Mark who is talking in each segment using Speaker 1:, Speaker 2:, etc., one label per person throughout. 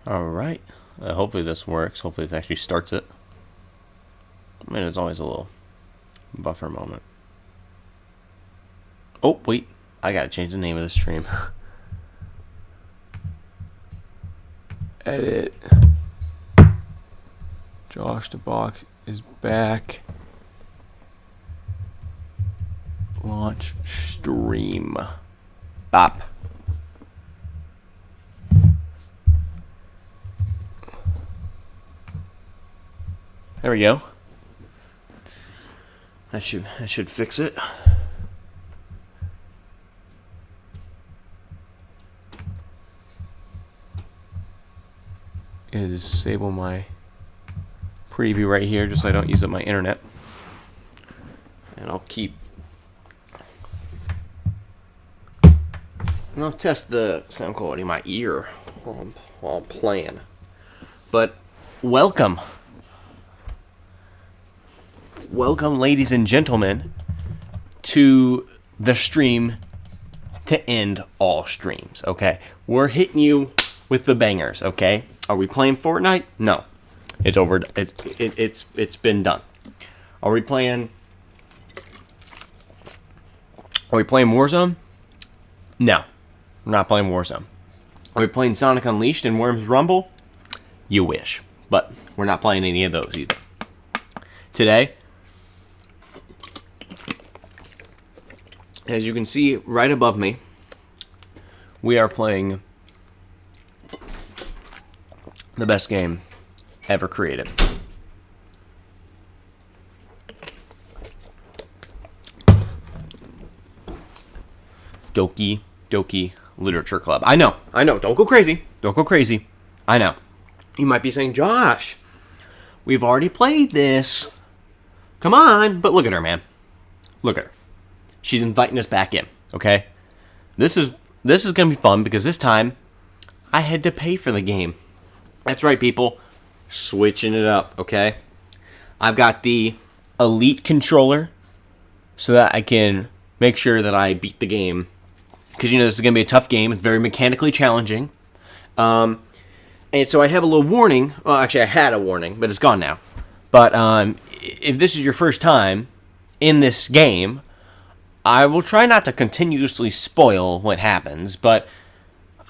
Speaker 1: Alright. Hopefully this works. Hopefully this actually starts it. I mean, it's always a little buffer moment. Oh, wait. I gotta change the name of the stream. Edit. Josh DaBoss is back. Launch stream. Bop. There we go. That should fix it. Disable my preview right here just so I don't use up my internet. And I'll test the sound quality in my ear while I'm playing. But welcome, ladies and gentlemen, to the stream to end all streams. Okay, we're hitting you with the bangers. Okay, are we playing Fortnite? No, it's over. It's been done. Are we playing Warzone? No, we're not playing Warzone. Are we playing Sonic Unleashed and Worms Rumble? You wish, but we're not playing any of those either. Today, as you can see right above me, we are playing the best game ever created. Doki Literature Club. I know. Don't go crazy. I know. You might be saying, Josh, we've already played this. Come on. But look at her, man. Look at her. She's inviting us back in, okay? This is going to be fun because this time I had to pay for the game. That's right, people. Switching it up, okay? I've got the Elite controller so that I can make sure that I beat the game. Because, this is going to be a tough game. It's very mechanically challenging. And so I have a little warning. Well, actually, I had a warning, but it's gone now. But if this is your first time in this game, I will try not to continuously spoil what happens, but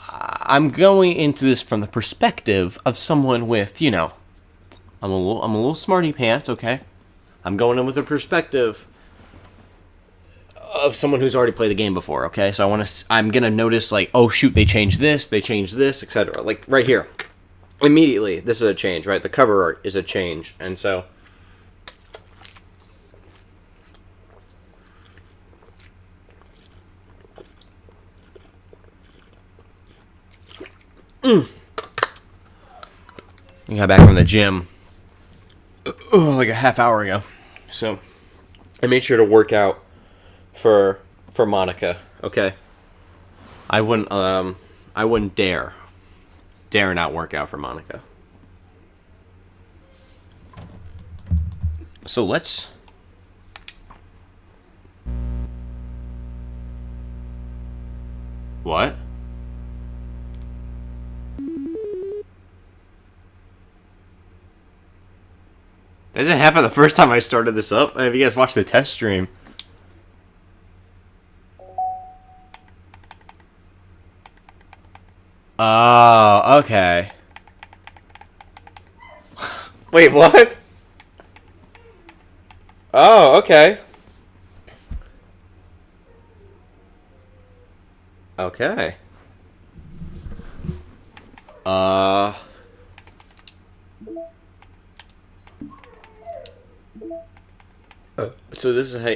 Speaker 1: I'm going into this from the perspective of someone with, I'm a little smarty pants, okay? I'm going in with the perspective of someone who's already played the game before, okay? So I'm gonna notice like, oh shoot, they changed this, etc. Like right here, immediately, this is a change, right? The cover art is a change, and so. I got back from the gym like a half hour ago, so I made sure to work out for Monica. Okay, I wouldn't dare not work out for Monica. So let's. What? That didn't happen the first time I started this up. Have you guys watched the test stream? Oh, okay. Wait, what? Oh, okay. Okay. So this is how.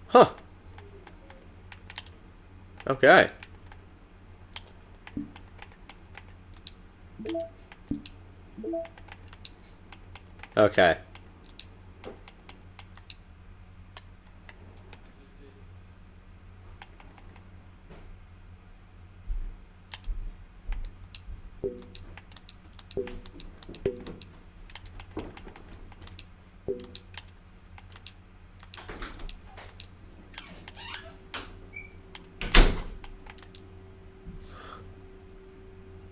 Speaker 1: Huh. Okay. Okay.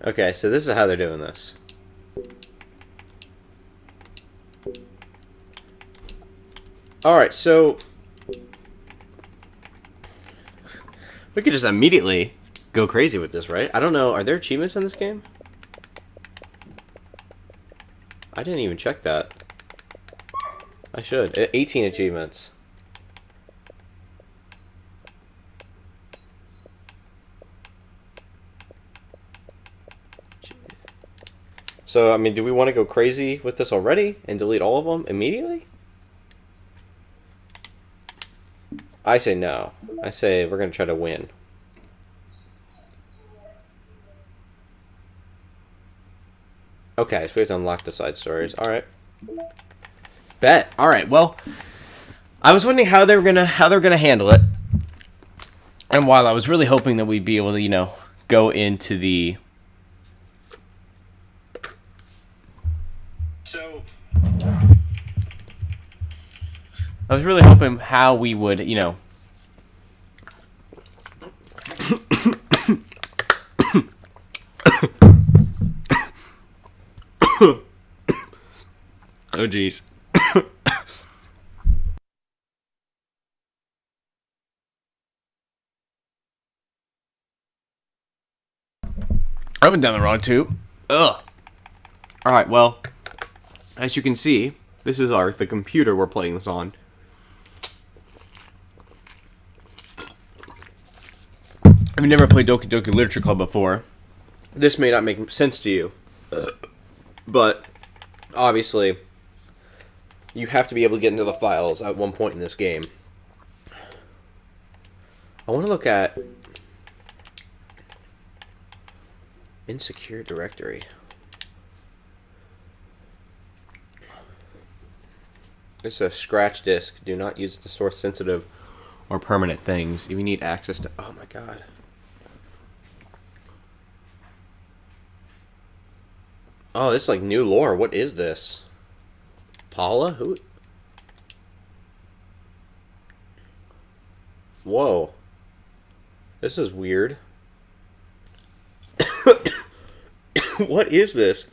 Speaker 1: Okay, so this is how they're doing this. Alright, so we could just immediately go crazy with this, right? I don't know. Are there achievements in this game? I didn't even check that. I should. 18 achievements. So, I mean, do we want to go crazy with this already and delete all of them immediately? I say no. I say we're going to try to win. Okay, so we have to unlock the side stories. Alright. Bet. Alright, well, I was wondering how they're gonna handle it. And while I was really hoping that we'd be able to, you know, go into the I was really hoping how we would, you know. Oh, jeez. I went down the wrong tube. Ugh. Alright, well, as you can see, this is the computer we're playing this on. I've never played Doki Doki Literature Club before. This may not make sense to you. But, obviously, you have to be able to get into the files at one point in this game. I want to look at Insecure Directory. It's a scratch disk. Do not use it to store sensitive or permanent things. If you need access to... Oh my god. Oh, this is like new lore. What is this? Paula? Who? Whoa. This is weird. What is this?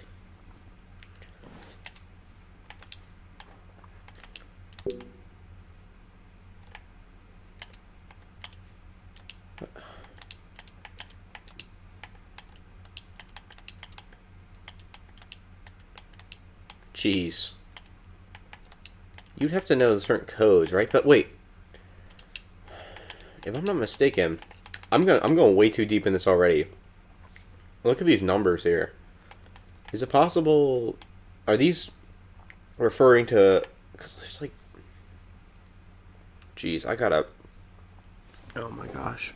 Speaker 1: Jeez. You'd have to know certain codes, right? But wait. If I'm not mistaken, I'm going way too deep in this already. Look at these numbers here. Is it possible... Are these referring to... Because there's like... Jeez, I gotta... Oh my gosh.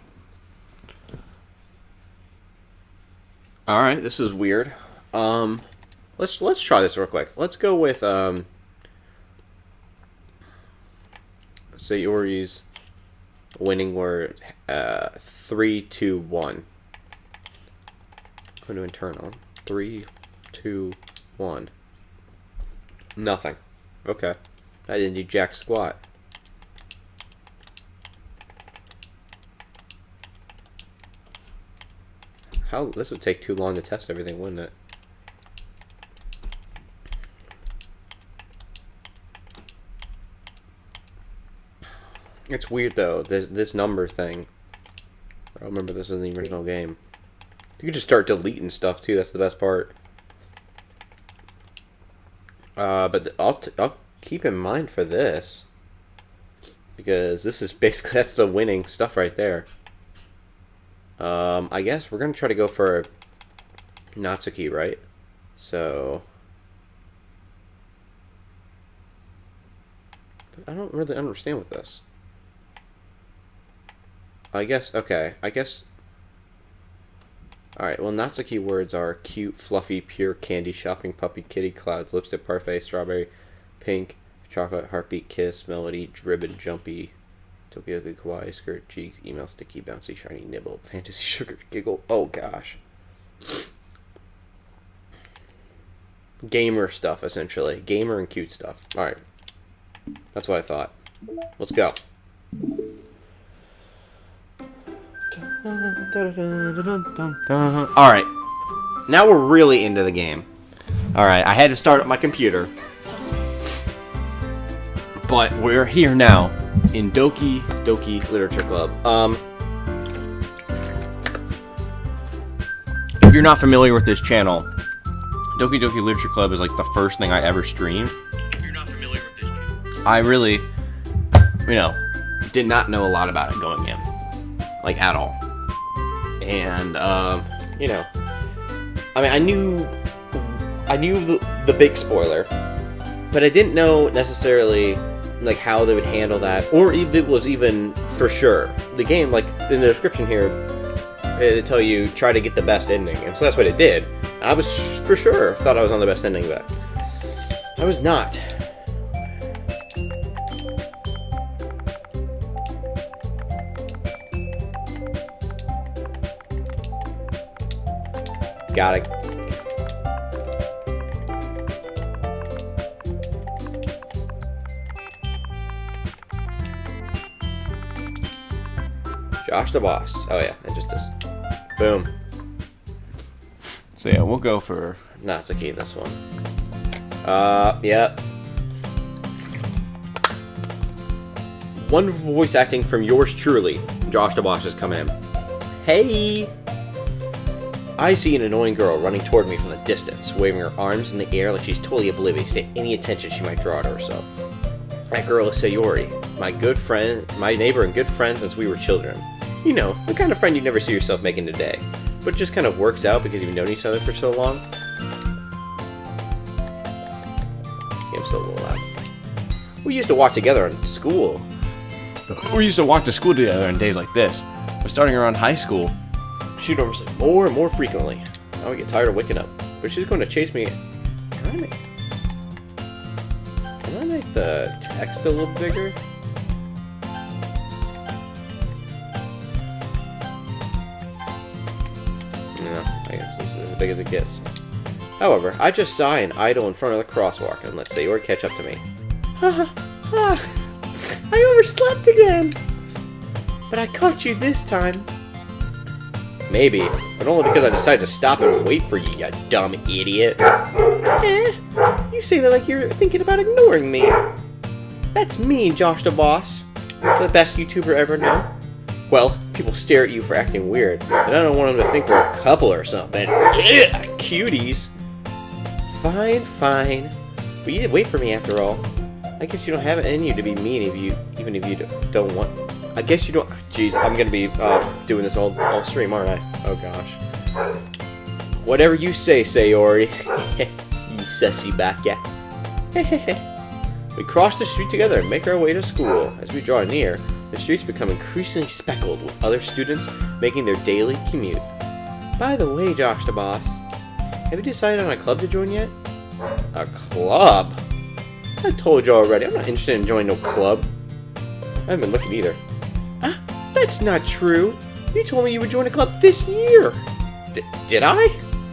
Speaker 1: Alright, this is weird. Let's try this real quick. Let's go with Sayori's winning word 3, 2, 1. Go to internal. 3, 2, 1. Nothing. Okay. I didn't do jack squat. How this would take too long to test everything, wouldn't it? It's weird though, this number thing. I remember this in the original game. You can just start deleting stuff too, that's the best part. But I'll keep in mind for this. Because this is basically, that's the winning stuff right there. I guess we're gonna try to go for Natsuki, right? So... But I don't really understand with this. I guess, okay, I guess... Alright, well, Natsuki words are cute, fluffy, pure candy, shopping, puppy, kitty, clouds, lipstick, parfait, strawberry, pink, chocolate, heartbeat, kiss, melody, ribbon, jumpy, Tokyo, kawaii, skirt, cheeks, email, sticky, bouncy, shiny, nibble, fantasy, sugar, giggle, oh gosh. Gamer stuff, essentially. Gamer and cute stuff. Alright. That's what I thought. Let's go. Alright. Now we're really into the game. Alright, I had to start up my computer. But we're here now in Doki Literature Club. If you're not familiar with this channel, Doki Literature Club is like the first thing I ever streamed. If you're not familiar with this channel, I really, did not know a lot about it going in. Like, at all. And, I knew the big spoiler, but I didn't know necessarily like how they would handle that, or if it was even for sure. The game, like in the description here, it tell you try to get the best ending, and so that's what it did. I was for sure thought I was on the best ending, but I was not. Got it. Josh DaBoss. Oh yeah, it just is. Boom. So yeah, we'll go for Natsuki in this one. Yeah. Wonderful voice acting from yours truly. Josh DaBoss is coming in. Hey! I see an annoying girl running toward me from the distance, waving her arms in the air like she's totally oblivious to any attention she might draw to herself. That girl is Sayori, my good friend, my neighbor and good friend since we were children. You know, the kind of friend you never see yourself making today, but it just kind of works out because you've known each other for so long. I'm still a little loud. We used to walk together in school. We used to walk to school together on days like this. But starting around high school, she'd oversleep more and more frequently. I would get tired of waking up, but she's going to chase me. Can I make the text a little bigger? I guess this is as big as it gets. However, I just sigh and idle in front of the crosswalk and let Sayori catch up to me. I overslept again! But I caught you this time. Maybe, but only because I decided to stop and wait for you, you dumb idiot. You say that like you're thinking about ignoring me. That's me, Josh DaBoss. The best YouTuber ever known. Well, people stare at you for acting weird, and I don't want them to think we're a couple or something. Ugh, cuties. Fine. But you did wait for me after all. I guess you don't have it in you to be mean even if you don't want. I guess you don't. Jeez, I'm gonna be doing this all stream, aren't I? Oh gosh. Whatever you say, Sayori. You sussy back, yeah. We cross the street together and make our way to school. As we draw near, the streets become increasingly speckled with other students making their daily commute. By the way, Josh DaBoss, have you decided on a club to join yet? A club? I told you already, I'm not interested in joining no club. I haven't been looking either. That's not true. You told me you would join a club this year. Did I?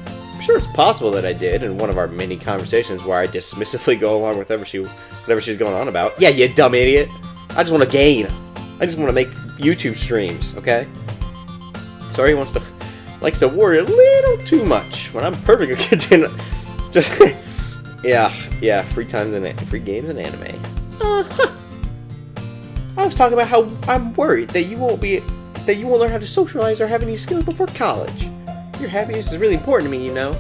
Speaker 1: I'm sure it's possible that I did in one of our many conversations where I dismissively go along with whatever she's going on about. Yeah, you dumb idiot. I just want to gain. I just want to make YouTube streams, okay? Sorry, likes to worry a little too much when I'm perfectly content. Just yeah, free games and anime. I was talking about how I'm worried that you won't learn how to socialize or have any skills before college. Your happiness is really important to me, you know.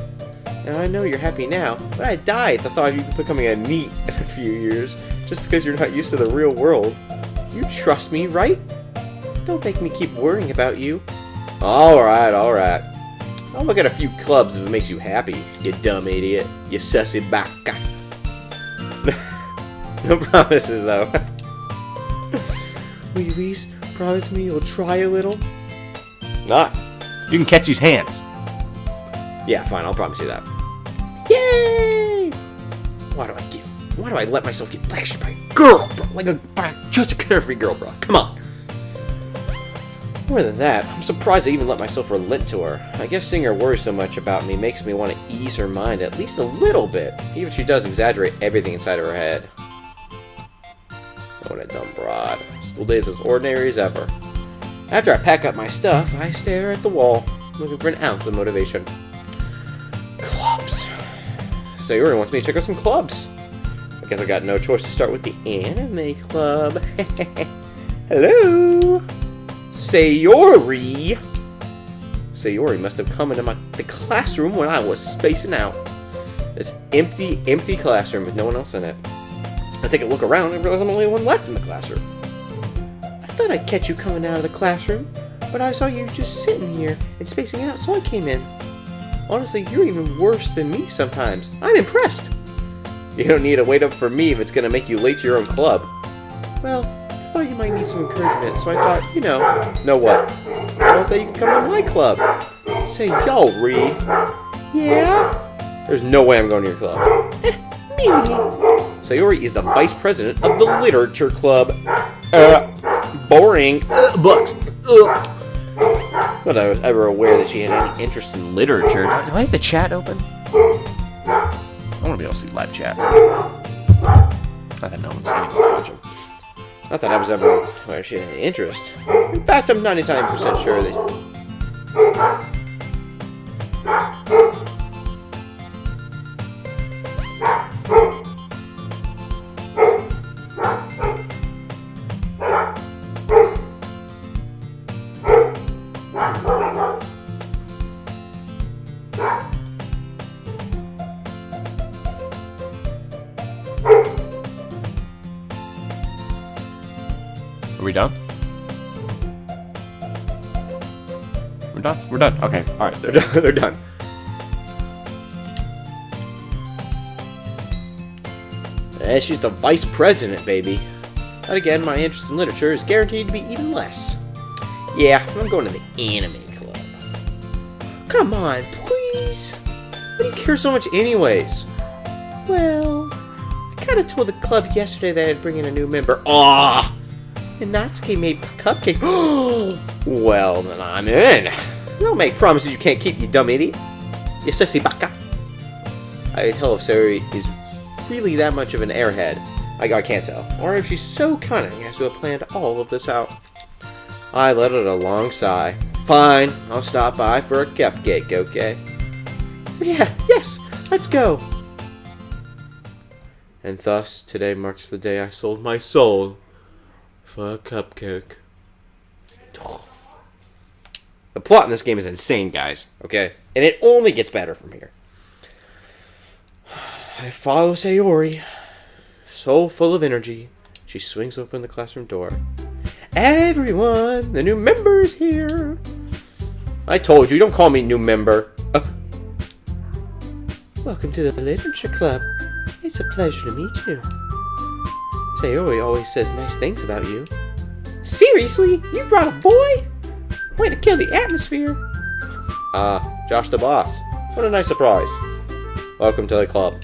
Speaker 1: And I know you're happy now, but I die at the thought of you becoming a NEET in a few years just because you're not used to the real world. You trust me, right? Don't make me keep worrying about you. Alright. I'll look at a few clubs if it makes you happy, you dumb idiot. You sussy baka. No promises, though. Will you at least promise me you'll try a little? Not. You can catch these hands. Yeah, fine, I'll promise you that. Yay! Why do I let myself get lectured by a girl, bro? Just a carefree girl, bro. Come on. More than that, I'm surprised I even let myself relent to her. I guess seeing her worry so much about me makes me want to ease her mind at least a little bit, even if she does exaggerate everything inside of her head. What a dumb broad. School days as ordinary as ever. After I pack up my stuff, I stare at the wall, looking for an ounce of motivation. Sayori wants me to check out some clubs. I guess I got no choice to start with the anime club. Hello? Sayori! Sayori must have come into the classroom when I was spacing out. This empty classroom with no one else in it. I take a look around and realize I'm the only one left in the classroom. I thought I'd catch you coming out of the classroom, but I saw you just sitting here and spacing out, so I came in. Honestly, you're even worse than me sometimes. I'm impressed. You don't need to wait up for me if it's going to make you late to your own club. Well, I thought you might need some encouragement, so I thought, you know what? I thought you could come to my club. Sayori. Yeah? There's no way I'm going to your club. Maybe. Sayori is the vice president of the literature club. Boring. Books. Not that I was ever aware that she had any interest in literature. Do I have the chat open? I want to be able to see live chat. Not that no one's watching. Not that I was ever aware she had any interest. In fact, I'm 99% sure that... Are we done? We're done? We're done. Okay. Alright, they're done. They're done. She's the vice president, baby. And again, my interest in literature is guaranteed to be even less. Yeah, I'm going to the anime club. Come on, please. Why do you care so much anyways? Well, I kind of told the club yesterday that I'd bring in a new member. Aww! And Natsuki made cupcake. Well, then I'm in. Don't make promises you can't keep, you dumb idiot. You sissy baka. I can tell if Sayori is really that much of an airhead. I can't tell. Or if she's so cunning as to have planned all of this out. I let out a long sigh. Fine, I'll stop by for a cupcake, okay? Yeah, yes, let's go. And thus, today marks the day I sold my soul for a cupcake. The plot in this game is insane, guys. Okay? And it only gets better from here. I follow Sayori. So full of energy. She swings open the classroom door. Everyone! The new member is here! I told you, don't call me new member. Welcome to the literature club. It's a pleasure to meet you. Sayori always says nice things about you. Seriously? You brought a boy? Way to kill the atmosphere. Josh DaBoss. What a nice surprise. Welcome to the club.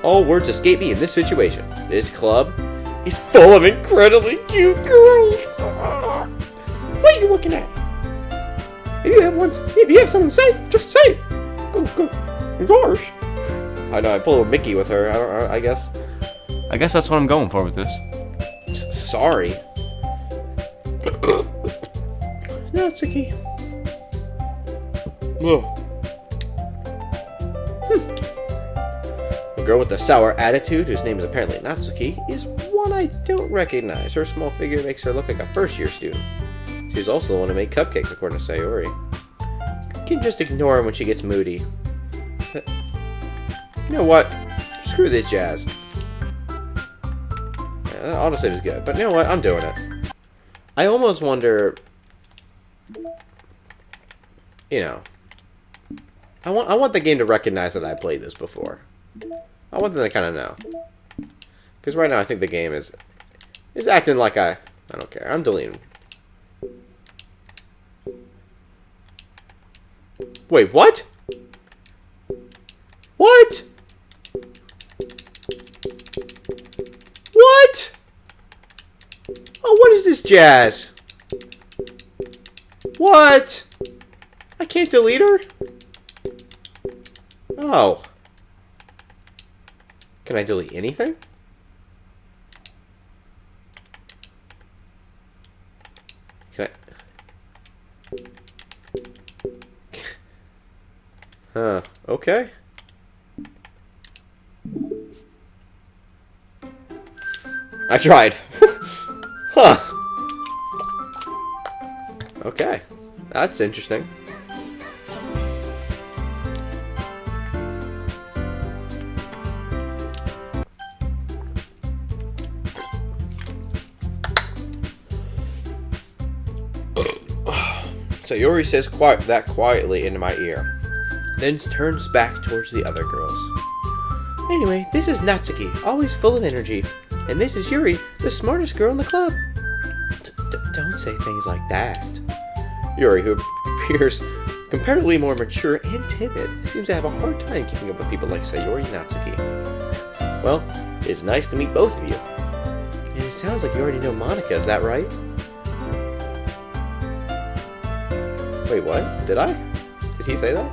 Speaker 1: All words escape me in this situation. This club is full of incredibly cute girls. What are you looking at? If you have something to say, just say it. Go. Gosh. I know, I pulled a Mickey with her, I guess. I guess that's what I'm going for with this. Sorry. Natsuki. The girl with the sour attitude, whose name is apparently Natsuki, is one I don't recognize. Her small figure makes her look like a first-year student. She's also the one who made cupcakes, according to Sayori. You can just ignore her when she gets moody. But you know what? Screw this jazz. Yeah, autosave is good, but you know what? I'm doing it. I almost wonder... You know... I want the game to recognize that I played this before. I want them to kind of know. Because right now I think the game is acting like I don't care. I'm deleting. Wait, what? What? What? Oh, what is this jazz? What? I can't delete her? Oh. Can I delete anything? Can I... Huh. Okay. I tried. Huh. Okay. That's interesting. Sayori says that quietly into my ear, then turns back towards the other girls. Anyway, this is Natsuki, always full of energy. And this is Yuri, the smartest girl in the club. Don't say things like that. Yuri, who appears comparatively more mature and timid, seems to have a hard time keeping up with people like Sayori and Natsuki. Well, it's nice to meet both of you. And it sounds like you already know Monika, is that right? Wait, what? Did I? Did he say that?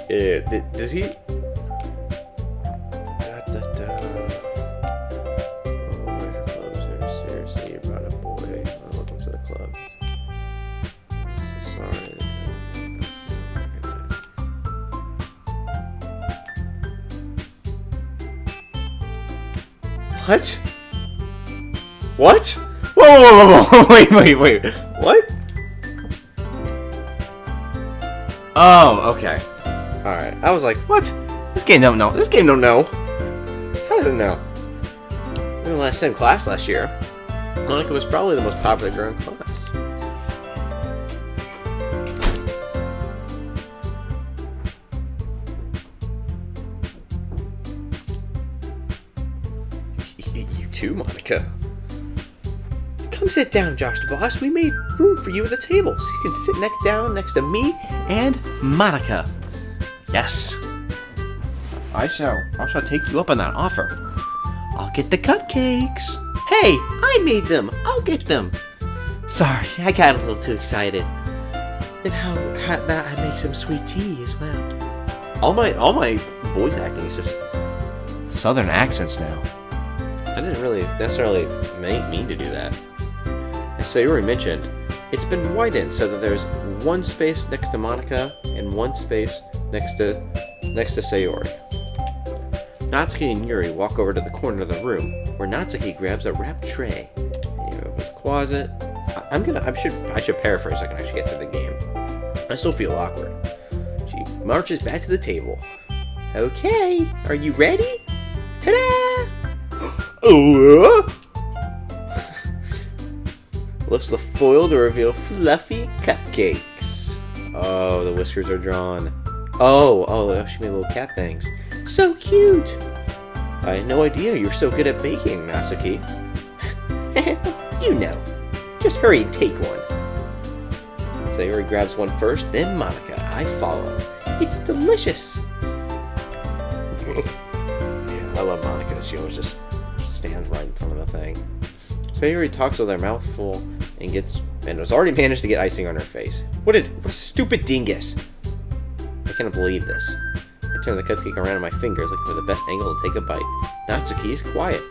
Speaker 1: Yeah. Does he? Seriously, you brought a boy. Welcome to the club. Sorry. What? What? Whoa! Wait. What? Oh, okay. Alright. I was like, what? This game don't know. How does it know? In the same class last year, Monika was probably the most popular girl in class. You too, Monika. Come sit down, Josh DaBoss. We made room for you at the table, so you can sit next to me and Monika. Yes. I shall take you up on that offer. I'll get the cupcakes. Hey, I made them. I'll get them. Sorry, I got a little too excited. And how about I make some sweet tea as well? All my voice acting is just southern accents now. I didn't really necessarily mean to do that. As Sayori mentioned, it's been widened so that there's one space next to Monika and one space next to Sayori. Natsuki and Yuri walk over to the corner of the room, where Natsuki grabs a wrapped tray. And opens the closet. I should paraphrase so I can actually get through the game. I still feel awkward. She marches back to the table. Okay, are you ready? Ta-da! Lifts the foil to reveal fluffy cupcakes. Oh, the whiskers are drawn. Oh, she made little cat things. So cute! I had no idea you were so good at baking, Natsuki. You know. Just hurry and take one. Sayori grabs one first, then Monika. I follow. It's delicious! Yeah, I love Monika. She always just stands right in front of the thing. Sayori talks with her mouth full and has already managed to get icing on her face. What a stupid dingus! I can't believe this. I turn the cupcake around in my fingers looking for the best angle to take a bite. Natsuki is quiet.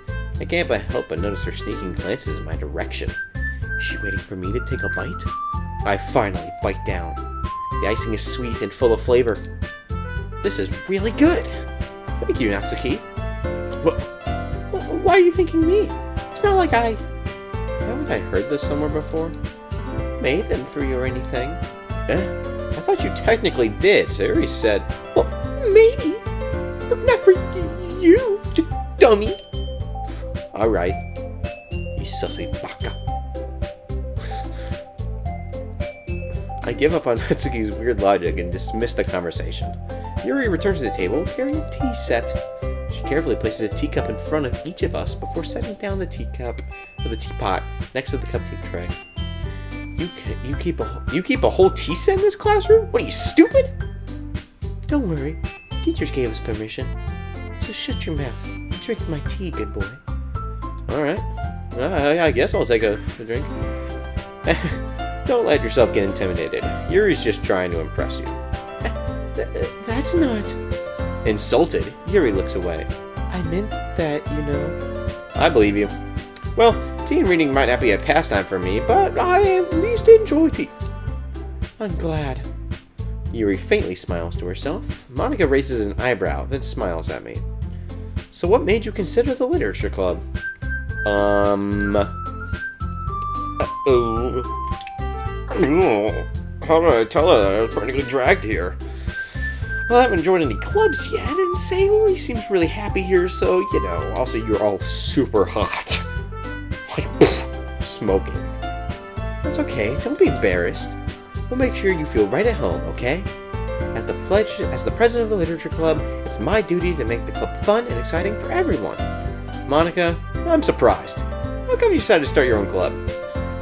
Speaker 1: I can't help but notice her sneaking glances in my direction. Is she waiting for me to take a bite? I finally bite down. The icing is sweet and full of flavor. This is really good! Thank you, Natsuki. Why are you thanking me? It's not like haven't I heard this somewhere before? Made them for you or anything? I thought you technically did. Sayori said, well, maybe, but not for you, dummy. Alright, you sussy baka. I give up on Natsuki's weird logic and dismiss the conversation. Yuri returns to the table carrying a tea set. She carefully places a teacup in front of each of us before setting down the teapot next to the cupcake tray. You keep a whole tea set in this classroom? What are you, stupid? Don't worry. Teachers gave us permission. So shut your mouth and drink my tea, good boy. Alright. I guess I'll take a drink. Don't let yourself get intimidated. Yuri's just trying to impress you. That's not... Insulted, Yuri looks away. I meant that, you know. I believe you. Well, teen reading might not be a pastime for me, but I at least enjoy tea. I'm glad. Yuri faintly smiles to herself. Monika raises an eyebrow, then smiles at me. So what made you consider the literature club? How do I tell her that I was practically dragged here? Well, I haven't joined any clubs yet, and Sayori seems really happy here, so, you know, also you're all super hot. Like, pfft, smoking. That's okay, don't be embarrassed. We'll make sure you feel right at home, okay? As the president of the literature club, it's my duty to make the club fun and exciting for everyone. Monika, I'm surprised. How come you decided to start your own club?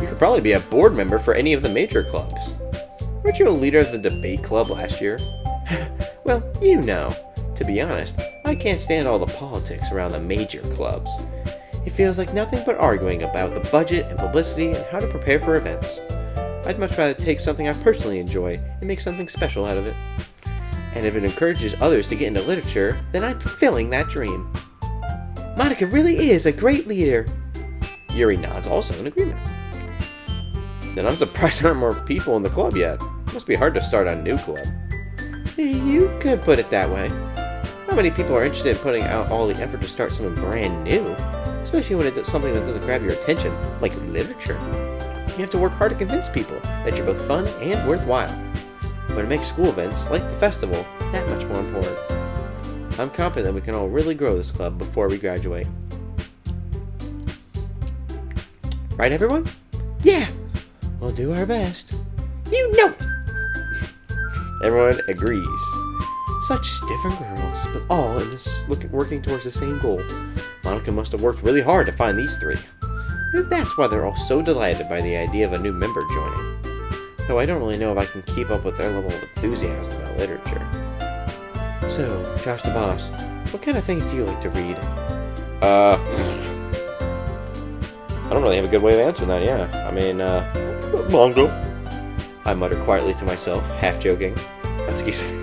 Speaker 1: You could probably be a board member for any of the major clubs. Weren't you a leader of the debate club last year? Well, you know. To be honest, I can't stand all the politics around the major clubs. It feels like nothing but arguing about the budget and publicity and how to prepare for events. I'd much rather take something I personally enjoy and make something special out of it. And if it encourages others to get into literature, then I'm fulfilling that dream. Monika really is a great leader. Yuri nods, also in agreement. Then I'm surprised there aren't more people in the club yet. It must be hard to start a new club. You could put it that way. Not many people are interested in putting out all the effort to start something brand new, especially when it's something that doesn't grab your attention, like literature. You have to work hard to convince people that you're both fun and worthwhile. But it makes school events, like the festival, that much more important. I'm confident that we can all really grow this club before we graduate. Right, everyone? Yeah! We'll do our best. You know! Everyone agrees. Such different girls, but all in this working towards the same goal. Monika must have worked really hard to find these three. And that's why they're all so delighted by the idea of a new member joining. Though I don't really know if I can keep up with their level of enthusiasm about literature. So, Josh DaBoss, what kind of things do you like to read? I don't really have a good way of answering that, yeah. I mean, manga. I mutter quietly to myself, half joking. Excuse me.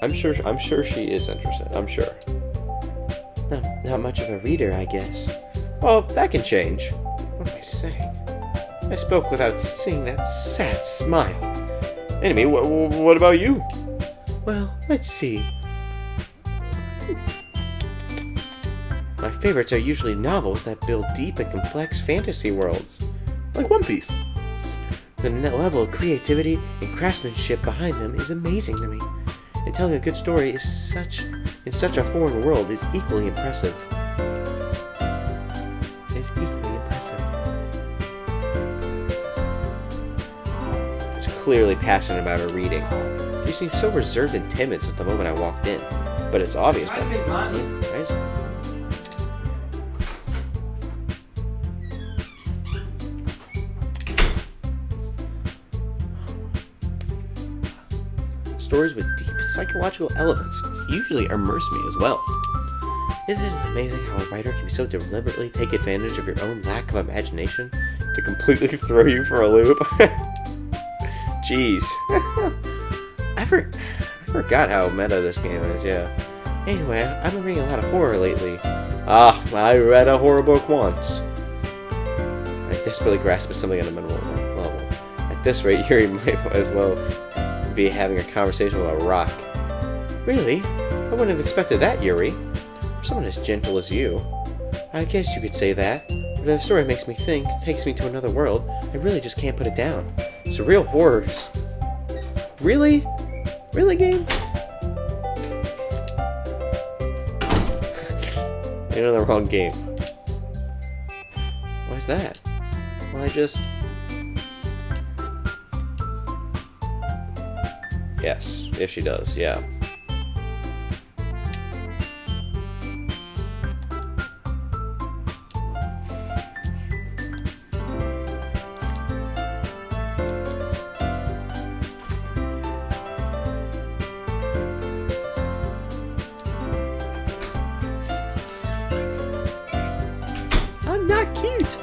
Speaker 1: I'm sure she is interested. I'm sure. Not much of a reader, I guess. Well, that can change. What am I saying? I spoke without seeing that sad smile. Anyway, what about you? Well, let's see. My favorites are usually novels that build deep and complex fantasy worlds, like One Piece. The level of creativity and craftsmanship behind them is amazing to me, and telling a good story in such a foreign world is equally impressive. She's clearly passionate about her reading. She seemed so reserved and timid since the moment I walked in, but it's obvious. Stories with deep psychological elements usually immerse me as well. Isn't it amazing how a writer can so deliberately take advantage of your own lack of imagination to completely throw you for a loop? Jeez. I forgot how meta this game is, yeah. Anyway, I've been reading a lot of horror lately. I read a horror book once. I desperately grasped at something at a minimal level. At this rate, Yuri might as well be having a conversation with a rock. Really? I wouldn't have expected that, Yuri. For someone as gentle as you. I guess you could say that. But if a story makes me think, takes me to another world, I really just can't put it down. Surreal horrors. Really? Really, game? You're in the wrong game. Why's that? Well, I just... Yes, if she does, yeah. I'm not cute.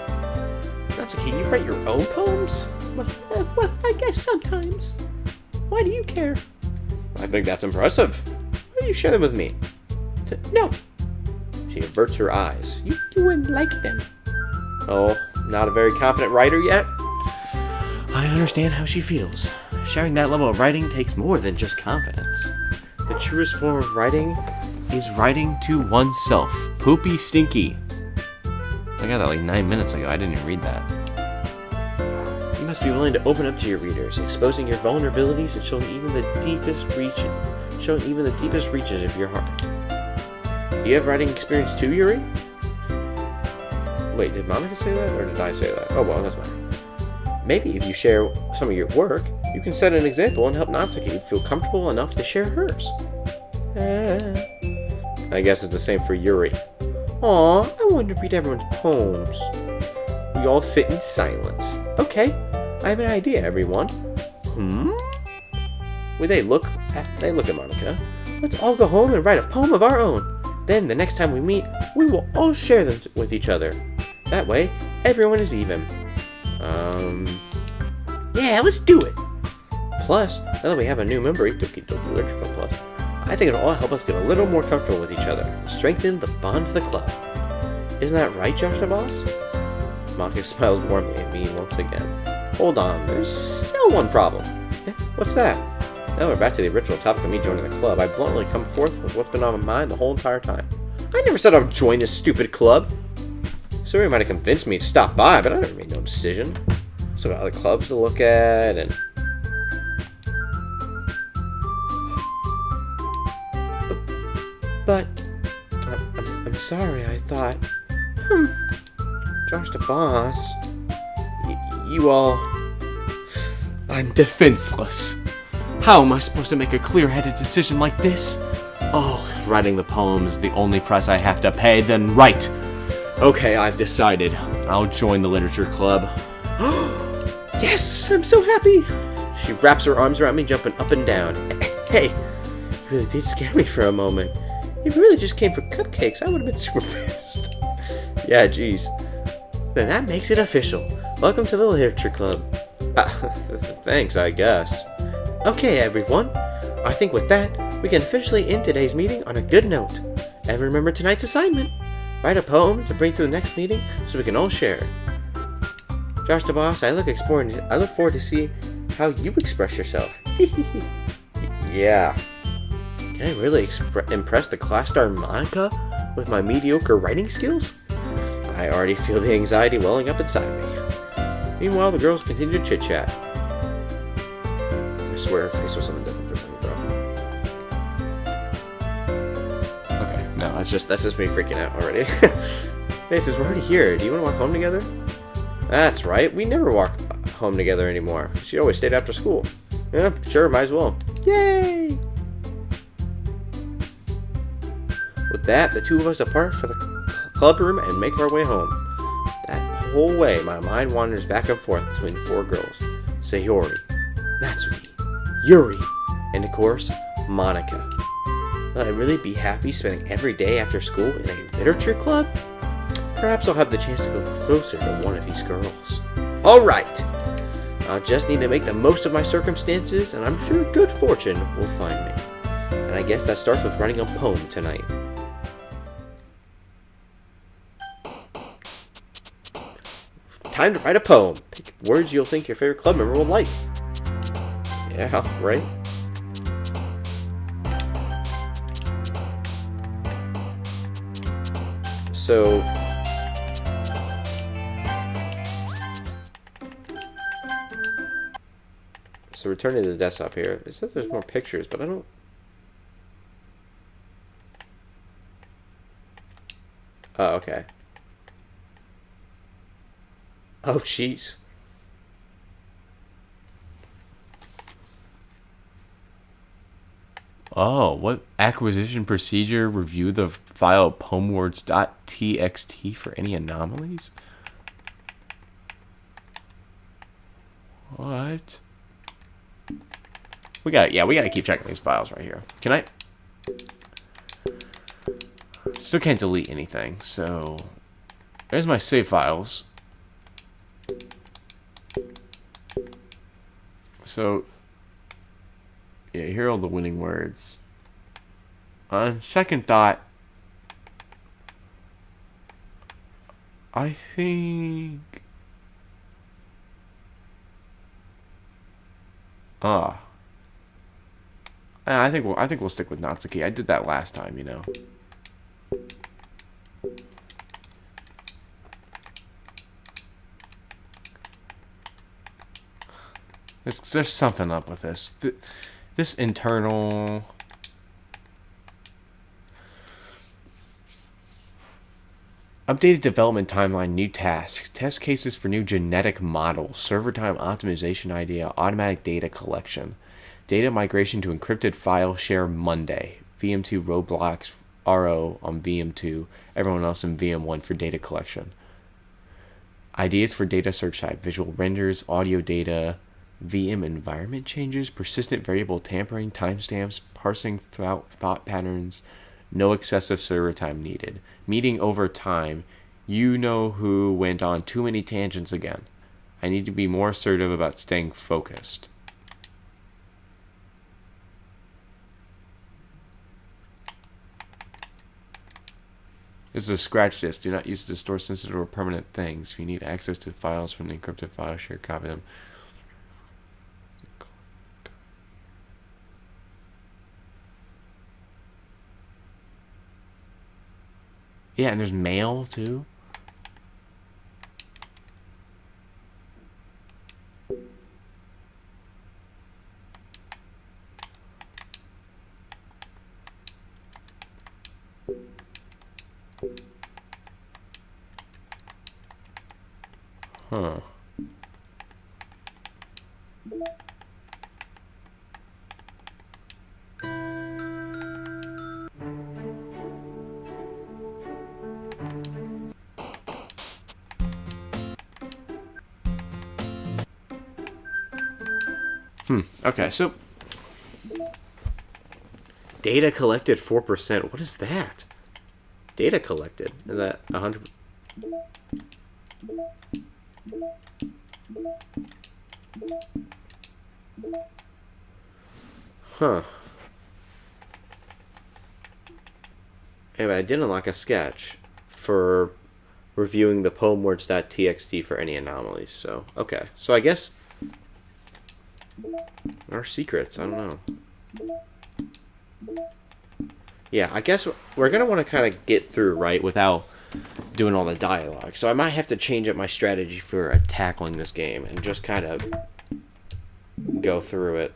Speaker 1: That's okay, you write your own poems? Well, I guess sometimes. Why do you care? I think that's impressive. Why don't you share them with me? No. She averts her eyes. You wouldn't like them. Oh, not a very confident writer yet? I understand how she feels. Sharing that level of writing takes more than just confidence. The truest form of writing is writing to oneself. Poopy stinky. I got that like 9 minutes ago. I didn't even read that. You must be willing to open up to your readers, exposing your vulnerabilities and showing even the deepest reaches of your heart. Do you have writing experience too, Yuri? Wait, did Monika say that, or did I say that? Oh well, doesn't matter. Maybe if you share some of your work, you can set an example and help Natsuki feel comfortable enough to share hers. I guess it's the same for Yuri. Aw, I wanted to read everyone's poems. We all sit in silence. Okay, I have an idea, everyone. Well, they look at Monika. Let's all go home and write a poem of our own. Then, the next time we meet, we will all share them with each other. That way, everyone is even. Yeah, let's do it! Plus, now that we have a new member, Doki Literature Club Plus, I think it'll all help us get a little more comfortable with each other, and strengthen the bond of the club. Isn't that right, Josh DaBoss? Monika smiled warmly at me once again. Hold on, there's still one problem. What's that? Now we're back to the original topic of me joining the club. I bluntly come forth with what's been on my mind the whole entire time. I never said I would join this stupid club. Suri might have convinced me to stop by, but I never made no decision. So got other clubs to look at, and... But... I'm sorry, I thought... Josh DaBoss... You all... I'm defenseless. How am I supposed to make a clear-headed decision like this? Oh, if writing the poem is the only price I have to pay, then right. Okay, I've decided. I'll join the literature club. Yes, I'm so happy. She wraps her arms around me, jumping up and down. Hey, you really did scare me for a moment. If you really just came for cupcakes, I would have been super pissed. Yeah, geez. Then that makes it official. Welcome to the literature club. Thanks, I guess. Okay, everyone. I think with that, we can officially end today's meeting on a good note. And remember tonight's assignment. Write a poem to bring to the next meeting so we can all share. Josh DaBoss, I look forward to see how you express yourself. Yeah. Can I really impress the class star Monika with my mediocre writing skills? I already feel the anxiety welling up inside me. Meanwhile, the girls continue to chit-chat. I swear her face was something different from me, bro. Okay, no, that's just me freaking out already. Hey, since we're already here, do you want to walk home together? That's right, we never walk home together anymore. She always stayed after school. Yeah, sure, might as well. Yay! With that, the two of us depart for the club room and make our way home. That whole way, my mind wanders back and forth between the four girls. Sayori, Natsuki, Yuri, and of course, Monika. Will I really be happy spending every day after school in a literature club? Perhaps I'll have the chance to go closer to one of these girls. Alright! I'll just need to make the most of my circumstances, and I'm sure good fortune will find me. And I guess that starts with writing a poem tonight. Time to write a poem. Pick words you'll think your favorite club member will like. Yeah, right? So returning to the desktop here. It says there's more pictures, but I don't... Oh, okay. Oh, jeez. Oh, what acquisition procedure? Review the file poemwords.txt for any anomalies? What? We gotta keep checking these files right here. Can I? Still can't delete anything, so there's my save files. So Yeah, here are all the winning words. On second thought, I think... I think we'll stick with Natsuki. I did that last time, you know. There's something up with this. This internal... Updated development timeline, new tasks, test cases for new genetic models, server time optimization idea, automatic data collection, data migration to encrypted file share Monday, VM2 Roblox RO on VM2, everyone else in VM1 for data collection. Ideas for data search side, visual renders, audio data, VM environment changes, persistent variable tampering, timestamps, parsing thought patterns, no excessive server time needed. Meeting over time. You know who went on too many tangents again. I need to be more assertive about staying focused. This is a scratch disk. Do not use it to store sensitive or permanent things. If you need access to files from an encrypted file, share copy them. Yeah, and there's mail, too. Huh. Okay, so data collected 4%. What is that? Data collected. Is that 100? Huh. Anyway, I did unlock a sketch for reviewing the poemwords.txt for any anomalies. So, okay. So I guess our secrets. I don't know. Yeah, I guess we're going to want to kind of get through, right, without doing all the dialogue. So I might have to change up my strategy for tackling this game and just kind of go through it.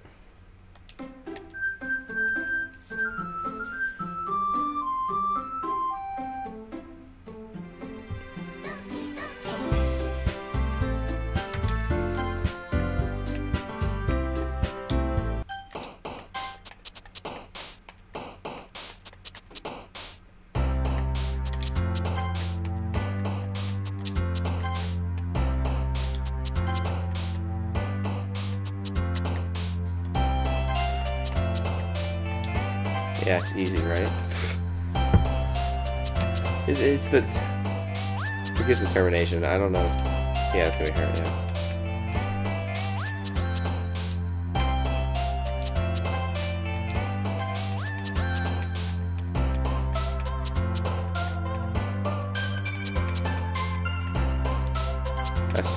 Speaker 1: Yeah, it's easy, right? It's the... Forget determination. I don't know. Yeah, it's gonna be hard, yeah. That's...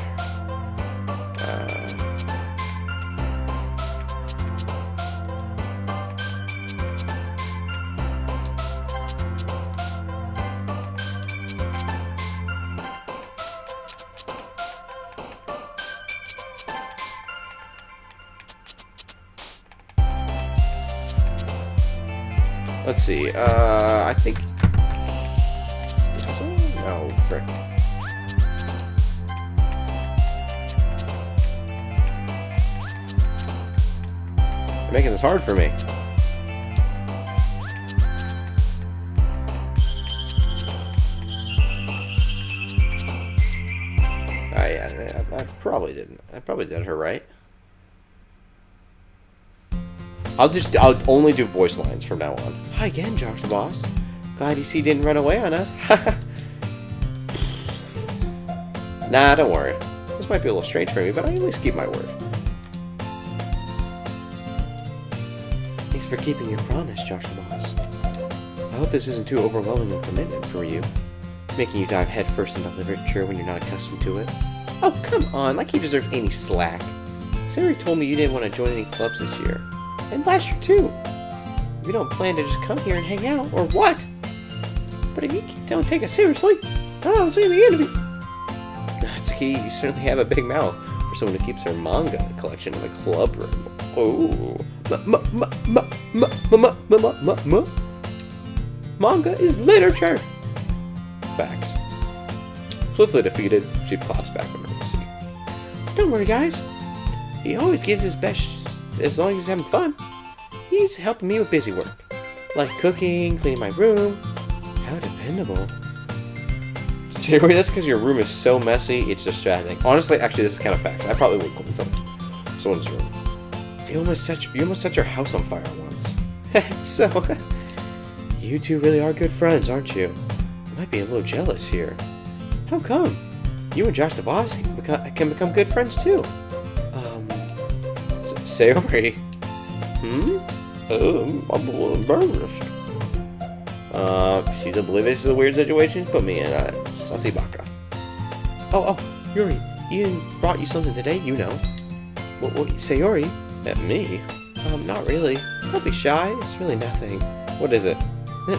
Speaker 1: Let's see, I think... No, frick. You're making this hard for me. Oh yeah, I probably didn't. I probably did her right. I'll only do voice lines from now on. Hi again, Josh the boss. Glad you see didn't run away on us. Nah, don't worry. This might be a little strange for me, but I at least keep my word. Thanks for keeping your promise, DaBoss. I hope this isn't too overwhelming a commitment for you, making you dive headfirst into literature when you're not accustomed to it. Oh, come on, like you deserve any slack. Sayori told me you didn't want to join any clubs this year. And last year, too. You don't plan to just come here and hang out, or what? But if you don't take us seriously, I don't see the end of it. Natsuki, you certainly have a big mouth for someone who keeps her manga collection in the club room. Oh, manga is literature. Facts. Swiftly defeated, she plops back on her seat. Don't worry, guys. He always gives his best as long as he's having fun. He's helping me with busy work, like cooking, cleaning my room. How dependable. Sayori, that's because your room is so messy, it's distracting. Honestly, actually, this is kind of facts. I probably would clean someone's room. You almost set your house on fire once. So, you two really are good friends, aren't you? I might be a little jealous here. How come? You and DaBoss can become good friends too. Sayori. I'm a little embarrassed. She's oblivious to the weird situations put me in. Saucy baka. Oh, Yuri, Ian brought you something today, you know. What, Sayori? At me? Not really. Don't be shy, it's really nothing. What is it?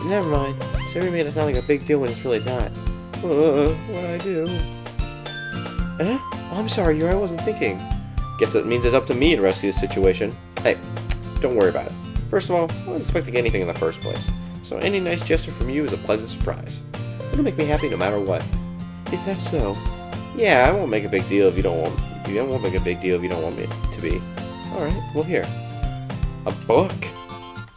Speaker 1: Never mind. Sayori made it sound like a big deal when it's really not. What'd I do? Oh, I'm sorry, Yuri, I wasn't thinking. Guess that means it's up to me to rescue the situation. Hey, don't worry about it. First of all, I wasn't expecting anything in the first place, so any nice gesture from you is a pleasant surprise. It'll make me happy no matter what. Is that so? Yeah, I won't make a big deal if you don't want. I won't make a big deal if you don't want me to be. All right, well here, a book.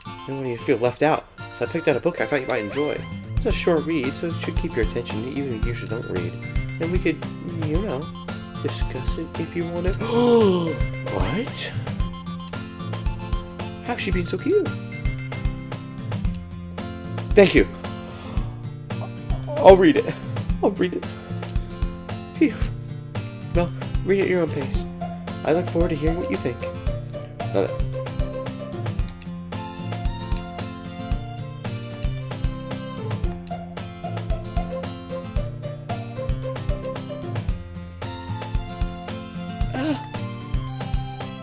Speaker 1: I don't want you to feel left out, so I picked out a book I thought you might enjoy. It's a short read, so it should keep your attention even if you usually don't read. And we could, you know, discuss it if you want to. What? How's she being so cute? Thank you. I'll read it. Phew. Well, read it at your own pace. I look forward to hearing what you think.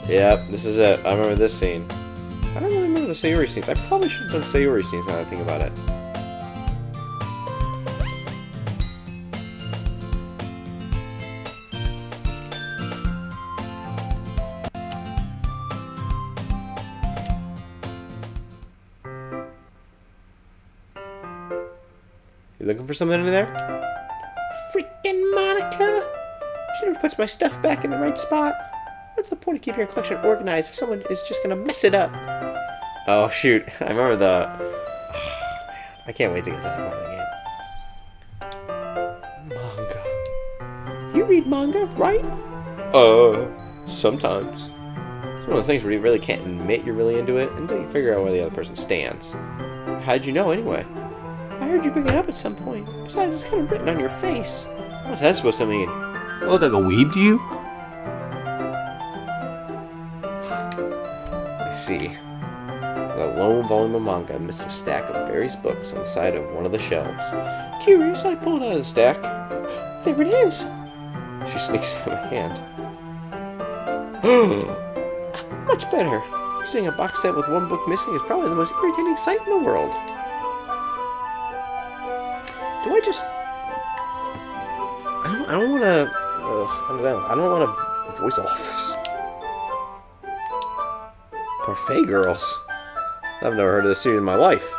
Speaker 1: Yep, this is it. I remember this scene. I don't really remember the Sayori scenes. I probably should have done Sayori scenes now that I think about it. You looking for something in there? Freaking Monika! She never puts my stuff back in the right spot. What's the point of keeping your collection organized if someone is just gonna mess it up? Oh shoot, I remember the... Oh, man. I can't wait to get to that part of the game. Manga. You read manga, right? Sometimes. It's one of those things where you really can't admit you're really into it until you figure out where the other person stands. How'd you know anyway? I heard you bring it up at some point. Besides, it's kind of written on your face. What's that supposed to mean? I look like a weeb to you? See. A lone volume of manga amidst a stack of various books on the side of one of the shelves. Curious, I pulled out of the stack. There it is. She sneaks out a hand. Much better. Seeing a box set with one book missing is probably the most irritating sight in the world. Do I just... I don't want to... I don't know. I don't want to voice all this. Parfait Girls. I've never heard of this series in my life.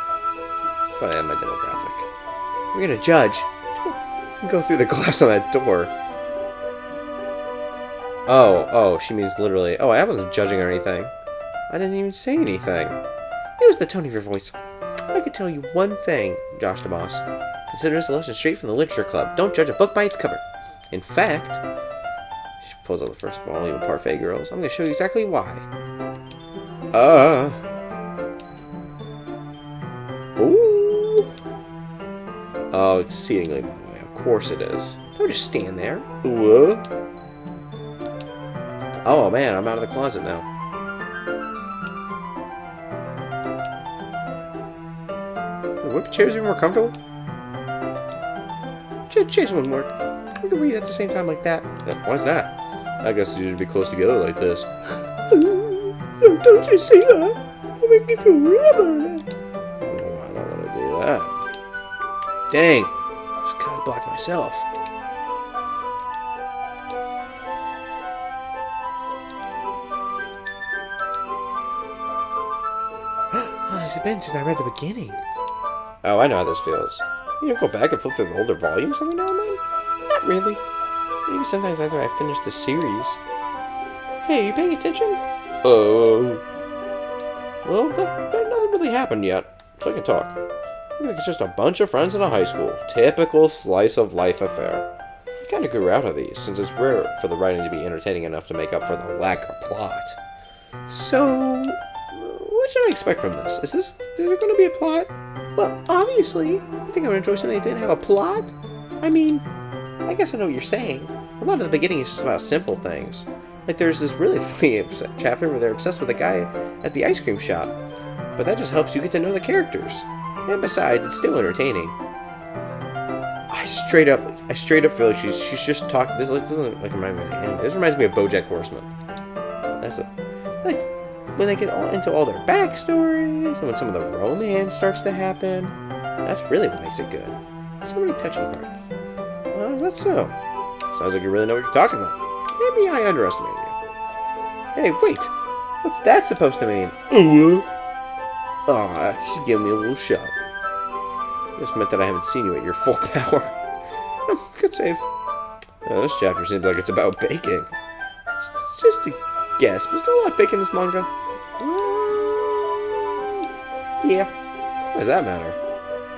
Speaker 1: But I am my demographic. We're gonna judge. You can go through the glass on that door. Oh, she means literally. Oh, I wasn't judging or anything. I didn't even say anything. It was the tone of your voice. I could tell you one thing, DaBoss. Consider this a lesson straight from the literature club. Don't judge a book by its cover. In fact, she pulls out the first volume of Parfait Girls. I'm gonna show you exactly why. Ooh. Oh, exceedingly my way. Of course it is. Don't just stand there. Ooh. Oh man, I'm out of the closet now. Would chairs be more comfortable? Chairs wouldn't work. We could read at the same time like that. Why's that? I guess you should be close together like this. Don't you see that? You'll make me feel weird about it. Oh, I don't want to do that. Dang. Just kind of block myself. How has it been since I read the beginning? Oh, I know how this feels. You don't go back and flip through the older volumes every now and then? Not really. Maybe sometimes after I finish the series. Hey, are you paying attention? Oh. Well, but nothing really happened yet, so I can talk. Looks like it's just a bunch of friends in a high school. Typical slice of life affair. I kind of grew out of these, since it's rare for the writing to be entertaining enough to make up for the lack of plot. So, what should I expect from this? Is there going to be a plot? Well, obviously. You think I would enjoy something that didn't have a plot? I mean, I guess I know what you're saying. A lot of the beginning is just about simple things. Like there's this really funny chapter where they're obsessed with a guy at the ice cream shop. But that just helps you get to know the characters. And besides, it's still entertaining. I straight up feel like she's just talking. This doesn't like remind me of the anime. This reminds me of BoJack Horseman. That's like when they get into all their backstories and when some of the romance starts to happen. That's really what makes it good. So many touching parts. Well, that's so. Sounds like you really know what you're talking about. Maybe I underestimated you. Hey, wait! What's that supposed to mean? Aw, she's giving me a little shove. Just meant that I haven't seen you at your full power. Good save. This chapter seems like it's about baking. It's just a guess, but there's a lot of baking in this manga. Yeah. What does that matter?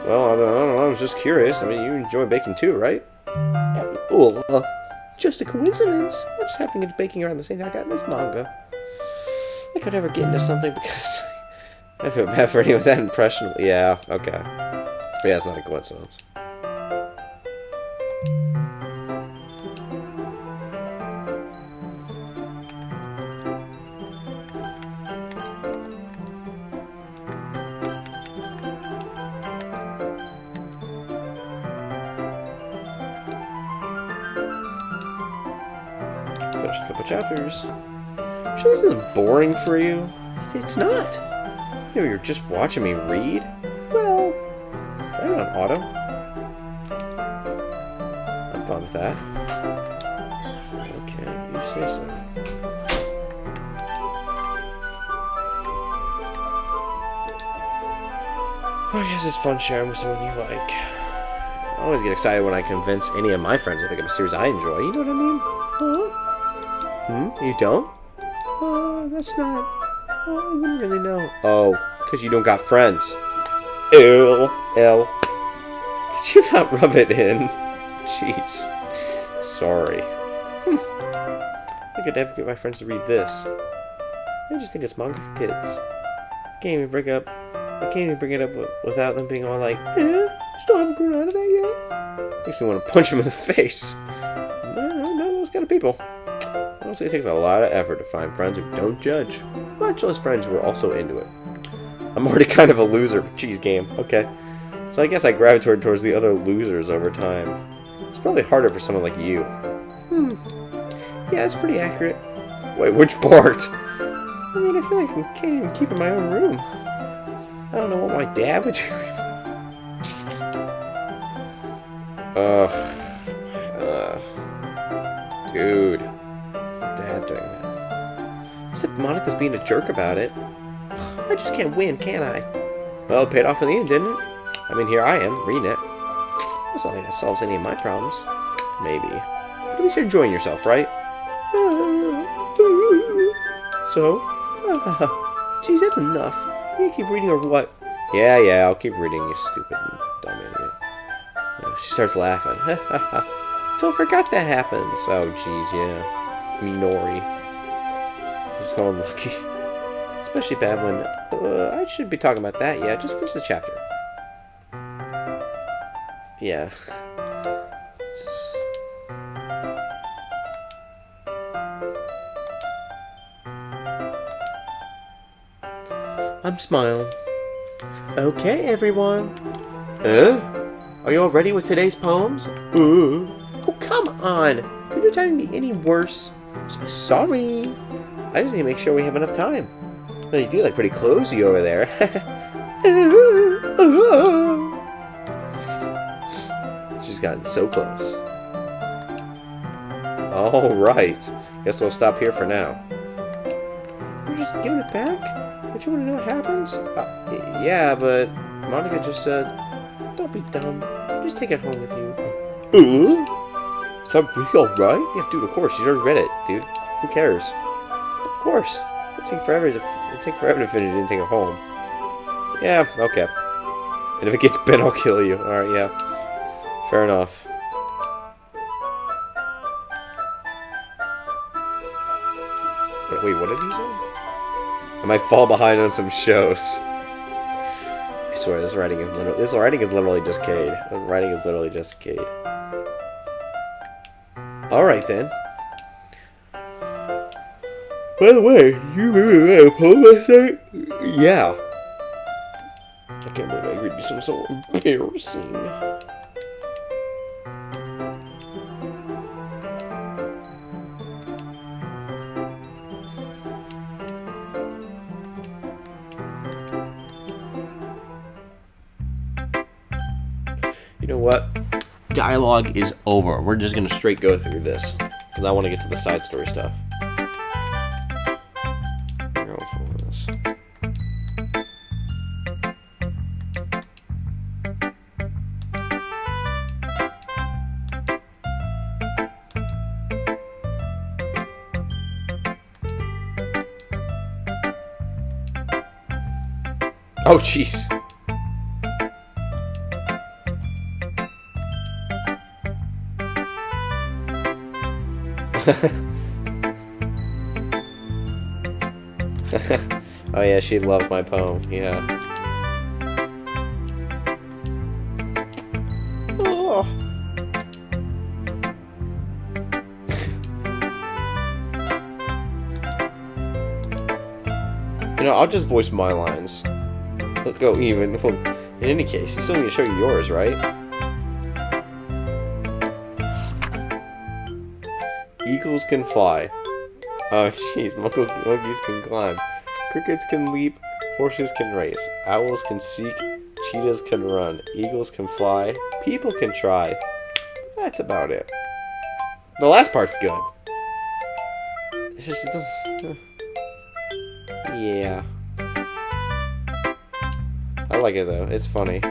Speaker 1: Well, I don't know. I was just curious. I mean, you enjoy baking too, right? Just a coincidence. I just happened to get baking around the same time I got in this manga. I could never get into something because I feel bad for anyone with that impression. Yeah, okay. Yeah, it's not a coincidence. Finished a couple chapters. Sure this isn't boring for you? It's not. You know, you're just watching me read? Well, I'm on auto. I'm fine with that. Okay, you say so. I guess it's fun sharing with someone you like. I always get excited when I convince any of my friends to pick up a series I enjoy. You know what I mean? Huh? You don't? That's not... I wouldn't really know. Oh, because you don't got friends. Ew. L. Could you not rub it in? Jeez. Sorry. I could never get my friends to read this. I just think it's manga for kids. I can't even bring it up without them being all like, still haven't grown out of that yet? Makes me want to punch them in the face. No, those kind of people. Honestly, it takes a lot of effort to find friends who don't judge. Much less friends who are also into it. I'm already kind of a loser. Jeez, game. Okay. So I guess I gravitated towards the other losers over time. It's probably harder for someone like you. Yeah, it's pretty accurate. Wait, which part? I mean, I feel like I can't even keep in my own room. I don't know what my dad would do. Dude. Dad doing that. Except Monika's being a jerk about it. I just can't win, can I? Well, it paid off in the end, didn't it? I mean, here I am, reading it. It's not like that solves any of my problems. Maybe. But at least you're enjoying yourself, right? So? Geez, that's enough. You gonna keep reading or what? Yeah, I'll keep reading, you stupid and dumb idiot. She starts laughing. Don't forget that happens. Oh, jeez, yeah. Minori. She's so unlucky. Especially bad when... I shouldn't be talking about that yet. Just finish the chapter. Yeah. I'm smiling. Okay, everyone. Are you all ready with today's poems? Oh, come on. Could your time be any worse? Sorry. I just need to make sure we have enough time. Well, you do look pretty cozy over there. She's gotten so close. Alright. Guess I'll stop here for now. You're just giving it back? Don't you want to know what happens? Yeah, but Monica just said, don't be dumb. Just take it home with you. Is that real, right? Yeah, dude, of course. She's already read it, dude. Who cares? Of course. It'll take forever to finish it and take it home. Yeah, okay. And if it gets bit, I'll kill you. Alright, yeah. Fair enough. Wait, what did he say? I might fall behind on some shows. I swear, this writing is literally just Cade. The writing is literally just Cade. Alright then. By the way, you remember that poem last night? Yeah. I can't believe I read you something so embarrassing. You know what? Dialogue is over. We're just gonna straight go through this because I want to get to the side story stuff. Oh, jeez. Oh yeah, she loves my poem. Yeah. Oh. You know, I'll just voice my lines. Let's go even. In any case, you still need to show you yours, right? Eagles can fly. Oh, jeez. Monkeys can climb. Crickets can leap. Horses can race. Owls can seek. Cheetahs can run. Eagles can fly. People can try. That's about it. The last part's good. It's just, it doesn't... Yeah. I like it though. It's funny.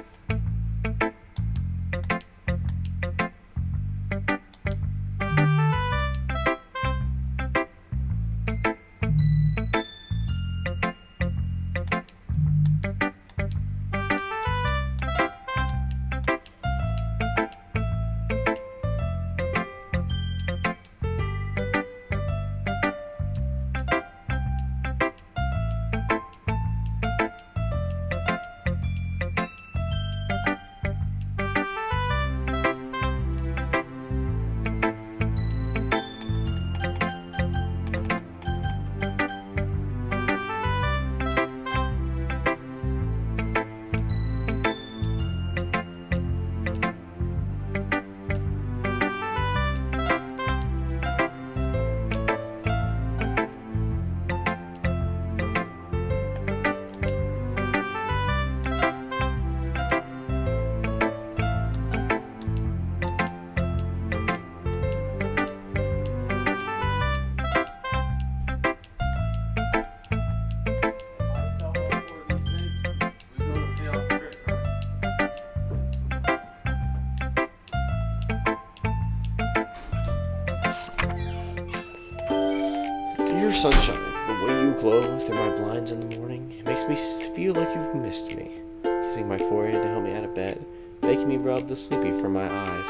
Speaker 1: Dear sunshine, the way you glow through my blinds in the morning, it makes me feel like you've missed me. Kissing my forehead to help me out of bed, making me rub the sleepy from my eyes.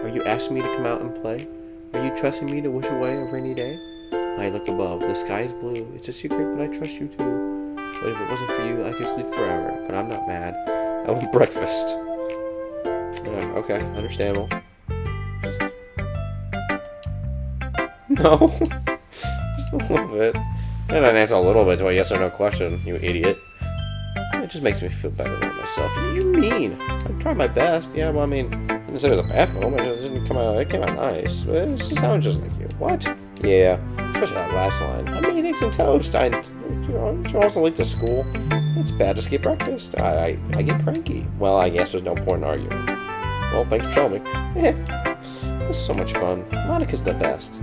Speaker 1: Are you asking me to come out and play? Are you trusting me to wish away a rainy day? I look above, the sky is blue, it's a secret, but I trust you too. But if it wasn't for you, I could sleep forever, but I'm not mad. I want breakfast. Yeah, okay, understandable. No. Just a little bit. And I'd answer a little bit to a yes or no question, you idiot. It just makes me feel better about myself. You're mean. I tried my best. Yeah, well, I mean, I didn't say it was a bad poem. It didn't come out. It came out nice. But it just sounds just like you. What? Yeah, especially that last line. I made eggs and toast. You also late to school. It's bad to skip breakfast. I get cranky. Well, I guess there's no point in arguing. Well, thanks for showing me. This is so much fun. Monika's the best.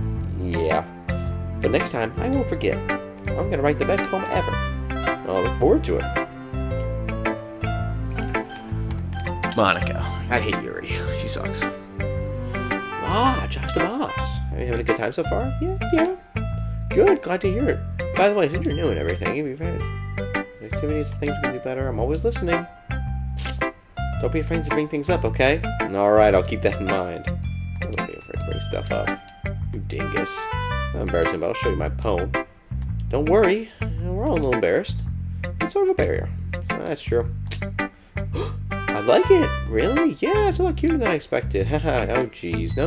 Speaker 1: Yeah. But next time, I won't forget. I'm gonna write the best poem ever. I'll look forward to it. Monika. I hate Yuri. She sucks. Ah, Josh DaBoss. Are you having a good time so far? Yeah. Good. Glad to hear it. By the way, since you're new and everything, if you've had activities or things we can do better, I'm always listening. Don't be afraid to bring things up, okay? Alright, I'll keep that in mind. Don't be afraid to bring stuff up. You dingus. Not embarrassing, but I'll show you my poem. Don't worry. We're all a little embarrassed. It's sort of a barrier. That's true. I like it. Really? Yeah, it's a lot cuter than I expected. Haha. Oh, jeez. No.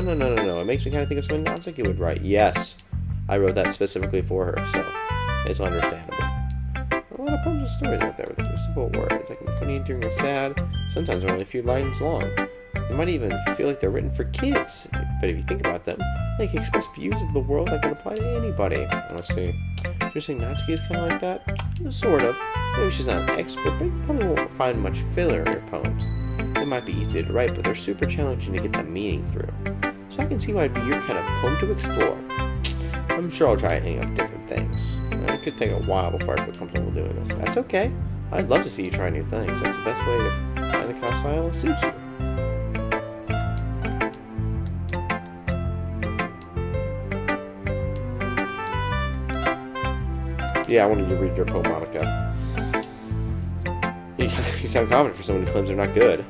Speaker 1: It makes me kind of think of something else like you would write. Yes. I wrote that specifically for her, so it's understandable. A lot of poems and stories out there with simple words. They can be funny, endearing, or sad. Sometimes they're only a few lines long. They might even feel like they're written for kids. But if you think about them, they can express views of the world that can apply to anybody. Let's see. You're saying Natsuki is kind of like that? Sort of. Maybe she's not an expert, but you probably won't find much filler in her poems. They might be easy to write, but they're super challenging to get the meaning through. So I can see why it'd be your kind of poem to explore. I'm sure I'll try hanging up different things. It could take a while before I feel comfortable doing this. That's okay. I'd love to see you try new things. That's the best way to find the kind of style that suits you. Yeah, I wanted you to read your poem, Monika. You sound confident for someone who claims they're not good.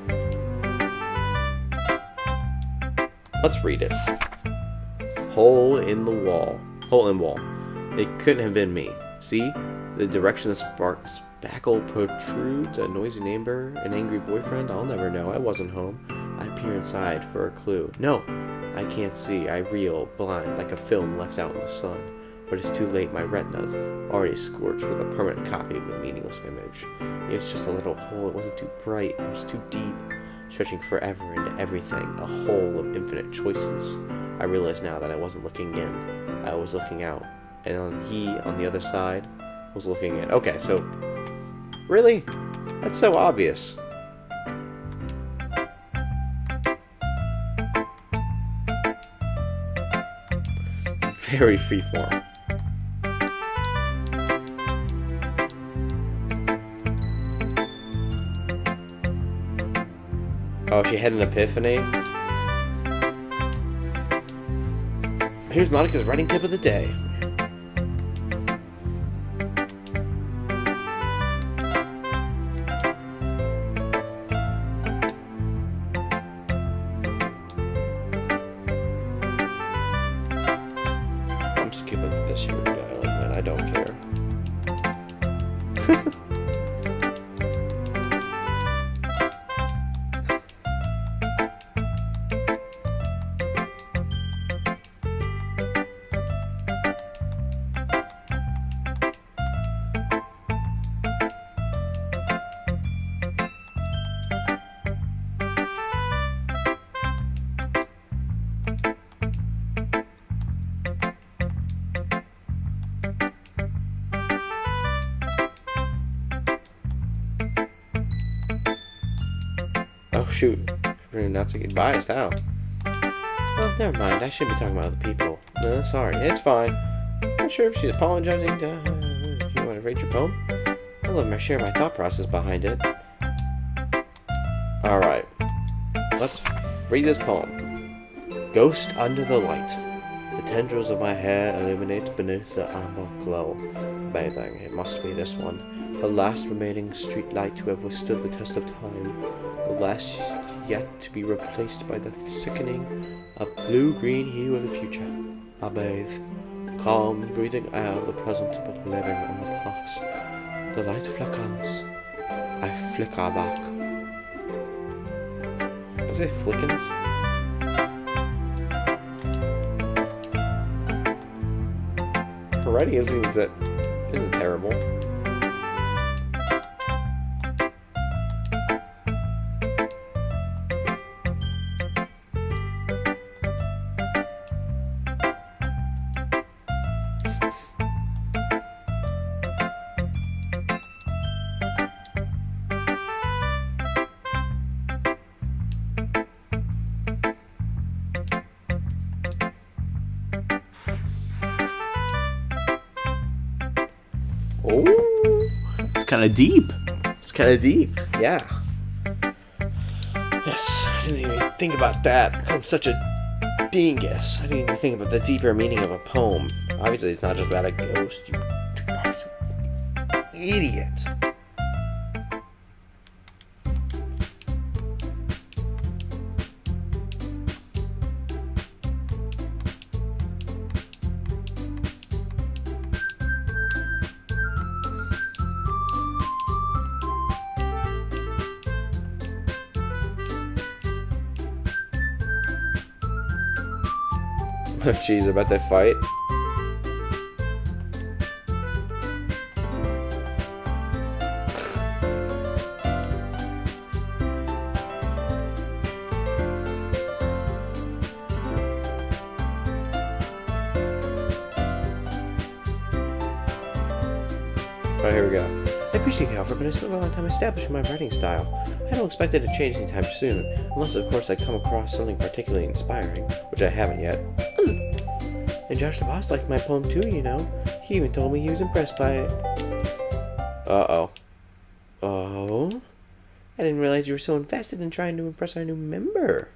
Speaker 1: Let's read it. Hole in the wall. Hole in wall. It couldn't have been me. See? The direction the spackle protrudes, a noisy neighbor, an angry boyfriend. I'll never know. I wasn't home. I peer inside for a clue. No! I can't see. I reel, blind, like a film left out in the sun. But it's too late. My retina's already scorched with a permanent copy of a meaningless image. It's just a little hole. It wasn't too bright. It was too deep, stretching forever into everything. A hole of infinite choices. I realize now that I wasn't looking in. I was looking out. And he, on the other side, was looking in. Okay, so... Really? That's so obvious. Very freeform. Oh, she had an epiphany? Here's Monika's writing tip of the day. I'm skipping this here dialogue, man. I don't care. Oh shoot, we're not to get biased out. Oh, never mind. I shouldn't be talking about other people. No, sorry. It's fine. Not sure if she's apologizing. Do you want to read your poem? I'll let me share my thought process behind it. Alright. Let's read this poem. Ghost under the light. The tendrils of my hair illuminate beneath the amber glow. Bathing. It must be this one. The last remaining street light to have withstood the test of time. The last yet to be replaced by the sickening, a blue-green hue of the future. I bathe, calm, breathing air of the present, but living in the past. The light flickens. I flicker back. Did I say flickens? Her writing isn't terrible. Oh, it's kind of deep. It's kind of deep. Yeah. Yes, I didn't even think about that. I'm such a dingus. I didn't even think about the deeper meaning of a poem. Obviously, it's not just about a ghost. You idiot. Oh jeez, about that fight. Alright, here we go. I appreciate the offer, but I spent a long time establishing my writing style. I don't expect it to change anytime soon, unless of course I come across something particularly inspiring, which I haven't yet. And Josh DaBoss liked my poem too, you know. He even told me he was impressed by it. Uh-oh. Oh? I didn't realize you were so invested in trying to impress our new member.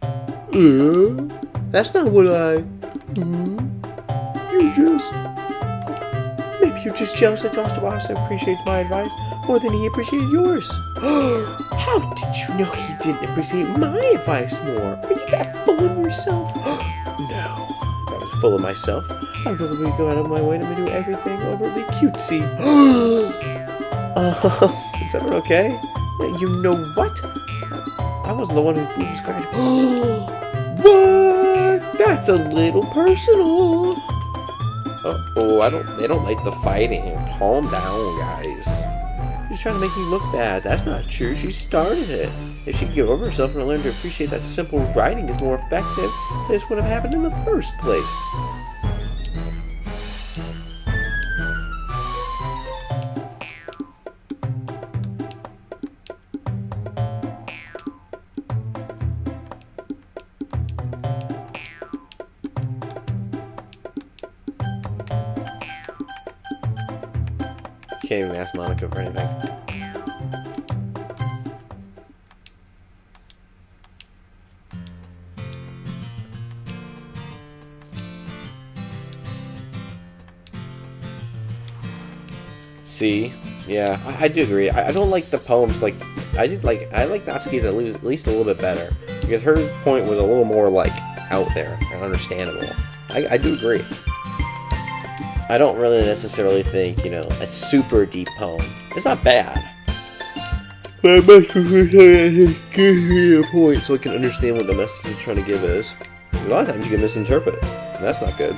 Speaker 1: That's not what I... You just... Maybe you're just jealous that Josh DaBoss appreciates my advice more than he appreciated yours. How did you know he didn't appreciate my advice more? Are you that full of yourself? No. I was full of myself. I would really go out of my way to do everything overly cutesy. Is that okay? You know what? I wasn't the one who boobs cried. What? That's a little personal. They don't like the fighting. Calm down, guys. She's trying to make me look bad. That's not true. She started it. If she could get over herself and learn to appreciate that simple writing is more effective, this would have happened in the first place. Can't even ask Monica for anything. See, yeah, I do agree. I don't like the poems. Like, I like Natsuki's at least a little bit better because her point was a little more like out there and understandable. I do agree. I don't really necessarily think, you know, a super deep poem. It's not bad. But I must give me a point so I can understand what the message is trying to give is. A lot of times you can misinterpret, and that's not good.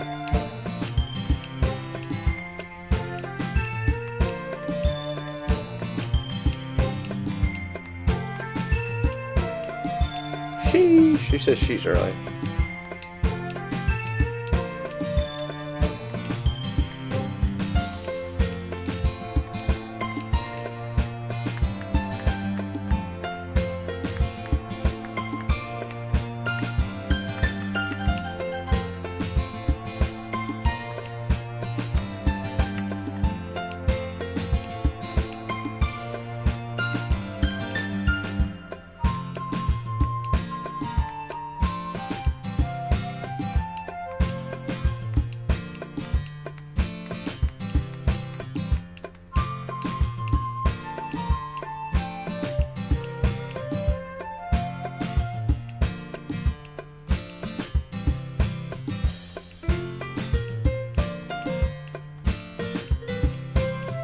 Speaker 1: She says she's early.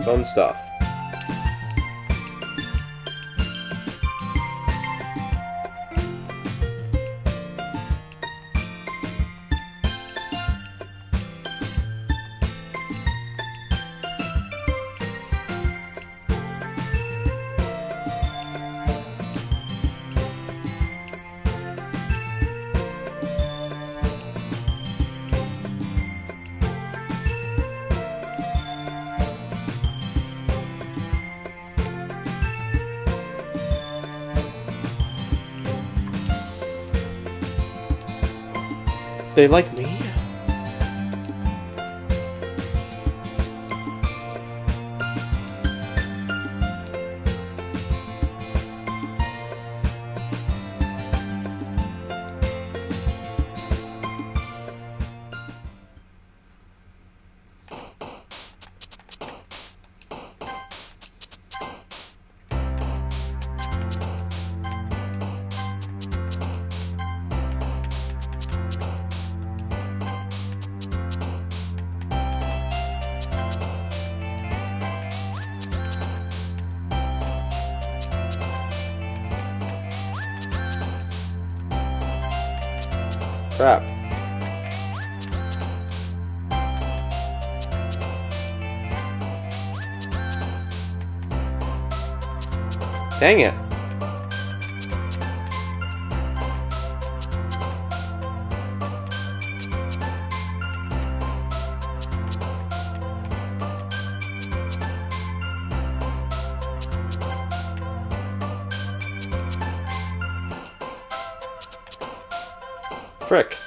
Speaker 1: Fun stuff. They like me? Crap. Dang it. Frick.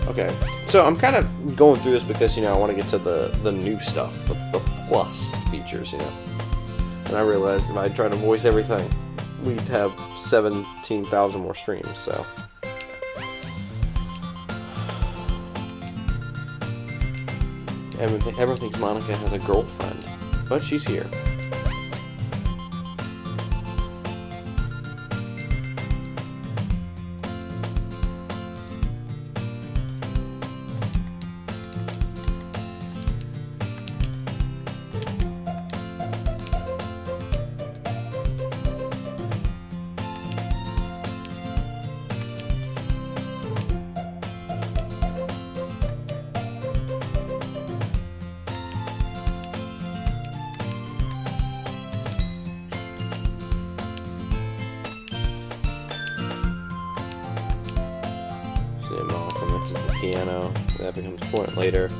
Speaker 1: Okay, so I'm kind of going through this because, you know, I want to get to the new stuff, the plus features, you know. And I realized if I tried to voice everything, we'd have 17,000 more streams, so. Everyone thinks Monica has a girlfriend, but she's here. Monica mentions the piano. That becomes important later.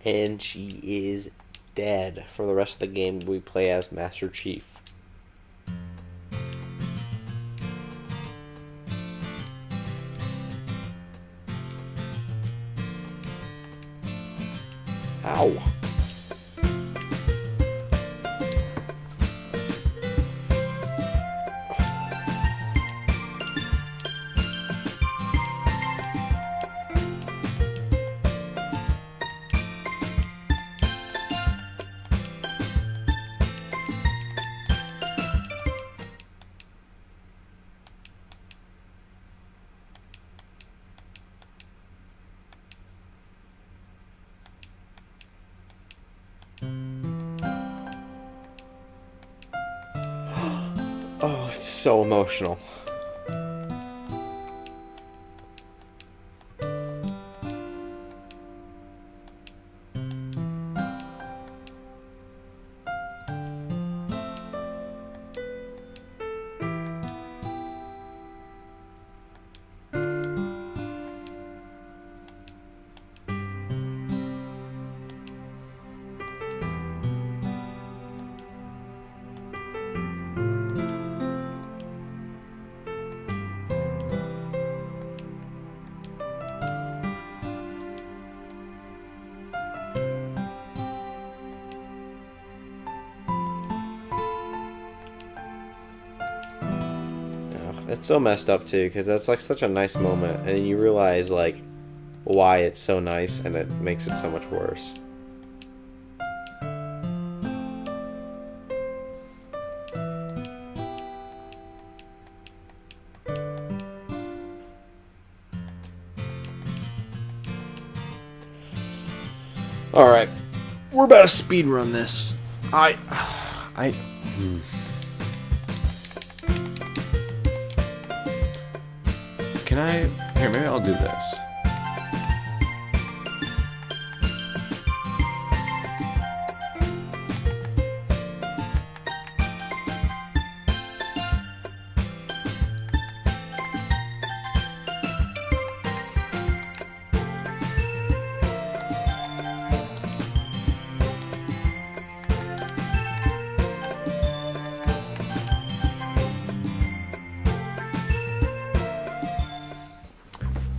Speaker 2: And she is dead. For the rest of the game, we play as Master Chief. Ow. Oh, it's so emotional. It's so messed up too, because that's like such a nice moment, and then you realize like why it's so nice, and it makes it so much worse. All right, we're about to speed run this.
Speaker 1: Can I... Here, maybe I'll do this.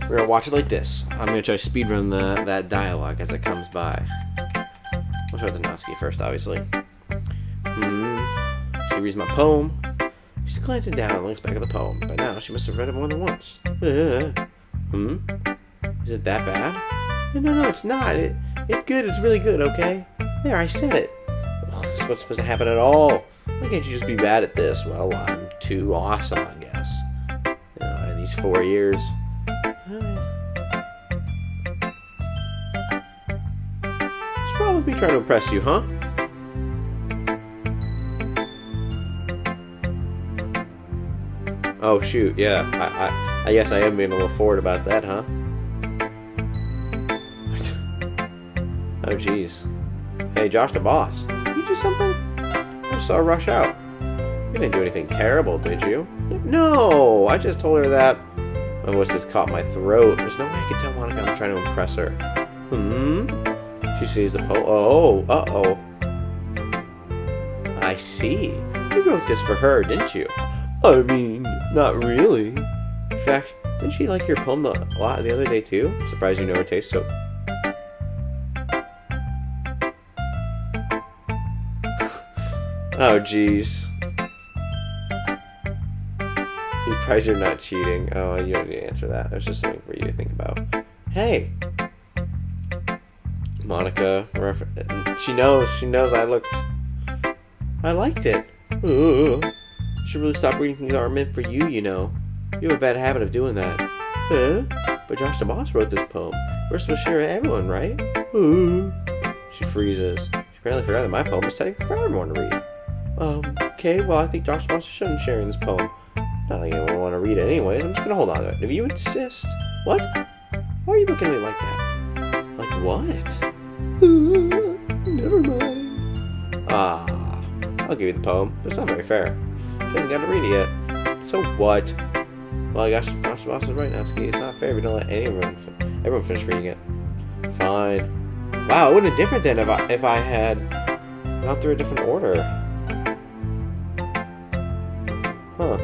Speaker 2: We're gonna watch it like this. I'm gonna try to speedrun that dialogue as it comes by. We'll start with the Natsuki first, obviously. She reads my poem. She's glancing down and looks back at the poem. By now, she must have read it more than once. Is it that bad? No, it's not. It's good. It's really good, okay? There, I said it. Ugh, this is what's supposed to happen at all. Why can't you just be bad at this? Well, I'm too awesome, I guess. In these 4 years... What's wrong with me trying to impress you, huh? Oh shoot, yeah. I guess I am being a little forward about that, huh? Oh jeez. Hey, Josh DaBoss, you do something? I just saw her rush out. You didn't do anything terrible, did you? No, I just told her that. My voice gets caught in my throat. There's no way I can tell Monica I'm trying to impress her. She sees the poem. Oh, uh-oh. I see. You wrote this for her, didn't you? I mean, not really. In fact, didn't she like your poem a lot the other day too? I'm surprised you know her taste so... Oh, jeez. He's surprised you're not cheating. Oh, you don't need to answer that. There's just something for you to think about. Hey! Monica, she knows I liked it. Ooh. You should really stop reading things that aren't meant for you, you know. You have a bad habit of doing that. Huh? But Josh DaBoss wrote this poem. We're supposed to share it with everyone, right? Ooh. She freezes. She apparently forgot that my poem is technically for everyone to read. Okay, well, I think Josh DaBoss shouldn't sharing this poem. Not like anyone will want to read it anyway. I'm just gonna hold on to it. If you insist. What? Why are you looking at me like that? Like what? Never mind. I'll give you the poem, but it's not very fair. She hasn't got to read it yet. So what? Well, I guess Josh DaBoss is right now, Ski. It's not fair if we don't let everyone finish reading it. Fine. Wow, it would have been different then if I had gone through a different order. Huh.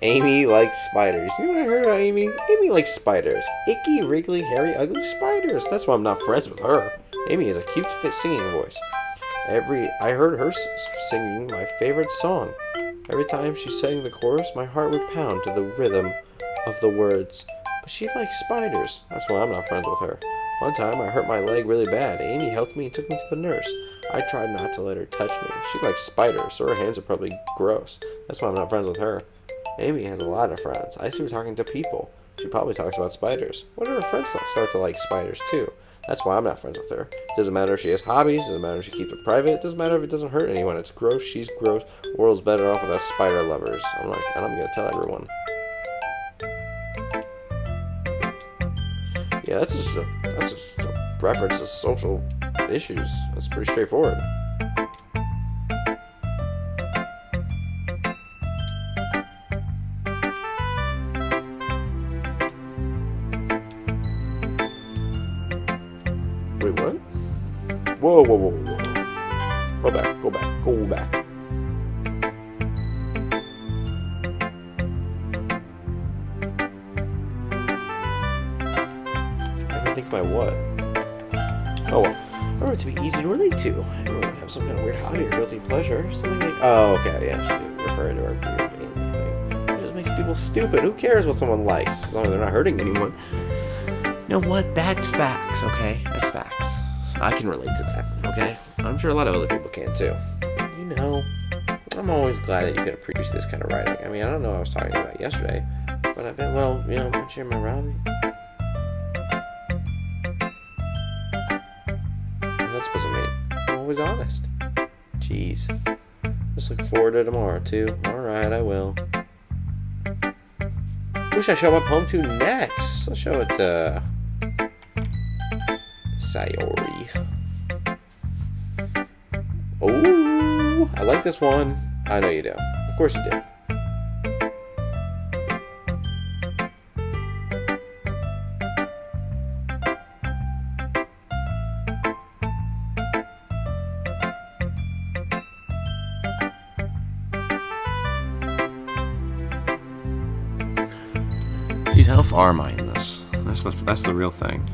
Speaker 2: Amy likes spiders. You know what I heard about Amy? Amy likes spiders. Icky, wriggly, hairy, ugly spiders. That's why I'm not friends with her. Amy has a cute, fit singing voice. I heard her singing my favorite song. Every time she sang the chorus, my heart would pound to the rhythm of the words. But she likes spiders. That's why I'm not friends with her. One time, I hurt my leg really bad. Amy helped me and took me to the nurse. I tried not to let her touch me. She likes spiders, so her hands are probably gross. That's why I'm not friends with her. Amy has a lot of friends. I see her talking to people. She probably talks about spiders. What if her friends start to like spiders too? That's why I'm not friends with her. Doesn't matter if she has hobbies. Doesn't matter if she keeps it private. Doesn't matter if it doesn't hurt anyone. It's gross. She's gross. The world's better off without spider lovers. And I'm gonna tell everyone. Yeah, that's just a reference to social issues. That's pretty straightforward. Wait, what? Whoa. Go back. Everyone thinks my what? Oh, well. I want it to be easy to relate to. Everyone would have some kind of weird hobby or guilty pleasure. Something like... Oh, okay, yeah, she referred to our weird thing. It just makes people stupid. Who cares what someone likes? As long as they're not hurting anyone. You know what? That's facts, okay? That's facts. I can relate to that, okay? I'm sure a lot of other people can, too. You know, I'm always glad that you can appreciate this kind of writing. I mean, I don't know what I was talking about yesterday, but I bet, well, you know, I'm sharing my hobby. What's that supposed to mean? I'm always honest. Jeez. Just look forward to tomorrow, too. Alright, I will. Who should I show my poem to next? I'll show it to... Sayori. Oh, I like this one. I know you do. Of course you do.
Speaker 1: Jeez, how far am I in this? That's the real thing.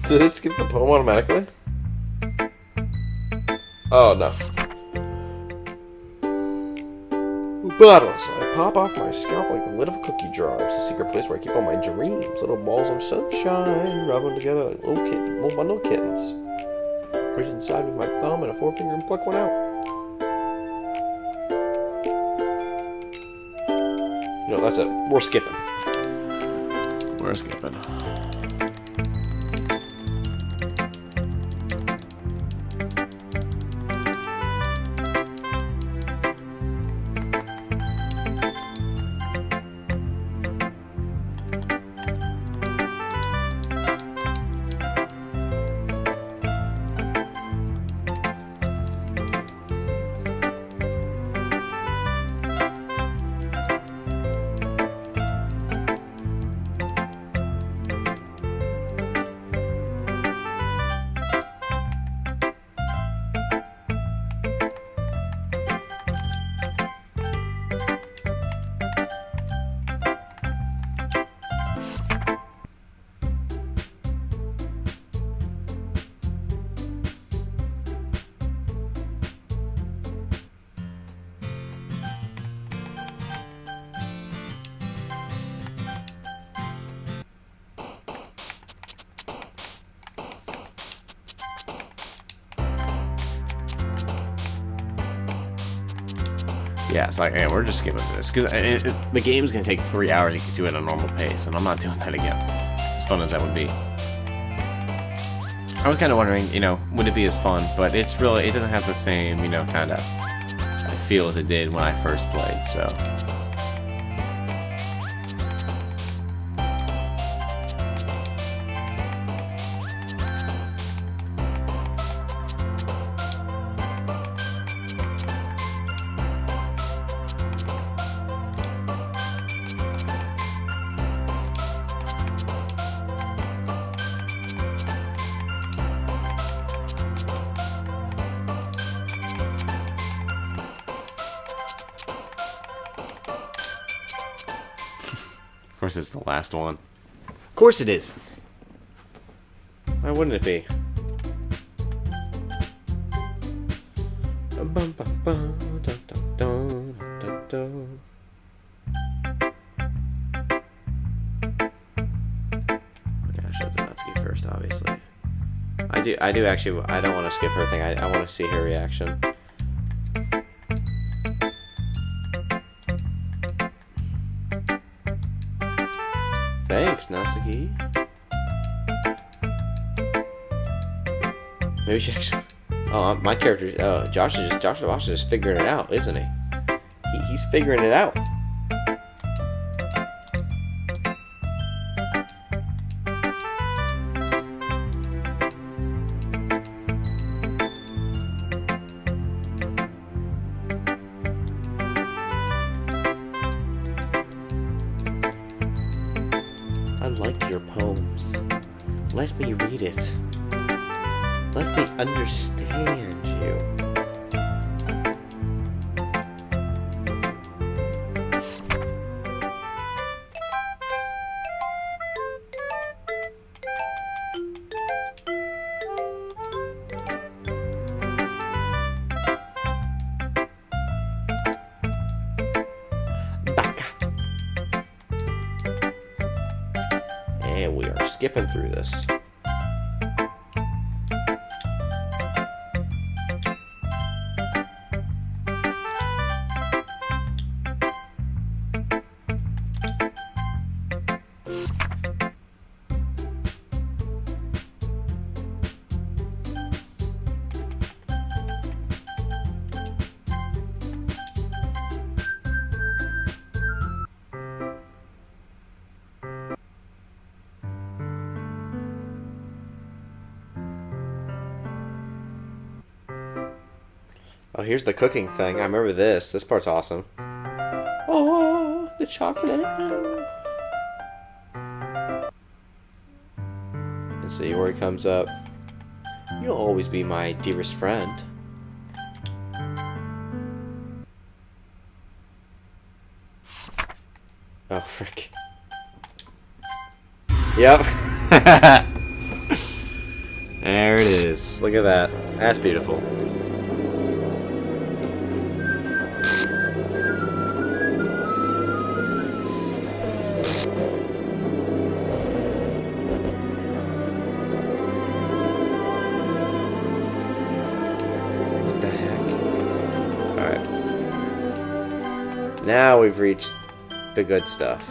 Speaker 2: Did it skip the poem automatically? Oh, no. bottles. I pop off my scalp like the lid of a cookie jar. It's the secret place where I keep all my dreams. Little balls of sunshine. Rub them together like little bundle of kittens. Reach inside with my thumb and a forefinger and pluck one out. You know, that's it. We're skipping.
Speaker 1: We're skipping. Yeah, so we're just skipping through this because the game's gonna take 3 hours to get to it at a normal pace, and I'm not doing that again. As fun as that would be, I was kind of wondering, you know, would it be as fun? But it doesn't have the same, you know, kind of feel as it did when I first played. So. Of course, it's the last one.
Speaker 2: Of course it is. Why wouldn't it be? Yeah, I should not skip first, obviously. I do actually. I don't want to skip her thing. I want to see her reaction. Thanks, Natsuki. Maybe she actually. Oh, my character. Josh is just figuring it out, isn't he? He's figuring it out. I like your poems. Let me read it. Let me understand you. And we are skipping through this. Oh, here's the cooking thing. I remember this. This part's awesome. Oh, the chocolate. And see where he comes up. You'll always be my dearest friend. Oh, frick. Yep. There it is. Look at that. That's beautiful. Now we've reached the good stuff.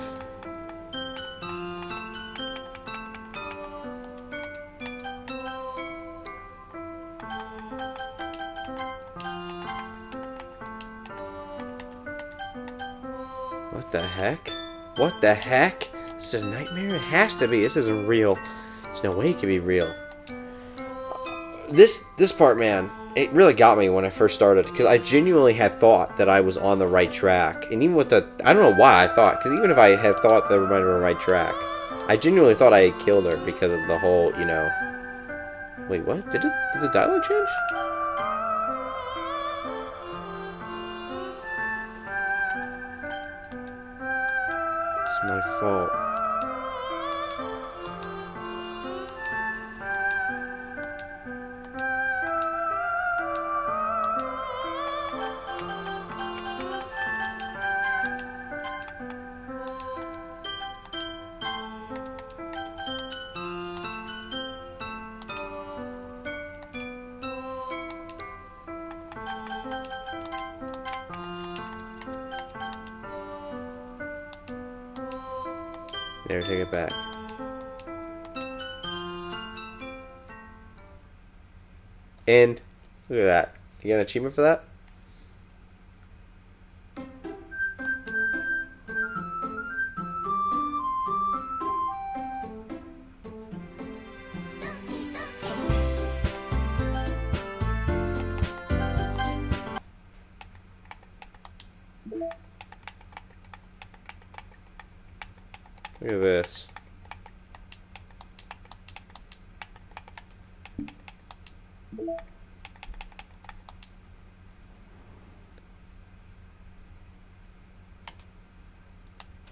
Speaker 2: What the heck? What the heck? This is a nightmare? It has to be. This isn't real. There's no way it could be real. This part, man, it really got me when I first started. Because I genuinely had thought that I was on the right track. And even with the... I don't know why I thought. Because even if I had thought that we might be on the right track, I genuinely thought I had killed her because of the whole, you know... Wait, what? Did the dialogue change? It's my fault. There, take it back. And look at that. You got an achievement for that? Look at this.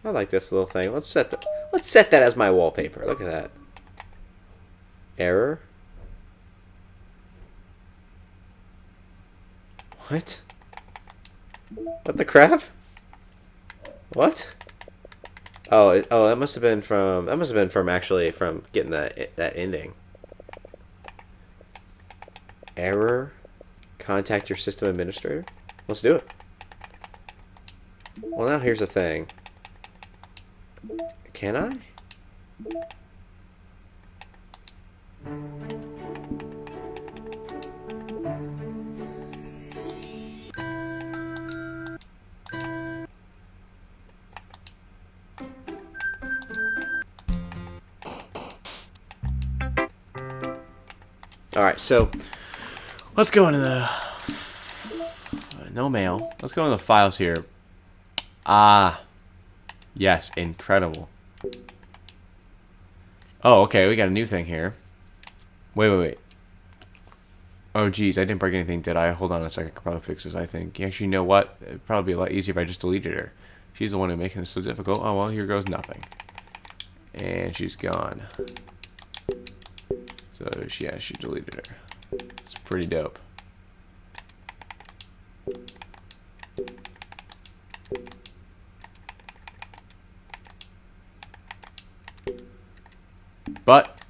Speaker 2: I like this little thing. Let's set that as my wallpaper. Look at that. Error? What? What the crap? What? Oh, that must have been from actually from getting that ending. Error. Contact your system administrator. Let's do it. Well, now here's the thing. Can I? Alright, so let's go into the no mail. Let's go into the files here. Ah, yes, incredible. Oh, okay, we got a new thing here. Wait. Oh, geez, I didn't break anything, did I? Hold on a second, I could probably fix this, I think. Actually, you know what? It'd probably be a lot easier if I just deleted her. She's the one who's making this so difficult. Oh, well, here goes nothing. And she's gone. So, yeah, she deleted her. It's pretty dope. But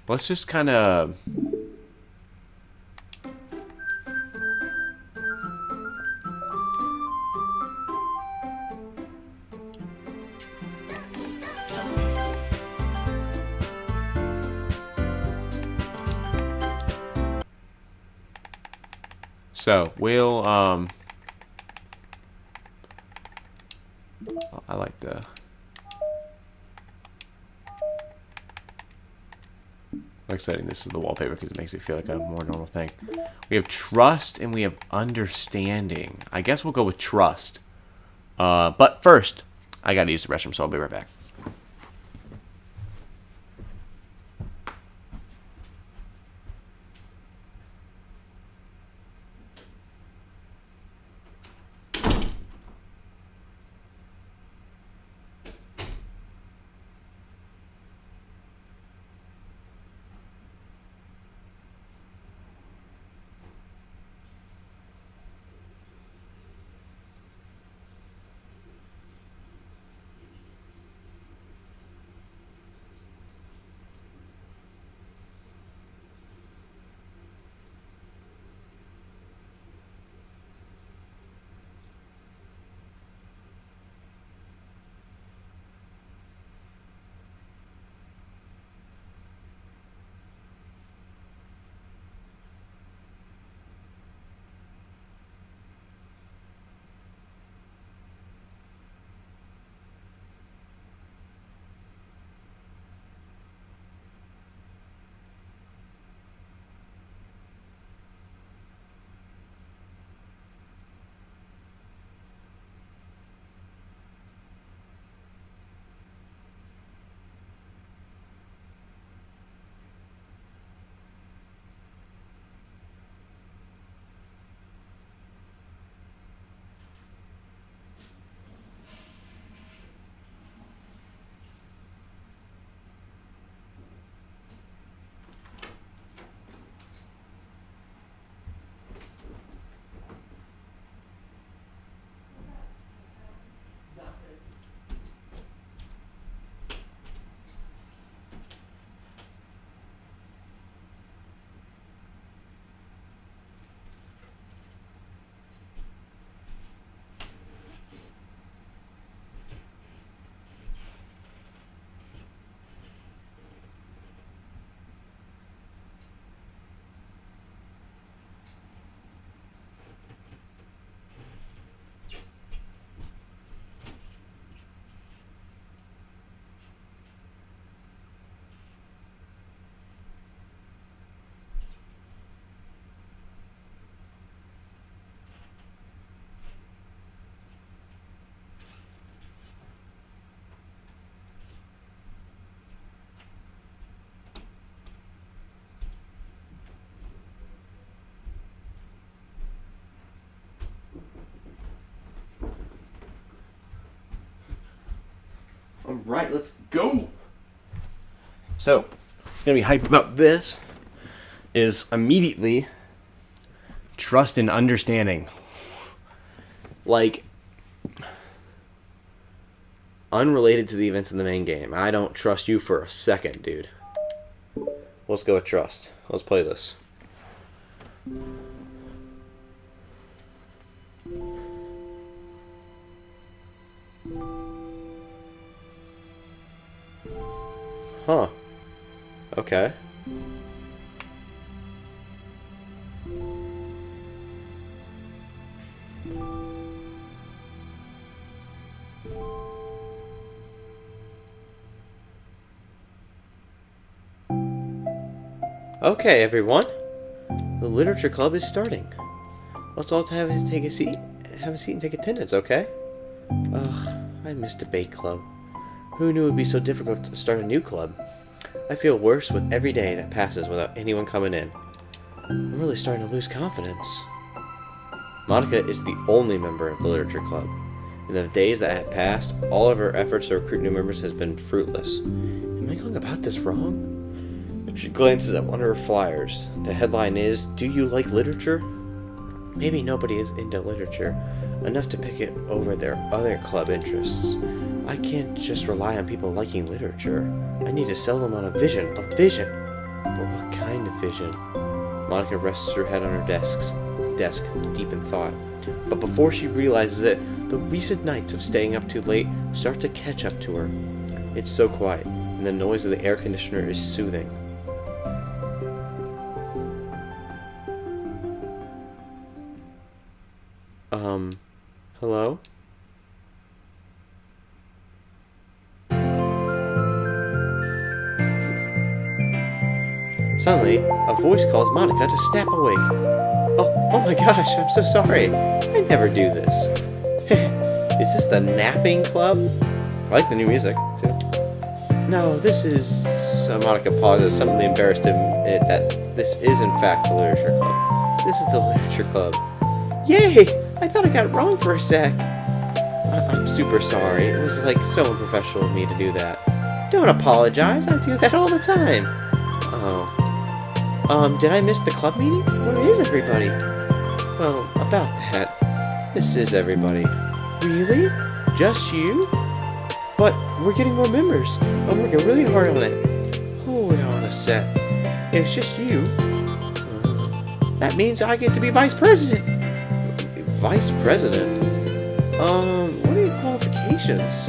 Speaker 2: let's just kind of so we'll I like the like setting this as the wallpaper because it makes it feel like a more normal thing. We have trust and we have understanding. I guess we'll go with trust. But first, I gotta use the restroom, so I'll be right back.
Speaker 1: Right, let's go. So, it's going to be hype about this is immediately trust and understanding. Like, unrelated to the events in the main game. I don't trust you for a second, dude. Let's go with trust. Let's play this. Huh. Okay. Okay, everyone. The literature club is starting. Let's all take a seat and take attendance, okay? Ugh, I miss debate club. Who knew it would be so difficult to start a new club? I feel worse with every day that passes without anyone coming in. I'm really starting to lose confidence. Monika is the only member of the literature club. In the days that have passed, all of her efforts to recruit new members has been fruitless. Am I going about this wrong? She glances at one of her flyers. The headline is, "Do you like literature?" Maybe nobody is into literature enough to pick it over their other club interests. I can't just rely on people liking literature. I need to sell them on a vision. A vision! But what kind of vision? Monika rests her head on her desk, deep in thought. But before she realizes it, the recent nights of staying up too late start to catch up to her. It's so quiet, and the noise of the air conditioner is soothing. Hello? Suddenly, a voice calls Monika to snap awake. Oh my gosh, I'm so sorry. I never do this. Is this the napping club? I like the new music, too. No, this is... Monika pauses, suddenly embarrassed to admit that this is in fact the literature club. This is the literature club. Yay! I thought I got it wrong for a sec. I'm super sorry. It was like so unprofessional of me to do that. Don't apologize. I do that all the time. Oh. Did I miss the club meeting? Where is everybody? Well, about that. This is everybody. Really? Just you? But we're getting more members. I'm working really hard on it. Hold on a sec. If it's just you, that means I get to be vice president. Vice president? What are your qualifications?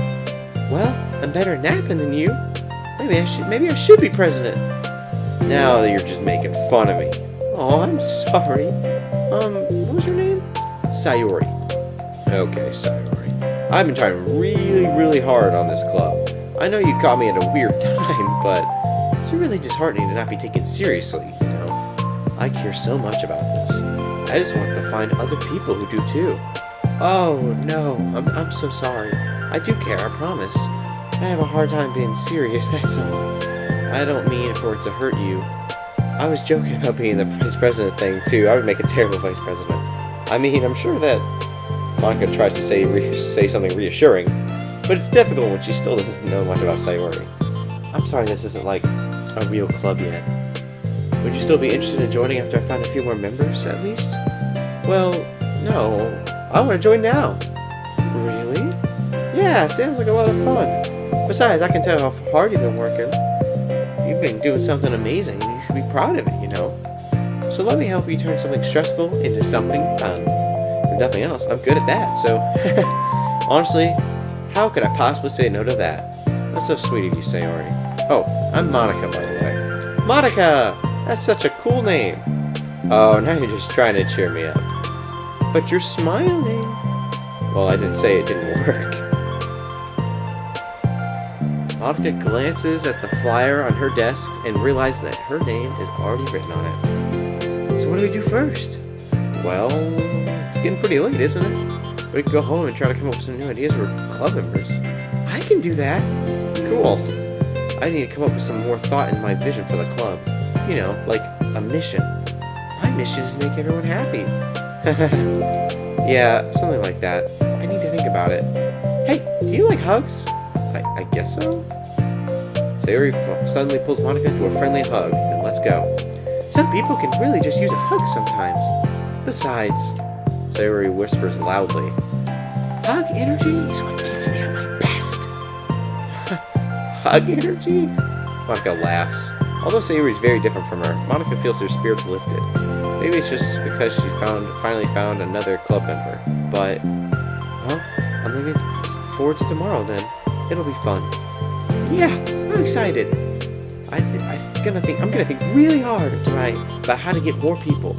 Speaker 1: Well, I'm better at napping than you. Maybe I should be president. Now you're just making fun of me. Oh, I'm sorry. What was your name? Sayori. Okay, Sayori. I've been trying really, really hard on this club. I know you caught me at a weird time, but it's really disheartening to not be taken seriously, you know? I care so much about this. I just want to find other people who do too. Oh, no, I'm so sorry. I do care, I promise. I have a hard time being serious, that's all. I don't mean for it to hurt you. I was joking about being the vice president thing too. I would make a terrible vice president. I mean, I'm sure that Monika tries to say something reassuring, but it's difficult when she still doesn't know much about Sayori. I'm sorry this isn't like a real club yet. Would you still be interested in joining after I find a few more members, at least? Well, no. I want to join now. Really? Yeah, it sounds like a lot of fun. Besides, I can tell how hard you've been working. You've been doing something amazing, and you should be proud of it, you know? So let me help you turn something stressful into something fun. If nothing else, I'm good at that, so... Honestly, how could I possibly say no to that? That's so sweet of you, Sayori. Oh, I'm Monika, by the way. Monika! That's such a cool name. Oh, now you're just trying to cheer me up. But you're smiling. Well, I didn't say it didn't work. Monika glances at the flyer on her desk and realizes that her name is already written on it. So what do we do first? Well, it's getting pretty late, isn't it? We can go home and try to come up with some new ideas for club members. I can do that. Cool. I need to come up with some more thought in my vision for the club. You know, like a mission. My mission is to make everyone happy. Yeah, something like that. I need to think about it. Hey, do you like hugs?
Speaker 2: I guess so? Sayori suddenly pulls Monika into a friendly hug, and let's go. Some people can really just use a hug sometimes. Besides, Sayori whispers loudly, hug energy is what keeps me at my best. Hug energy? Monika laughs. Although Sayori is very different from her, Monika feels her spirits lifted. Maybe it's just because she finally found another club member. But, well, I'm looking forward to tomorrow then. It'll be fun. Yeah, I'm excited. I'm gonna think really hard tonight about how to get more people.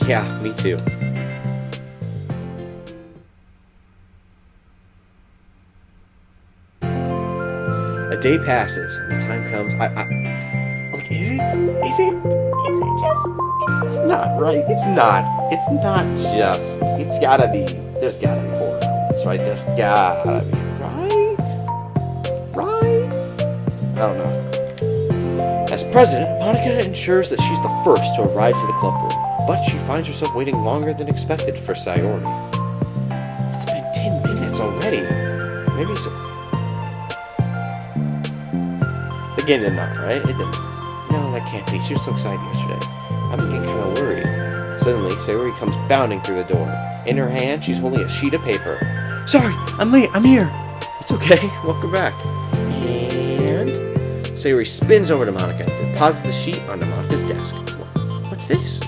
Speaker 2: Yeah, me too. A day passes, and the time comes. Like, is it just? It's not right. It's not just. It's gotta be. There's gotta be 4 elements, right? There's gotta be, right? I don't know. As president, Monika ensures that she's the first to arrive to the club room, but she finds herself waiting longer than expected for Sayori. It's been 10 minutes already. Maybe it's. Again, did not, right? It didn't. No, that can't be. She was so excited yesterday. I'm getting kind of worried. Suddenly, Sayori comes bounding through the door. In her hand, she's holding a sheet of paper. Sorry, I'm late. I'm here. It's okay. Welcome back. And Sayori spins over to Monika and deposits the sheet onto Monika's desk. What's this?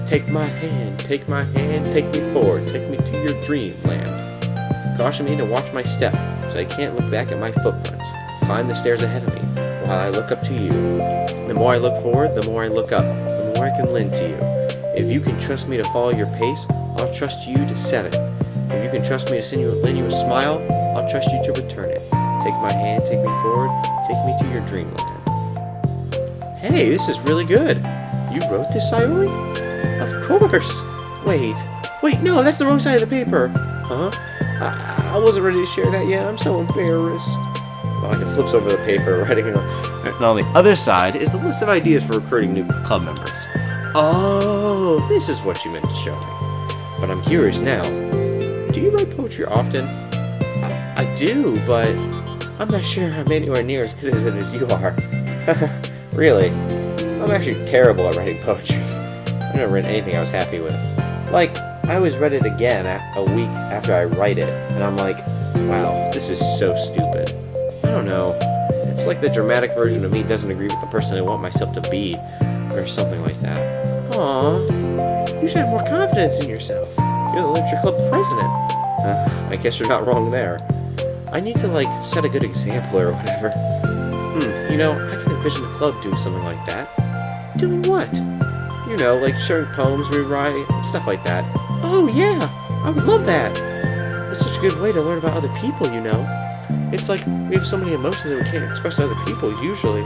Speaker 2: Take my hand, take me forward, take me to your dreamland. Caution me to watch my step, so I can't look back at my footprints. Climb the stairs ahead of me, while I look up to you. The more I look forward, the more I look up, the more I can lend to you. If you can trust me to follow your pace, I'll trust you to set it. If you can trust me to lend you a smile, I'll trust you to return it. Take my hand, take me forward, take me to your dreamland. Hey, this is really good. You wrote this, Sayori? Of course. Wait, no, that's the wrong side of the paper. Huh? I wasn't ready to share that yet. I'm so embarrassed. Monika flips over the paper, writing it on. And on the other side is the list of ideas for recruiting new club members. Oh, this is what you meant to show me. But I'm curious now. Do you write poetry often? I do, but I'm not sure I'm anywhere near as good at it as you are. Really? I'm actually terrible at writing poetry. I've never written anything I was happy with. Like, I always read it again a week after I write it, and I'm like, wow, this is so stupid. I don't know. It's like the dramatic version of me doesn't agree with the person I want myself to be, or something like that. Aww. You should have more confidence in yourself. You're the literature club president. I guess you're not wrong there. I need to, like, set a good example or whatever. You know, I can envision the club doing something like that. Doing what? You know, like sharing poems we write, stuff like that. Oh, yeah! I would love that! It's such a good way to learn about other people, you know. It's like we have so many emotions that we can't express to other people, usually.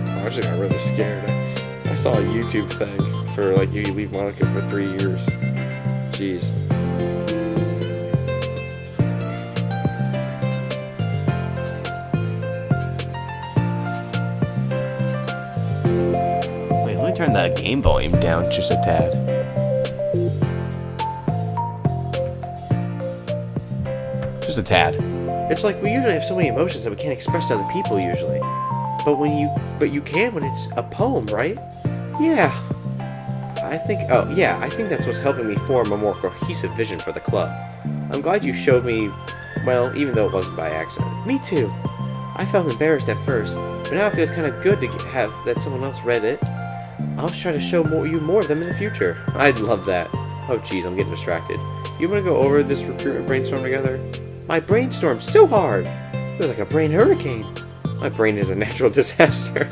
Speaker 2: I actually got really scared. I saw a YouTube thing for, like, you leave Monika for 3 years. Jeez. Wait, let me turn the game volume down just a tad. Just a tad. It's like we usually have so many emotions that we can't express to other people usually. But you can when it's a poem, right? Yeah. I think that's what's helping me form a more cohesive vision for the club. I'm glad you showed me, well, even though it wasn't by accident. Me too. I felt embarrassed at first, but now it feels kind of good to have that someone else read it. I'll try to show you more of them in the future. I'd love that. Oh geez, I'm getting distracted. You want to go over this recruitment brainstorm together? My brainstorm's so hard. It was like a brain hurricane. My brain is a natural disaster.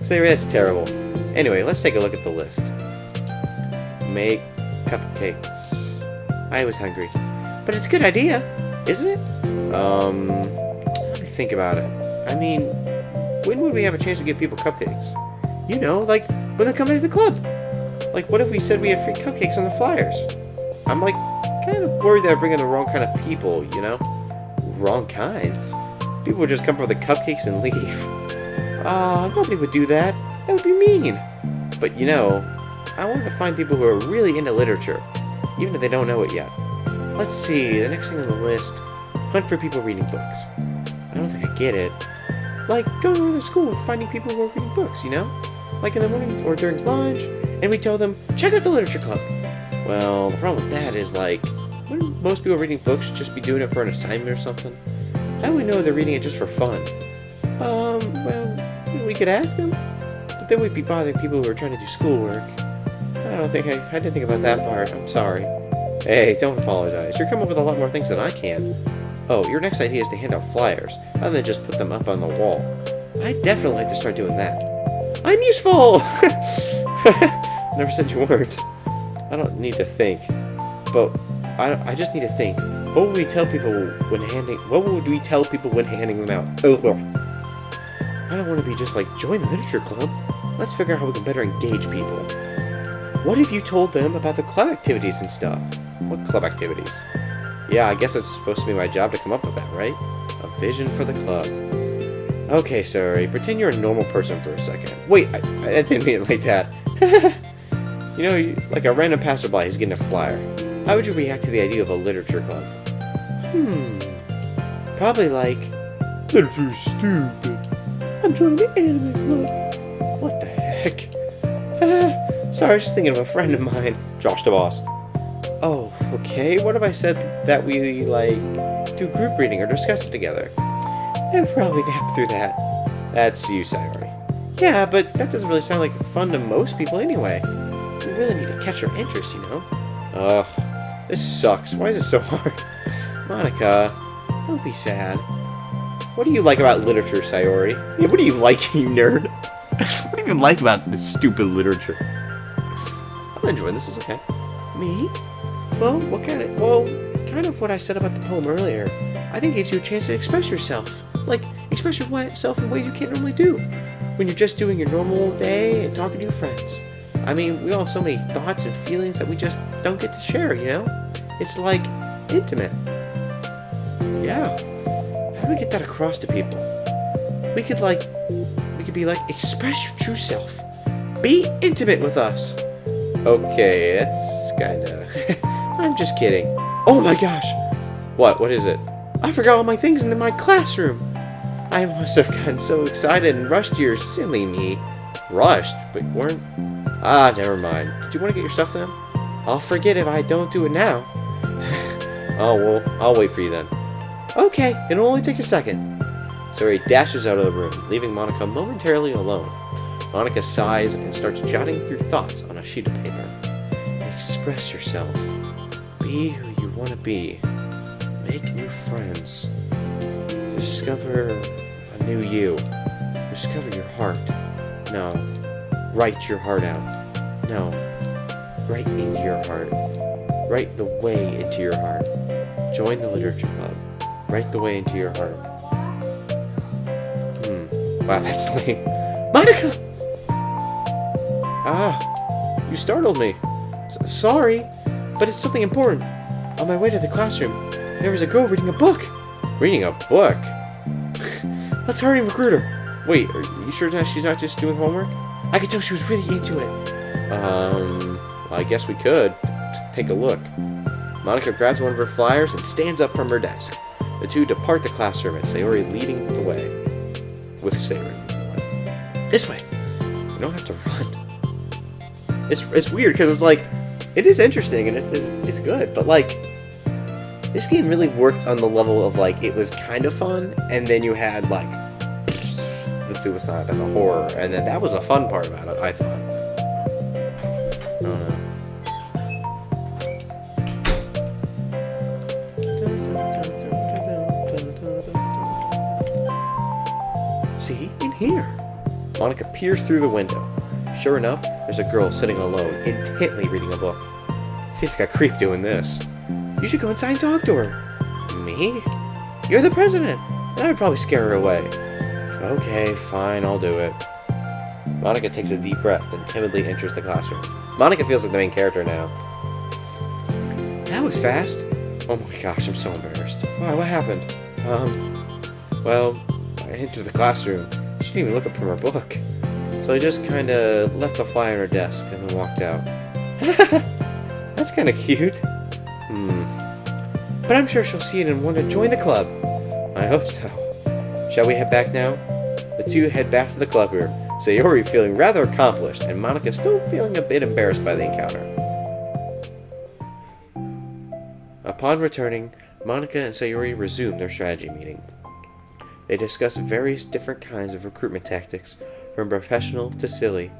Speaker 2: So that's terrible. Anyway, let's take a look at the list. Make cupcakes. I was hungry. But it's a good idea, isn't it? Let me think about it. I mean, when would we have a chance to give people cupcakes? You know, like when they come into the club. Like, what if we said we had free cupcakes on the flyers? I'm like kind of worried that I'm bringing the wrong kind of people, you know? Wrong kinds? People would just come for the cupcakes and leave. Nobody would do that. That would be mean. But you know, I wanted to find people who are really into literature. even if they don't know it yet. Let's see, the next thing on the list, hunt for people reading books. I don't think I get it. Like, going around the school finding people who are reading books, you know? Like in the morning or during lunch, and we tell them, check out the literature club. Well, the problem with that is, like, wouldn't most people reading books just be doing it for an assignment or something? How do we know they're reading it just for fun? Well, we could ask them, but then we'd be bothering people who are trying to do schoolwork. I didn't think about that part, I'm sorry. Hey, don't apologize, you're coming up with a lot more things than I can. Oh, your next idea is to hand out flyers, rather than just put them up on the wall. I'd definitely like to start doing that. I'm useful! Never said you weren't. I don't need to think, but I just need to think. What would we tell people when handing them out? I don't want to be just like, join the literature club. Let's figure out how we can better engage people. What if you told them about the club activities and stuff? What club activities? Yeah, I guess it's supposed to be my job to come up with that, right? A vision for the club. Okay, sorry. Pretend you're a normal person for a second. Wait, I didn't mean it like that. You know, like a random passerby who's getting a flyer. How would you react to the idea of a literature club? Probably like, literature's stupid. I'm joining the anime club. What the heck? Sorry, I was just thinking of a friend of mine. Josh DaBoss. Oh, okay. What if I said that we, like, do group reading or discuss it together? I'd probably nap through that. That's you, Sayori. Yeah, but that doesn't really sound like fun to most people anyway. We really need to catch their interest, you know? Ugh, this sucks. Why is it so hard? Monika, don't be sad. What do you like about literature, Sayori? Yeah, what do you like, you nerd?
Speaker 1: What do you even like about this stupid literature?
Speaker 2: I'm enjoying this. It's okay. Me? Well, kind of what I said about the poem earlier. I think it gives you a chance to express yourself. Like, express yourself in ways you can't normally do when you're just doing your normal day and talking to your friends. I mean, we all have so many thoughts and feelings that we just don't get to share, you know? It's like intimate. Yeah. How do we get that across to people? We could be like, express your true self. Be intimate with us. Okay, that's kinda... I'm just kidding. Oh my gosh! What is it? I forgot all my things in my classroom! I must have gotten so excited and rushed here, silly me. Rushed? But weren't... never mind. Did you want to get your stuff then? I'll forget if I don't do it now. Oh, well, I'll wait for you then. Okay, it'll only take a second. So he dashes out of the room, leaving Monika momentarily alone. Monika sighs and starts jotting through thoughts on a sheet of paper. Express yourself. Be who you want to be. Make new friends. Discover a new you. Discover your heart. No. Write your heart out. No. Write into your heart. Write the way into your heart. Join the literature club. Write the way into your heart. Wow, that's lame. Monika! You startled me. Sorry, but it's something important. On my way to the classroom, there was a girl reading a book. Reading a book? Let's hurry and recruit her. Wait, are you sure that she's not just doing homework? I could tell she was really into it. Well, I guess we could. Take a look. Monika grabs one of her flyers and stands up from her desk. The two depart the classroom and Sayori leading the way. With Sayori leading the way. This way. We don't have to run. It's weird because it's like, it is interesting and it's good, but like, this game really worked on the level of like, it was kind of fun, and then you had like the suicide and the horror, and then that was the fun part about it, I thought. I don't know. See, in here. Monika peers through the window. Sure enough, there's a girl sitting alone, intently reading a book. I feel like a creep doing this. You should go inside and talk to her. Me? You're the president. That would probably scare her away. Okay, fine, I'll do it. Monika takes a deep breath and timidly enters the classroom. Monika feels like the main character now. That was fast. Oh my gosh, I'm so embarrassed. Why, what happened? Well, I entered the classroom. She didn't even look up from her book. So I just kinda left the flyer on her desk and then walked out. That's kind of cute. But I'm sure she'll see it and want to join the club. I hope so. Shall we head back now? The two head back to the club room, Sayori feeling rather accomplished, and Monika still feeling a bit embarrassed by the encounter. Upon returning, Monika and Sayori resume their strategy meeting. They discuss various different kinds of recruitment tactics, from professional to silly.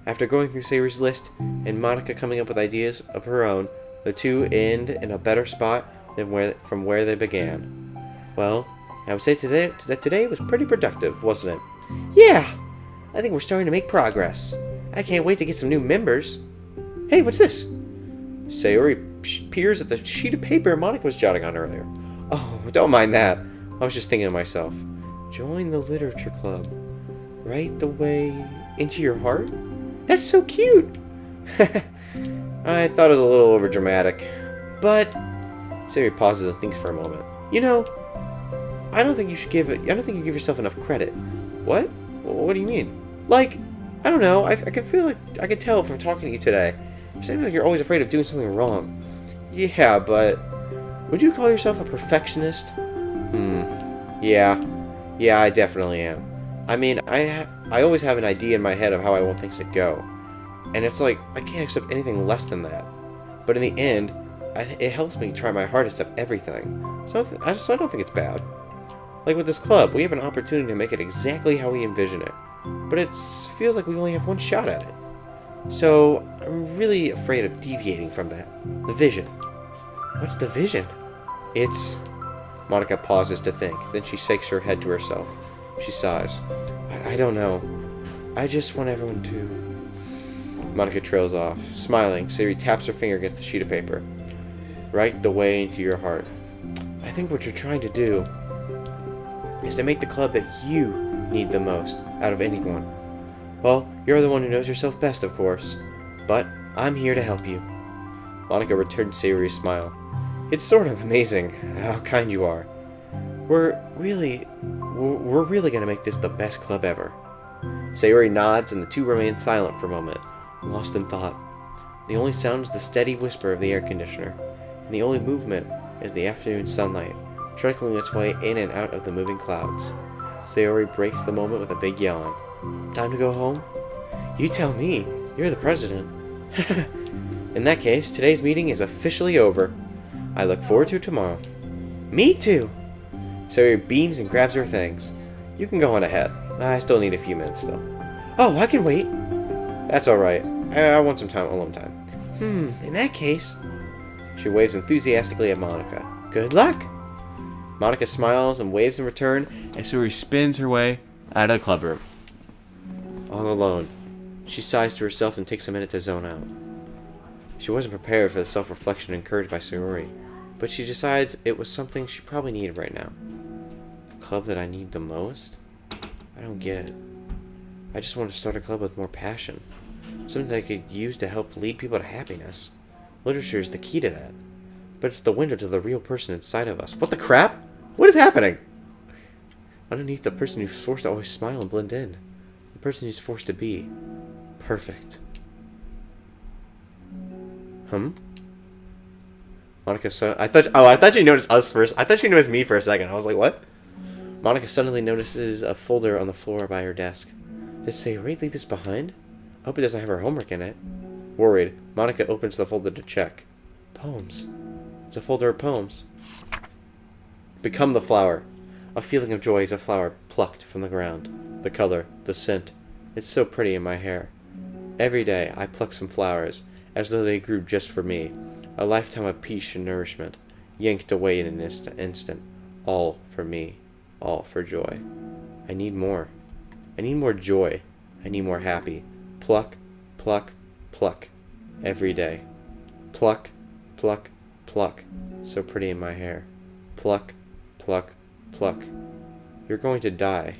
Speaker 2: After going through Sayori's list, and Monika coming up with ideas of her own, the two end in a better spot than from where they began. Well, I would say today was pretty productive, wasn't it? Yeah! I think we're starting to make progress. I can't wait to get some new members. Hey, what's this? Sayori peers at the sheet of paper Monika was jotting on earlier. Oh, don't mind that. I was just thinking to myself. Join the literature club. Right the way into your heart? That's so cute! I thought it was a little overdramatic. But Sayori pauses and thinks for a moment. You know, I don't think you give yourself enough credit. What? What do you mean? Like, I don't know. I can tell from talking to you today. You seem like you're always afraid of doing something wrong. Yeah, but would you call yourself a perfectionist? Yeah, I definitely am. I mean, I always have an idea in my head of how I want things to go, and it's like I can't accept anything less than that. But in the end, it helps me try my hardest at everything. So I don't think it's bad. Like with this club, we have an opportunity to make it exactly how we envision it, but it feels like we only have one shot at it. So I'm really afraid of deviating from that. The vision. What's the vision? It's... Monika pauses to think, then she shakes her head to herself. She sighs. I don't know. I just want everyone to... Monika trails off. Smiling, Sayori taps her finger against the sheet of paper. Right the way into your heart. I think what you're trying to do is to make the club that you need the most out of anyone. Well, you're the one who knows yourself best, of course. But I'm here to help you. Monika returned Sayori's smile. It's sort of amazing how kind you are. We're really gonna make this the best club ever. Sayori nods and the two remain silent for a moment, lost in thought. The only sound is the steady whisper of the air conditioner, and the only movement is the afternoon sunlight, trickling its way in and out of the moving clouds. Sayori breaks the moment with a big yawn. Time to go home? You tell me. You're the president. In that case, today's meeting is officially over. I look forward to tomorrow. Me too! Sayori beams and grabs her things. You can go on ahead. I still need a few minutes still. Oh, I can wait. That's alright. I want some time, alone time. In that case... She waves enthusiastically at Monika. Good luck! Monika smiles and waves in return as Sayori spins her way out of the club room. All alone, she sighs to herself and takes a minute to zone out. She wasn't prepared for the self-reflection encouraged by Sayori, but she decides it was something she probably needed right now. The club that I need the most? I don't get it. I just want to start a club with more passion. Something that I could use to help lead people to happiness. Literature is the key to that. But it's the window to the real person inside of us. What the crap? What is happening? Underneath the person who's forced to always smile and blend in. The person who's forced to be perfect. Monika I thought she noticed us first. I thought she noticed me for a second. I was like, what? Monika suddenly notices a folder on the floor by her desk. Did Sayori leave this behind? I hope it doesn't have her homework in it. Worried, Monika opens the folder to check. Poems. It's a folder of poems. Become the flower. A feeling of joy is a flower plucked from the ground. The color, the scent. It's so pretty in my hair. Every day I pluck some flowers, as though they grew just for me. A lifetime of peace and nourishment, yanked away in an instant. All for me. All for joy. I need more. I need more joy. I need more happy. Pluck, pluck, pluck. Every day. Pluck, pluck, pluck. So pretty in my hair. Pluck, pluck, pluck. You're going to die.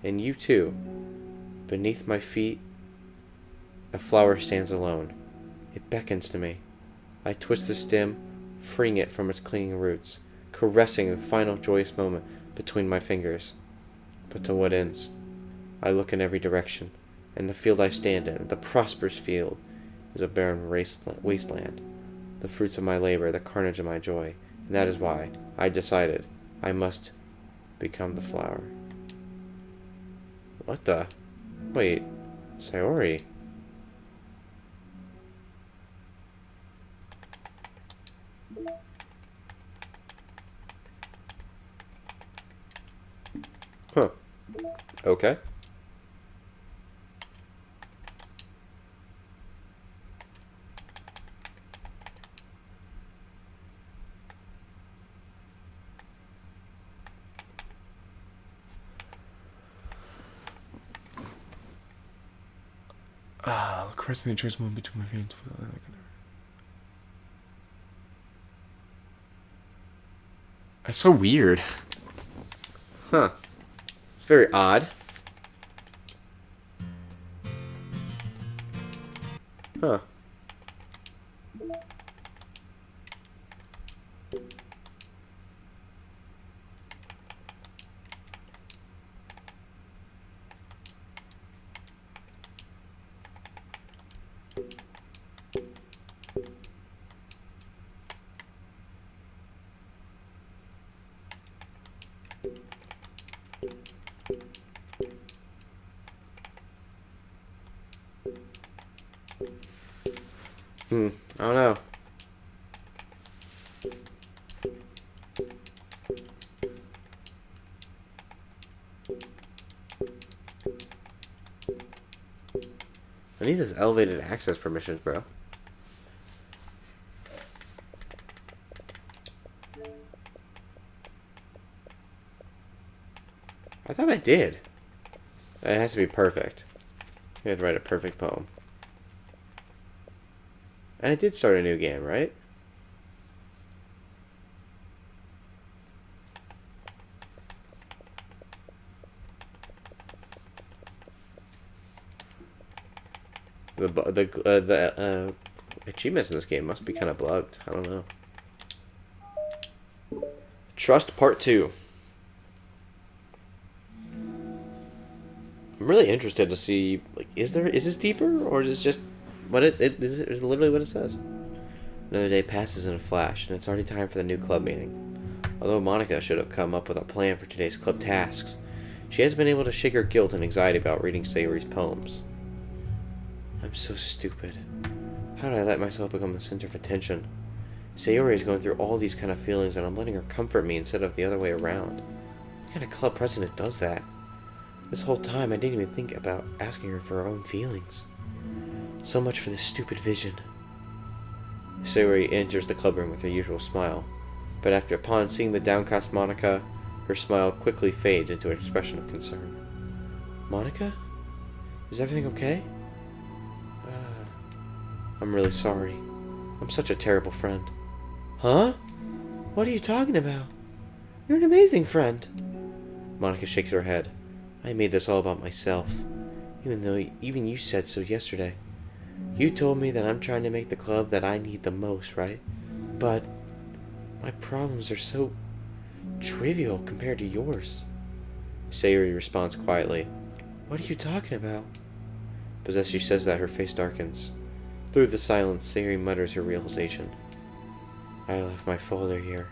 Speaker 2: And you too. Beneath my feet, a flower stands alone. It beckons to me. I twist the stem, freeing it from its clinging roots, caressing the final joyous moment between my fingers. But to what ends? I look in every direction, and the field I stand in, the prosperous field, is a barren wasteland. the fruits of my labor, the carnage of my joy. And that is why I decided I must become the flower. What the? Wait, Sayori. Huh. Okay.
Speaker 3: Caressing the choice movement between my hands. That's so weird.
Speaker 2: Huh. It's very odd. Huh. I don't know. I need those elevated access permissions, bro. I thought I did. It has to be perfect. You have to write a perfect poem. And I did start a new game, right? The achievements in this game must be kind of bugged. I don't know. Trust Part 2. I'm really interested to see, like, is this deeper, or is it just what it is literally what it says. Another day passes in a flash, and it's already time for the new club meeting. Although Monika should have come up with a plan for today's club tasks, she has been able to shake her guilt and anxiety about reading Sayori's poems. I'm so stupid. How did I let myself become the center of attention? Sayori is going through all these kind of feelings, and I'm letting her comfort me instead of the other way around. What kind of club president does that? This whole time, I didn't even think about asking her for her own feelings. So much for this stupid vision. Sayori enters the club room with her usual smile, but upon seeing the downcast Monika, her smile quickly fades into an expression of concern. Monika? Is everything okay? I'm really sorry. I'm such a terrible friend. Huh? What are you talking about? You're an amazing friend. Monika shakes her head. I made this all about myself, even you said so yesterday. You told me that I'm trying to make the club that I need the most, right? But my problems are so trivial compared to yours. Sayori responds quietly. What are you talking about? But as she says that, her face darkens. Through the silence, Sayori mutters her realization. I left my folder here.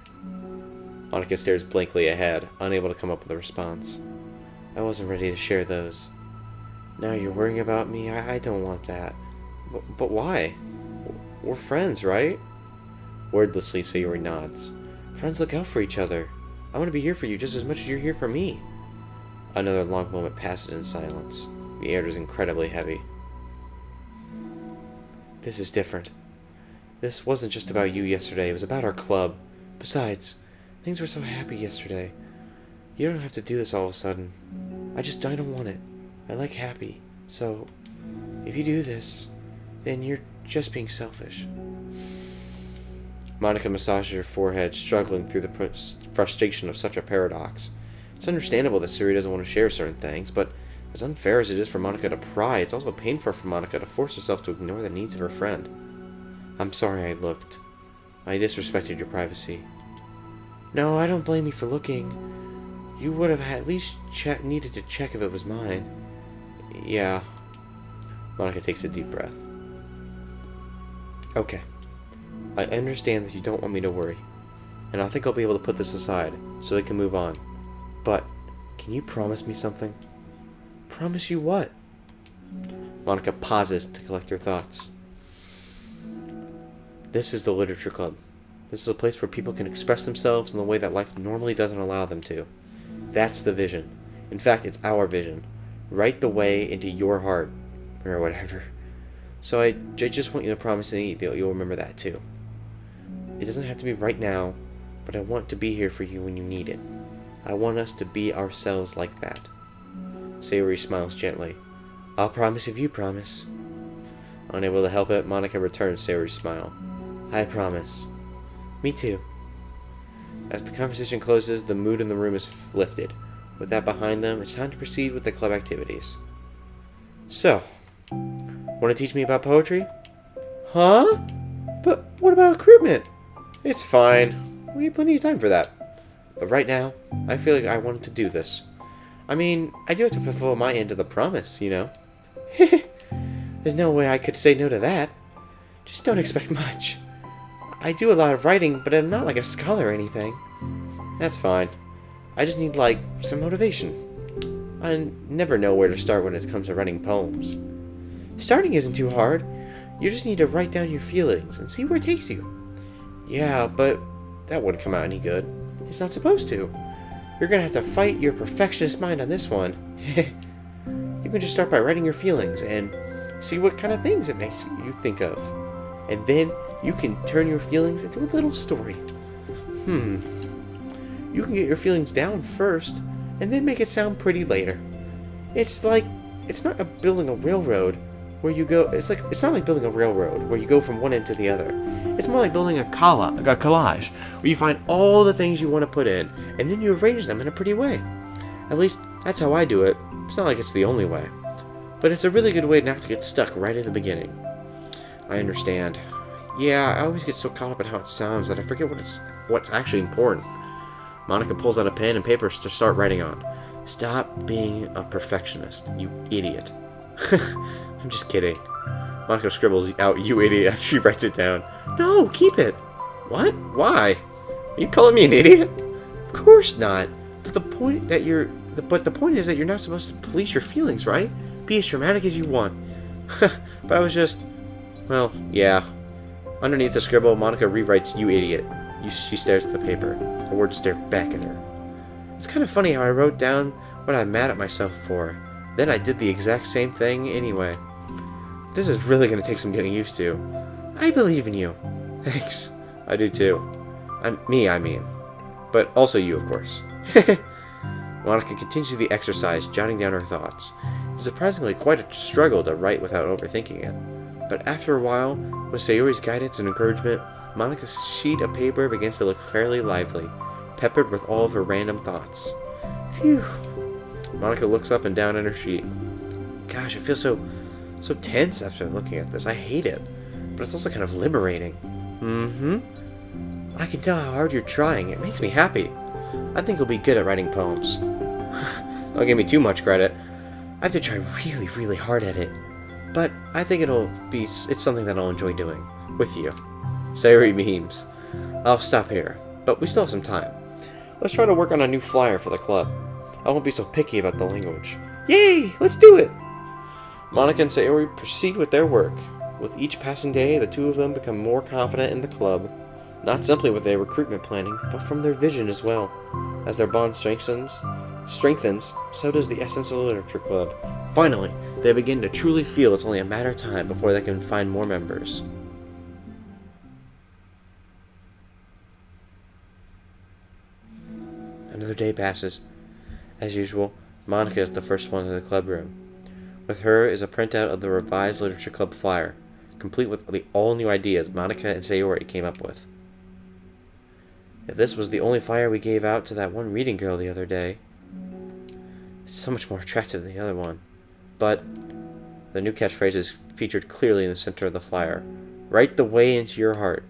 Speaker 2: Monika stares blankly ahead, unable to come up with a response. I wasn't ready to share those. Now you're worrying about me? I don't want that. But why? We're friends, right? Wordlessly, Sayori nods. Friends look out for each other. I want to be here for you just as much as you're here for me. Another long moment passes in silence. The air is incredibly heavy. This is different. This wasn't just about you yesterday. It was about our club. Besides, things were so happy yesterday. You don't have to do this all of a sudden. I don't want it. I like happy. So, if you do this, then you're just being selfish. Monika massages her forehead, struggling through the frustration of such a paradox. It's understandable that Sayori doesn't want to share certain things, but as unfair as it is for Monika to pry, it's also painful for Monika to force herself to ignore the needs of her friend. I'm sorry I looked. I disrespected your privacy. No, I don't blame you for looking. You would have at least needed to check if it was mine. Yeah. Monika takes a deep breath. Okay. I understand that you don't want me to worry, and I think I'll be able to put this aside so we can move on. But, can you promise me something? Promise you what? Monika pauses to collect her thoughts. This is the literature club. This is a place where people can express themselves in the way that life normally doesn't allow them to. That's the vision. In fact, it's our vision. Right the way into your heart, or whatever. So I just want you to promise me that you'll remember that too. It doesn't have to be right now, but I want to be here for you when you need it. I want us to be ourselves like that. Sayori smiles gently. I'll promise if you promise. Unable to help it, Monika returns Sayori's smile. I promise. Me too. As the conversation closes, the mood in the room is lifted. With that behind them, it's time to proceed with the club activities. So, want to teach me about poetry? Huh? But what about recruitment? It's fine. We have plenty of time for that. But right now, I feel like I wanted to do this. I mean, I do have to fulfill my end of the promise, you know? There's no way I could say no to that. Just don't expect much. I do a lot of writing, but I'm not like a scholar or anything. That's fine. I just need, like, some motivation. I never know where to start when it comes to writing poems. Starting isn't too hard. You just need to write down your feelings and see where it takes you. Yeah, but that wouldn't come out any good. It's not supposed to. You're gonna have to fight your perfectionist mind on this one. You can just start by writing your feelings and see what kind of things it makes you think of. And then you can turn your feelings into a little story. You can get your feelings down first, and then make it sound pretty later. It's not like building a railroad where you go. It's not like building a railroad where you go from one end to the other. It's more like building a collage where you find all the things you want to put in, and then you arrange them in a pretty way. At least that's how I do it. It's not like it's the only way, but it's a really good way not to get stuck right in the beginning. I understand. Yeah, I always get so caught up in how it sounds that I forget what's actually important. Monika pulls out a pen and paper to start writing on. Stop being a perfectionist, you idiot. I'm just kidding. Monika scribbles out, you idiot, after she writes it down. No, keep it. What? Why? Are you calling me an idiot? Of course not. But the point is that you're not supposed to police your feelings, right? Be as dramatic as you want. But I was just... Well, yeah. Underneath the scribble, Monika rewrites, you idiot. She stares at the paper. The words stare back at her. It's kind of funny how I wrote down what I'm mad at myself for. Then I did the exact same thing anyway. This is really going to take some getting used to. I believe in you. Thanks. I do too. I mean. But also you, of course. Monika continues the exercise, jotting down her thoughts. It's surprisingly quite a struggle to write without overthinking it. But after a while, with Sayori's guidance and encouragement, Monika's sheet of paper begins to look fairly lively, peppered with all of her random thoughts. Phew. Monika looks up and down at her sheet. Gosh, I feel so tense after looking at this. I hate it, but it's also kind of liberating. I can tell how hard you're trying. It makes me happy. I think you'll be good at writing poems. Don't give me too much credit. I have to try really, really hard at it. But I think it's something that I'll enjoy doing. With you. Sayori memes. I'll stop here, but we still have some time. Let's try to work on a new flyer for the club. I won't be so picky about the language. Yay! Let's do it! Monika and Sayori proceed with their work. With each passing day, the two of them become more confident in the club. Not simply with their recruitment planning, but from their vision as well. As their bond strengthens, so does the essence of the literature club. Finally, they begin to truly feel it's only a matter of time before they can find more members. Another day passes. As usual, Monika is the first one to the club room. With her is a printout of the revised literature club flyer, complete with the all-new ideas Monika and Sayori came up with. If this was the only flyer we gave out to that one reading girl the other day, it's so much more attractive than the other one. But the new catchphrase is featured clearly in the center of the flyer. Write the way into your heart.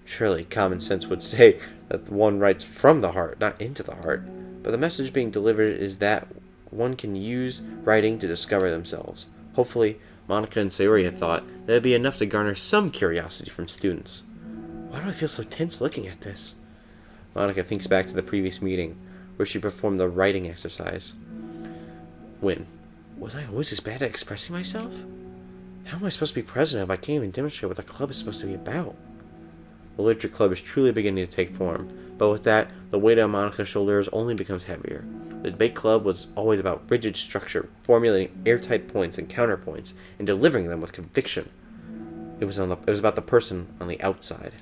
Speaker 2: Surely common sense would say that one writes from the heart, not into the heart. But the message being delivered is that one can use writing to discover themselves. Hopefully, Monika and Sayori had thought that it would be enough to garner some curiosity from students. Why do I feel so tense looking at this? Monika thinks back to the previous meeting, where she performed the writing exercise. When? Was I always as bad at expressing myself? How am I supposed to be president if I can't even demonstrate what the club is supposed to be about? The literature club is truly beginning to take form, but with that, the weight on Monika's shoulders only becomes heavier. The debate club was always about rigid structure, formulating airtight points and counterpoints, and delivering them with conviction. It was about the person on the outside.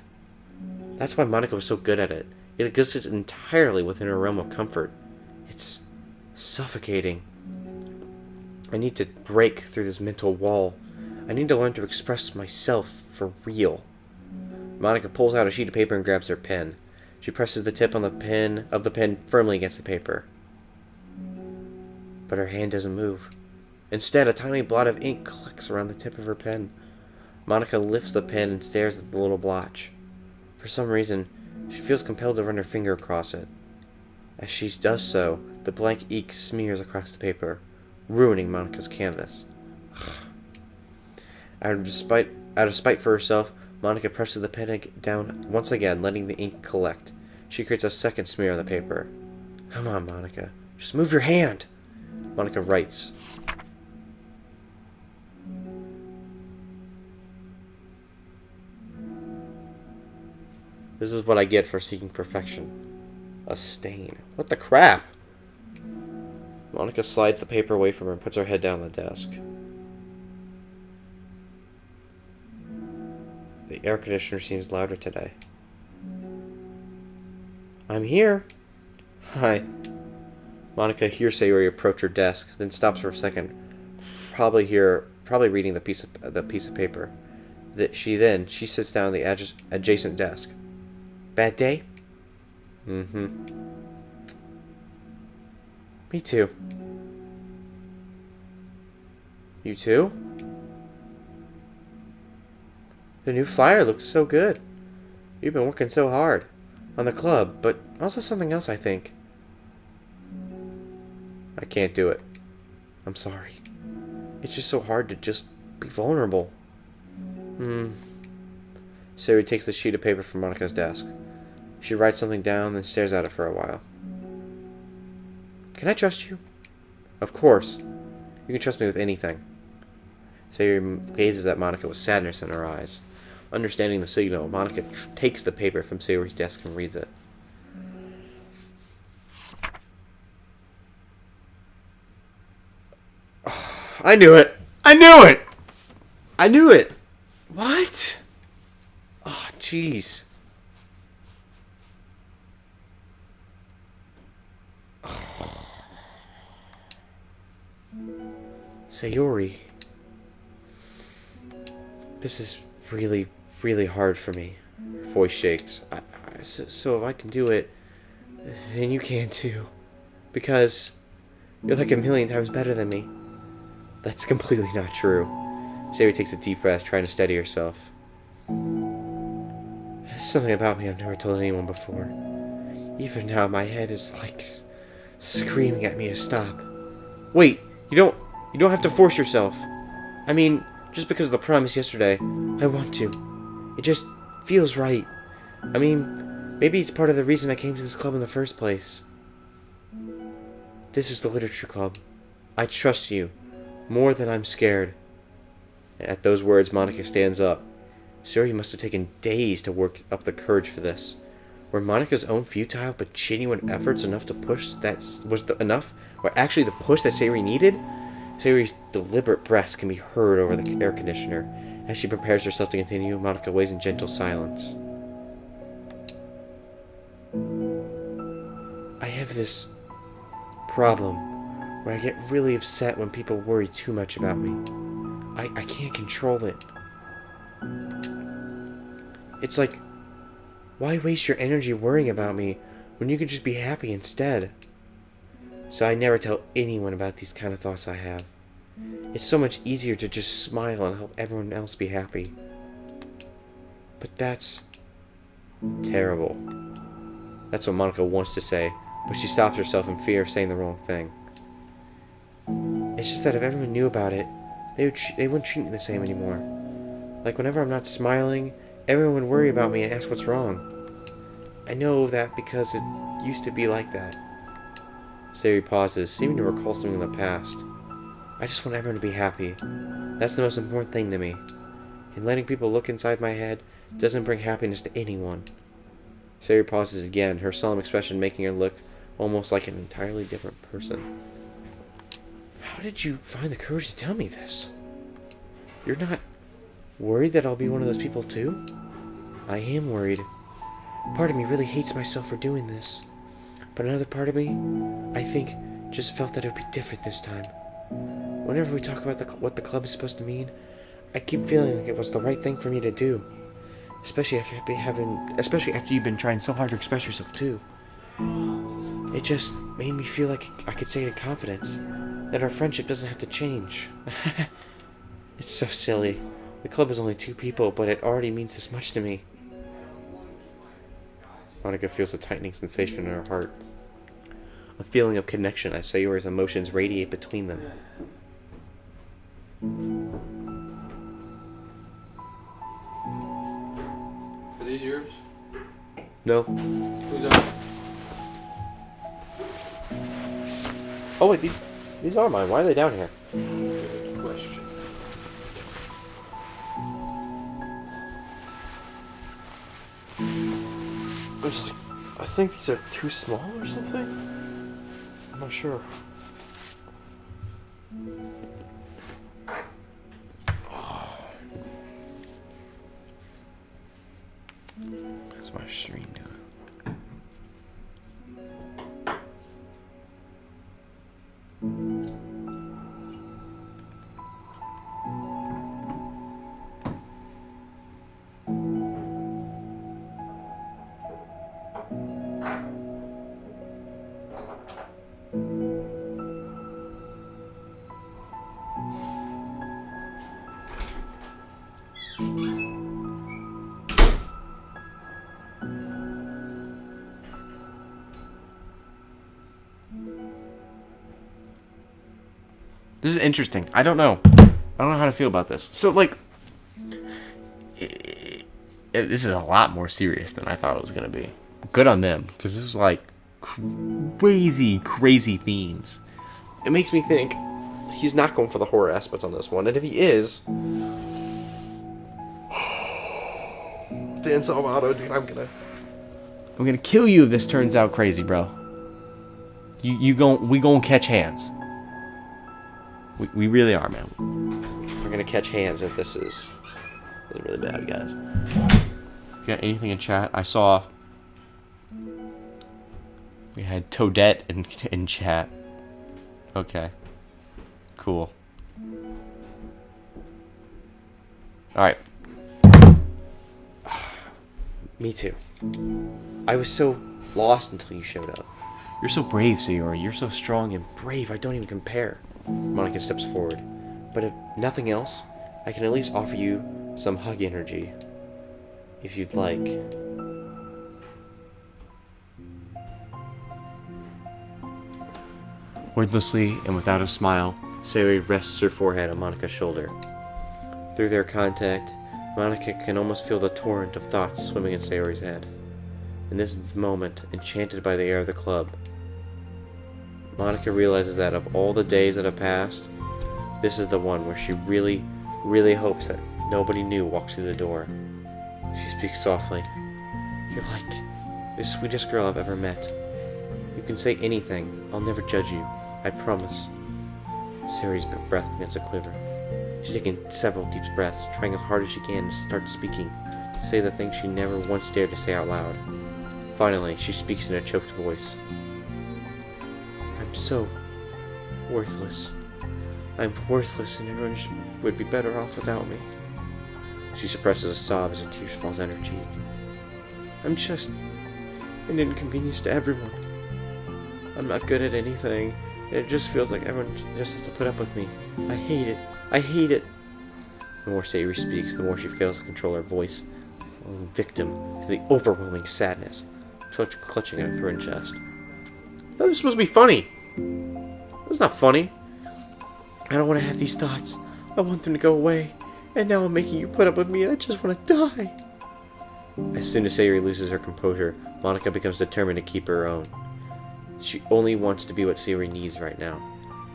Speaker 2: That's why Monika was so good at it. It existed entirely within her realm of comfort. It's suffocating. I need to break through this mental wall. I need to learn to express myself for real. Monika pulls out a sheet of paper and grabs her pen. She presses the tip on the pen firmly against the paper. But her hand doesn't move. Instead, a tiny blot of ink collects around the tip of her pen. Monika lifts the pen and stares at the little blotch. For some reason, she feels compelled to run her finger across it. As she does so, the blank ink smears across the paper, ruining Monika's canvas. Out of spite for herself, Monika presses the pen down once again, letting the ink collect. She creates a second smear on the paper. Come on, Monika. Just move your hand. Monika writes. This is what I get for seeking perfection. A stain. What the crap? Monika slides the paper away from her and puts her head down on the desk. The air conditioner seems louder today. I'm here. Hi. Monika hears Sayori approach her desk, then stops for a second, probably reading the piece of paper. She sits down at the adjacent desk. Bad day? Mm-hmm. Me too. You too? The new flyer looks so good. You've been working so hard. On the club, but also something else, I think. I can't do it. I'm sorry. It's just so hard to just be vulnerable. Sayori takes the sheet of paper from Monika's desk. She writes something down, then stares at it for a while. Can I trust you? Of course. You can trust me with anything. Sayori gazes at Monika with sadness in her eyes. Understanding the signal, Monika takes the paper from Sayori's desk and reads it. I knew it! I knew it! I knew it! What? Oh, jeez. Sayori. This is really, really hard for me. Her voice shakes. So if I can do it, then you can too. Because you're like a million times better than me. That's completely not true. Sayori takes a deep breath, trying to steady herself. There's something about me I've never told anyone before. Even now, my head is like screaming at me to stop. Wait, you don't have to force yourself. I mean, just because of the promise yesterday, I want to. It just feels right. I mean, maybe it's part of the reason I came to this club in the first place. This is the literature club. I trust you. More than I'm scared. At those words, Monika stands up. Sayori must have taken days to work up the courage for this. Were Monika's own futile but genuine efforts enough to push that actually the push that Sayori needed? Sayori's deliberate breaths can be heard over the air conditioner. As she prepares herself to continue, Monika waits in gentle silence. I have this problem where I get really upset when people worry too much about me. I can't control it. It's like, why waste your energy worrying about me when you can just be happy instead? So I never tell anyone about these kind of thoughts I have. It's so much easier to just smile and help everyone else be happy. But that's terrible. That's what Monika wants to say, but she stops herself in fear of saying the wrong thing. It's just that if everyone knew about it, they wouldn't treat me the same anymore. Like whenever I'm not smiling, everyone would worry about me and ask what's wrong. I know that because it used to be like that. Sayori pauses, seeming to recall something in the past. I just want everyone to be happy. That's the most important thing to me. And letting people look inside my head doesn't bring happiness to anyone. Sayori pauses again, her solemn expression making her look almost like an entirely different person. How did you find the courage to tell me this? You're not worried that I'll be one of those people too? I am worried. Part of me really hates myself for doing this. But another part of me, I think, just felt that it would be different this time. Whenever we talk about what the club is supposed to mean, I keep feeling like it was the right thing for me to do. Especially after you've been trying so hard to express yourself too. It just made me feel like I could say it in confidence that our friendship doesn't have to change. It's so silly. The club is only 2 people, but it already means this much to me. Monika feels a tightening sensation in her heart. A feeling of connection as Sayori's emotions radiate between them.
Speaker 1: Are these yours?
Speaker 2: No.
Speaker 1: Who's on?
Speaker 2: Oh wait, these are mine. Why are they down here?
Speaker 1: Good question.
Speaker 2: I think these are too small or something? I'm not sure.
Speaker 3: That's my stream doing.
Speaker 2: This is interesting. I don't know. I don't know how to feel about this. So, like, this is a lot more serious than I thought it was going to be. Good on them, because this is, like, crazy, crazy themes. It makes me think he's not going for the horror aspect on this one, and if he is... Dan Salvato, dude, I'm gonna kill you if this turns out crazy, bro. We gonna catch hands. We really are, man. We're gonna catch hands if this is really bad, guys. You got anything in chat? I saw we had Toadette in chat. Okay. Cool. Alright. Me too. I was so lost until you showed up. You're so brave, Sayori. You're so strong and brave. I don't even compare. Monika steps forward. But if nothing else, I can at least offer you some hug energy. If you'd like. Wordlessly and without a smile, Sayori rests her forehead on Monika's shoulder. Through their contact, Monika can almost feel the torrent of thoughts swimming in Sayori's head. In this moment, enchanted by the air of the club, Monika realizes that of all the days that have passed, this is the one where she really, really hopes that nobody new walks through the door. She speaks softly. You're like the sweetest girl I've ever met. You can say anything. I'll never judge you. I promise. Sayori's breath begins to quiver. She's taking several deep breaths, trying as hard as she can to start speaking, to say the things she never once dared to say out loud. Finally, she speaks in a choked voice. I'm so worthless. I'm worthless and everyone would be better off without me. She suppresses a sob as a tear falls on her cheek. I'm just an inconvenience to everyone. I'm not good at anything, and it just feels like everyone just has to put up with me. I hate it. I hate it. The more Sayori speaks, the more she fails to control her voice, falling victim to the overwhelming sadness, clutching at her throat and chest. That was supposed to be funny. That's not funny. I don't want to have these thoughts. I want them to go away. And now I'm making you put up with me and I just want to die. As soon as Sayuri loses her composure, Monika becomes determined to keep her own. She only wants to be what Sayuri needs right now,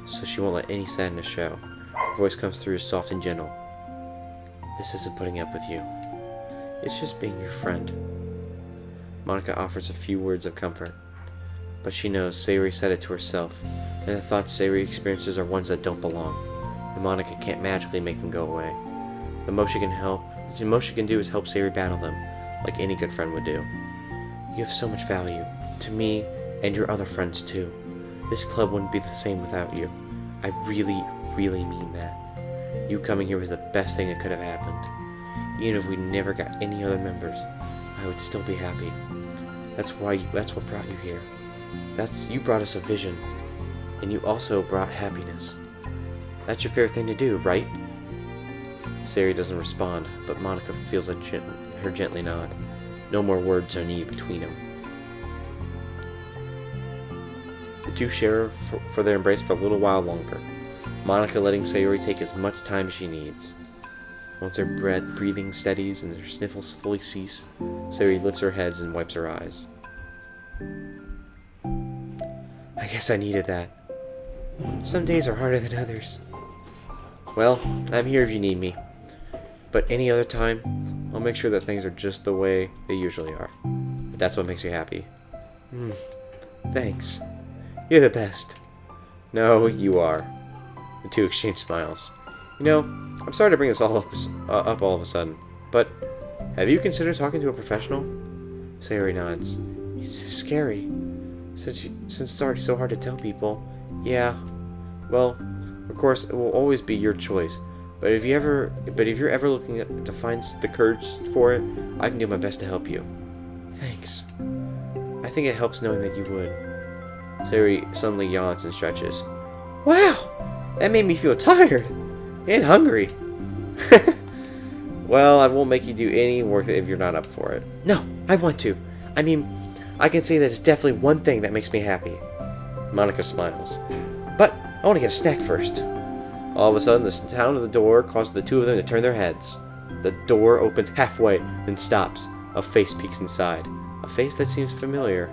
Speaker 2: so she won't let any sadness show. Her voice comes through soft and gentle. This isn't putting up with you. It's just being your friend. Monika offers a few words of comfort, but she knows Sayuri said it to herself, and the thoughts Sayuri experiences are ones that don't belong, and Monika can't magically make them go away. The most she can do is help Sayuri battle them, like any good friend would do. You have so much value, to me, and your other friends too. This club wouldn't be the same without you. I really, really mean that. You coming here was the best thing that could have happened. Even if we never got any other members, I would still be happy. That's what brought you here. You brought us a vision, and you also brought happiness. That's your favorite thing to do, right? Sayuri doesn't respond, but Monika feels her gently nod. No more words are needed between them. The two share for their embrace for a little while longer, Monika letting Sayuri take as much time as she needs. Once her breathing steadies and her sniffles fully cease, Sayuri lifts her head and wipes her eyes. I guess I needed that. Some days are harder than others. Well, I'm here if you need me. But any other time, I'll make sure that things are just the way they usually are. If that's what makes you happy. Thanks. You're the best. No, you are. The two exchange smiles. You know, I'm sorry to bring this all up all of a sudden, but have you considered talking to a professional? Sayuri nods. It's scary. Since it's already so hard to tell people. Yeah. Well, of course, it will always be your choice. But if you're ever looking to find the courage for it, I can do my best to help you. Thanks. I think it helps knowing that you would. Sayuri suddenly yawns and stretches. Wow! That made me feel tired. And hungry. Well, I won't make you do any work if you're not up for it. No, I want to. I mean, I can say that it's definitely one thing that makes me happy. Monika smiles. But I want to get a snack first. All of a sudden, the sound of the door causes the two of them to turn their heads. The door opens halfway, then stops. A face peeks inside. A face that seems familiar.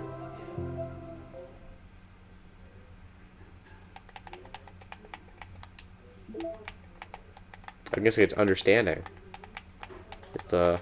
Speaker 2: I guess it's understanding. It's the...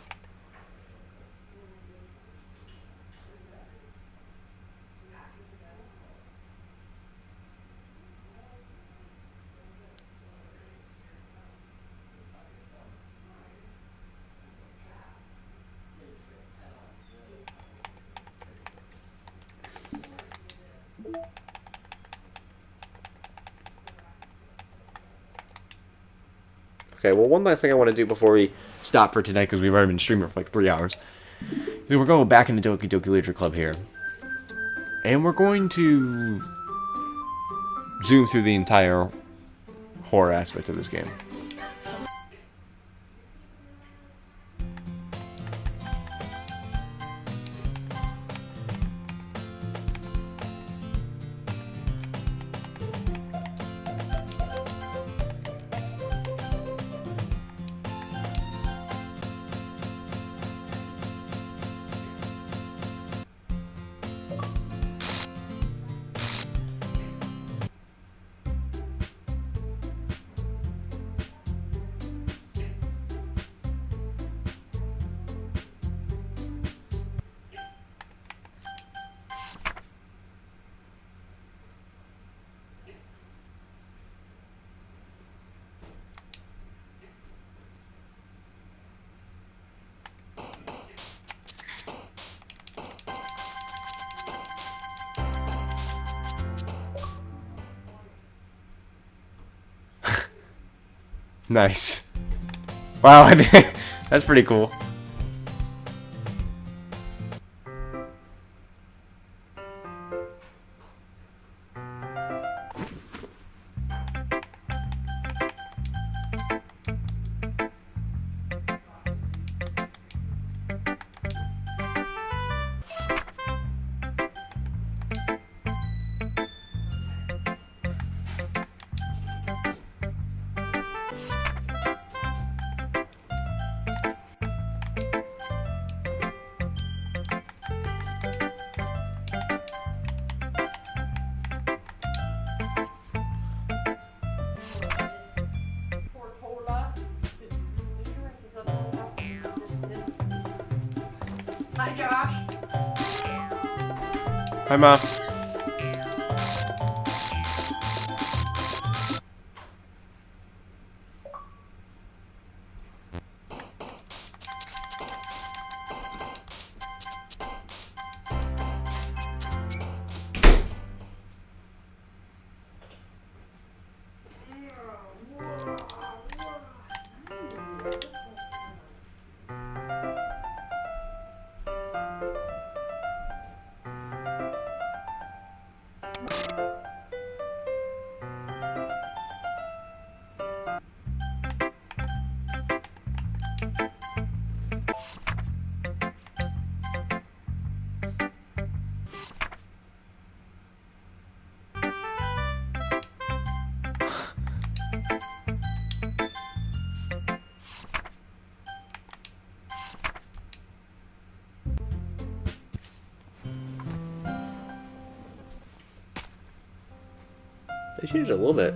Speaker 2: Okay, well, one last thing I want to do before we stop for today, because we've already been streaming for like 3 hours. We're going back into Doki Doki Literature Club here. And we're going to zoom through the entire horror aspect of this game. Nice. Wow, that's pretty cool.
Speaker 4: Hi, Josh.
Speaker 1: Hi, Ma.
Speaker 2: They changed it a little bit.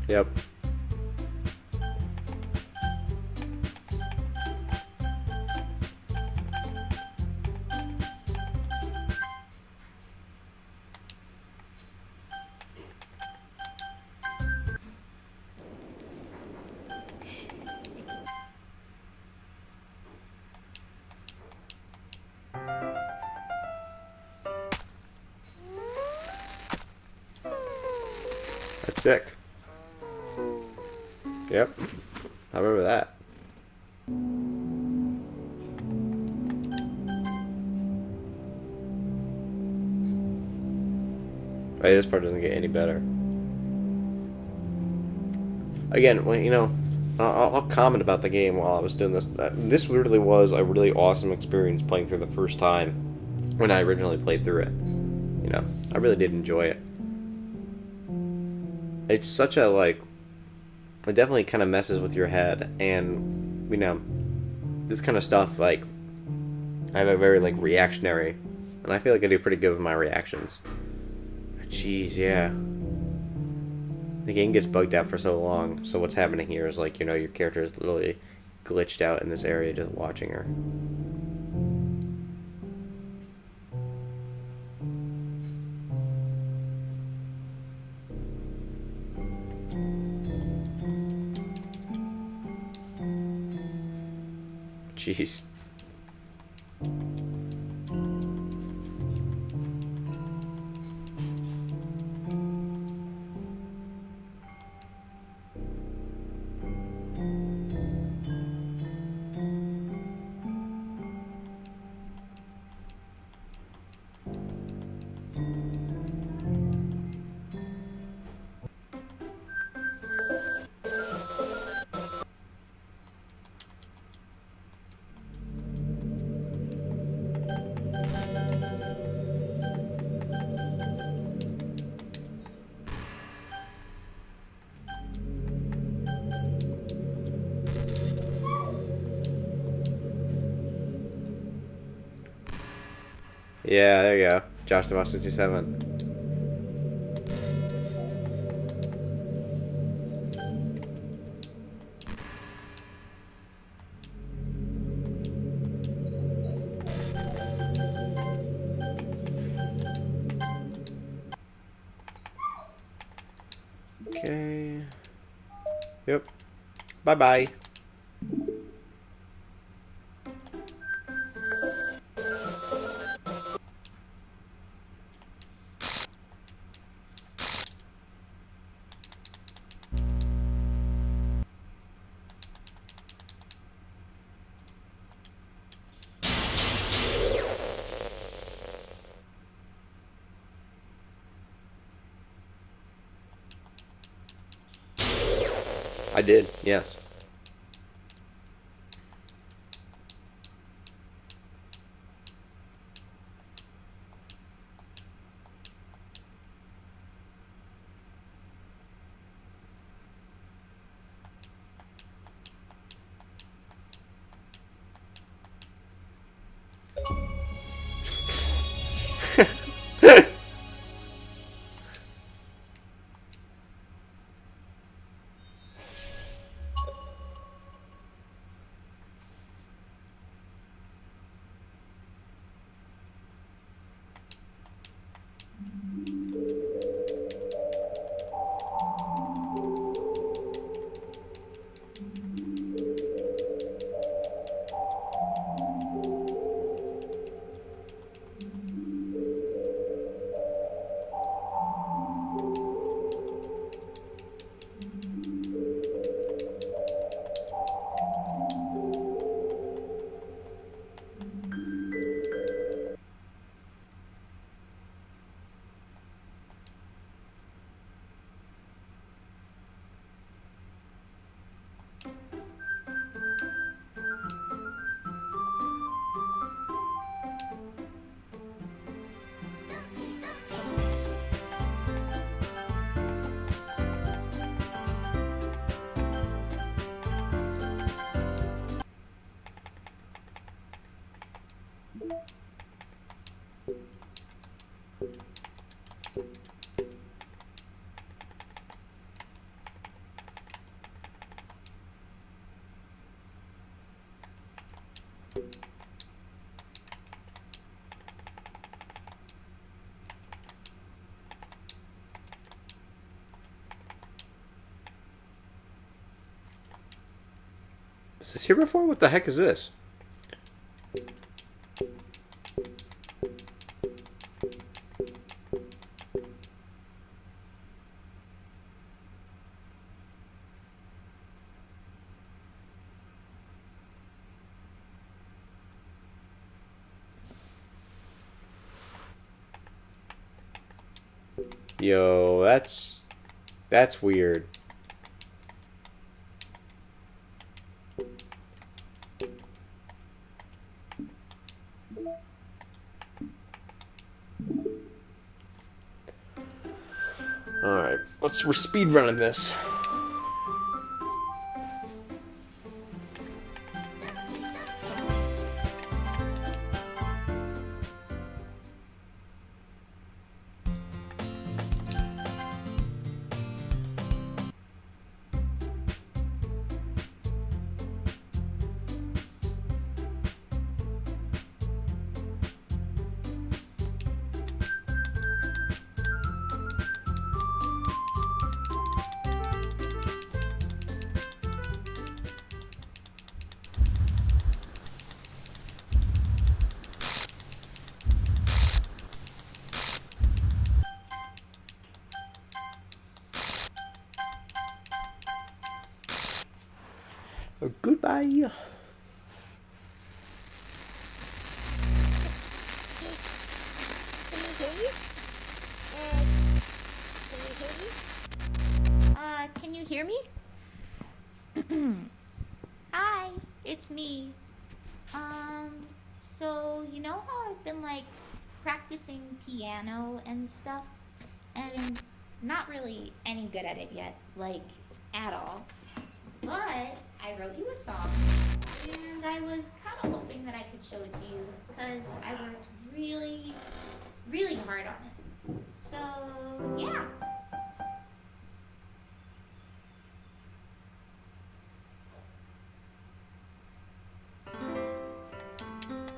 Speaker 2: Yep. That's sick. Yep. I remember that. Hey, this part doesn't get any better. Again, well, you know, I'll comment about the game while I was doing this. This really was a really awesome experience playing through the first time when I originally played through it. You know, I really did enjoy it. It's such a, like, it definitely kind of messes with your head, and, you know, this kind of stuff, like, I have a very, like, reactionary, and I feel like I do pretty good with my reactions. Jeez, yeah. The game gets bugged out for so long, so what's happening here is, like, you know, your character is literally glitched out in this area just watching her. Jeez. Yeah, there you go. Josh DaBoss 67. Okay. Yep. Bye-bye. I did, yes. Was this here before? What the heck is this? Yo, that's weird. Alright, we're speed running this. Goodbye.
Speaker 4: Can you hear me? Can you hear me? Hi, it's me. So you know how I've been like practicing piano and stuff, and not really any good at it yet, like at all. But I wrote you a song, and I was kind of hoping that I could show it to you, because I worked really, really hard on it. So, yeah.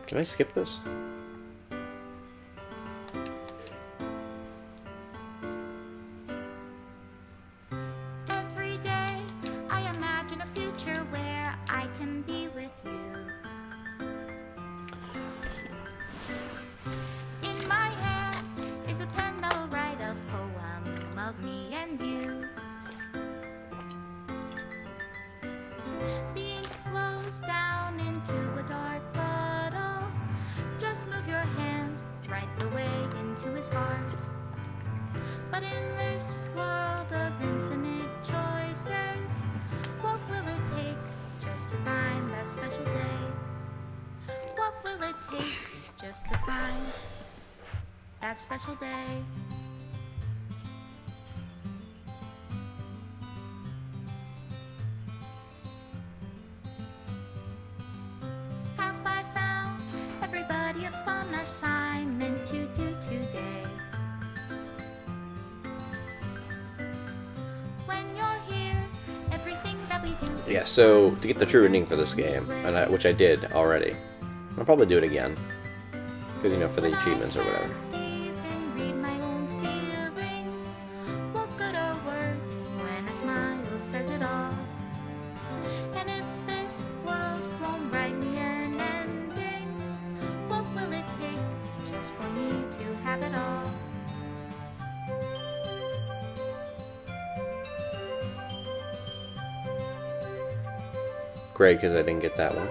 Speaker 2: Can I skip this?
Speaker 5: his heart. But in this world of infinite choices, what will it take just to find that special day? What will it take just to find that special day? Have I found everybody a fun assignment to do today? When you're here, everything that we do.
Speaker 2: Yeah, so to get the true ending for this game, which I did already, I'll probably do it again. Because, you know, for the achievements or whatever.
Speaker 5: Read my own feelings. What good are words when a smile says it all? And if this world won't write me an ending, what will it take just for me to have it all?
Speaker 2: Great, because I didn't get that one.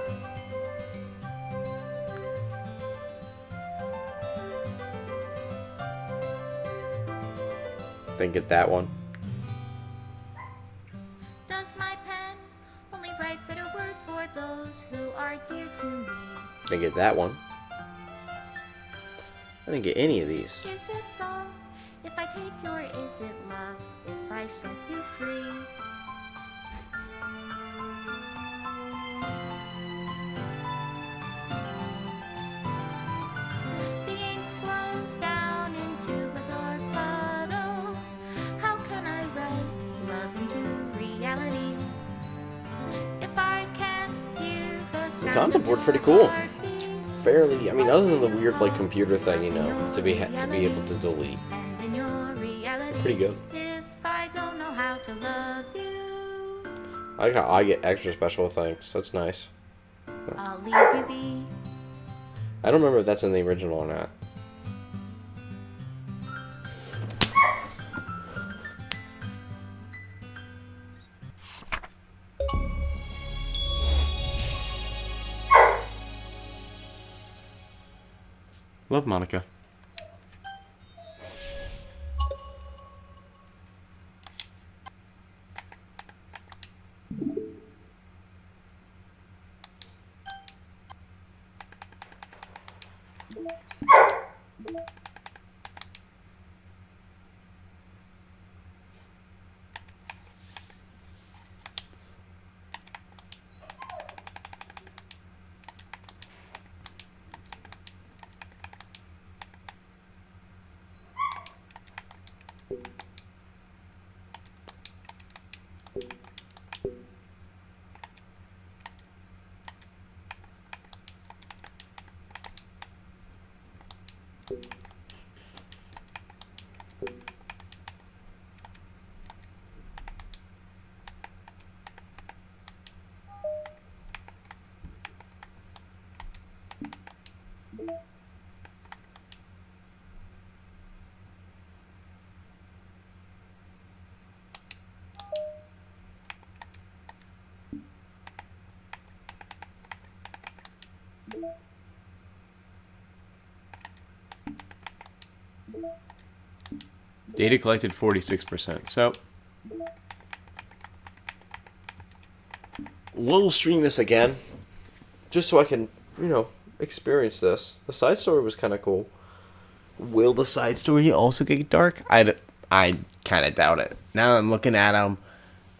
Speaker 2: Didn't get that one.
Speaker 5: Does my pen only write bitter words for those who are dear to me?
Speaker 2: Didn't get that one. I didn't get any of these.
Speaker 5: Is it love if I take your is it love if I set you free? The ink flows down into a dark puddle. How can I write love into reality if I can't hear the sound
Speaker 2: concept
Speaker 5: of
Speaker 2: board
Speaker 5: your
Speaker 2: pretty cool.
Speaker 5: heartbeat?
Speaker 2: Fairly, I mean, other than the weird like computer thing, you know, to be able to delete.
Speaker 5: And in your reality,
Speaker 2: Pretty good.
Speaker 5: If I don't know how to love you,
Speaker 2: I like how I get extra special things. That's nice.
Speaker 5: I'll leave you be.
Speaker 2: I don't remember if that's in the original or not.
Speaker 1: Love Monica. Data collected 46%. So
Speaker 2: We'll stream this again, just so I can, you know, experience this. The side story was kind of cool.
Speaker 1: will the side story also get dark? I kind of doubt it. Now I'm looking at them,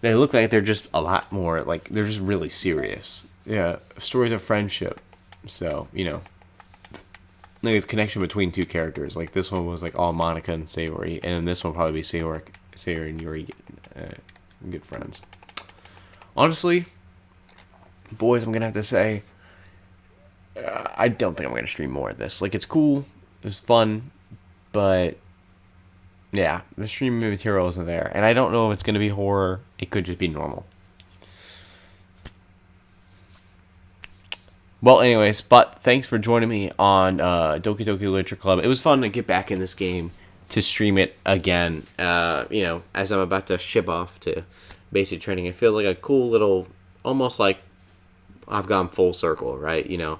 Speaker 1: they look like they're just a lot more, like, they're just really serious. Yeah, stories of friendship. So, you know, like a connection between two characters. Like, this one was like all Monica and Sayori, and then this one will probably be Sayori and Yuri good friends. Honestly, boys, I'm gonna have to say, I don't think I'm gonna stream more of this. Like, it's cool, it was fun, but yeah, the streaming material isn't there, and I don't know if it's gonna be horror. It could just be normal. Well, anyways, but thanks for joining me on Doki Doki Literature Club. It was fun to get back in this game, to stream it again. You know, as I'm about to ship off to basic training, it feels like a cool little, almost like I've gone full circle, right? You know,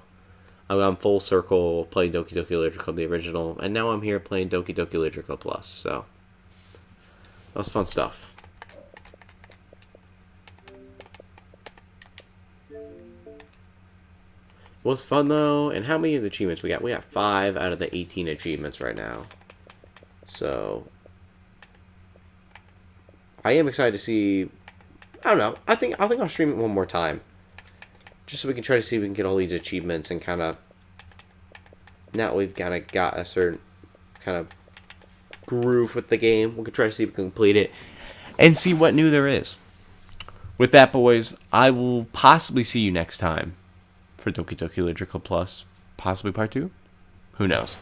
Speaker 2: I went full circle playing Doki Doki Literature Club, the original, and now I'm here playing Doki Doki Literature Club Plus, so that was fun stuff. It was fun though, and how many of the achievements we got? We got 5 out of the 18 achievements right now. So I am excited to see. I don't know. I think I'll stream it one more time, just so we can try to see if we can get all these achievements and kind of. Now that we've kind of got a certain kind of groove with the game, we can try to see if we can complete it and see what new there is. With that, boys, I will possibly see you next time for Doki Doki Literature Club Plus, possibly part 2. Who knows?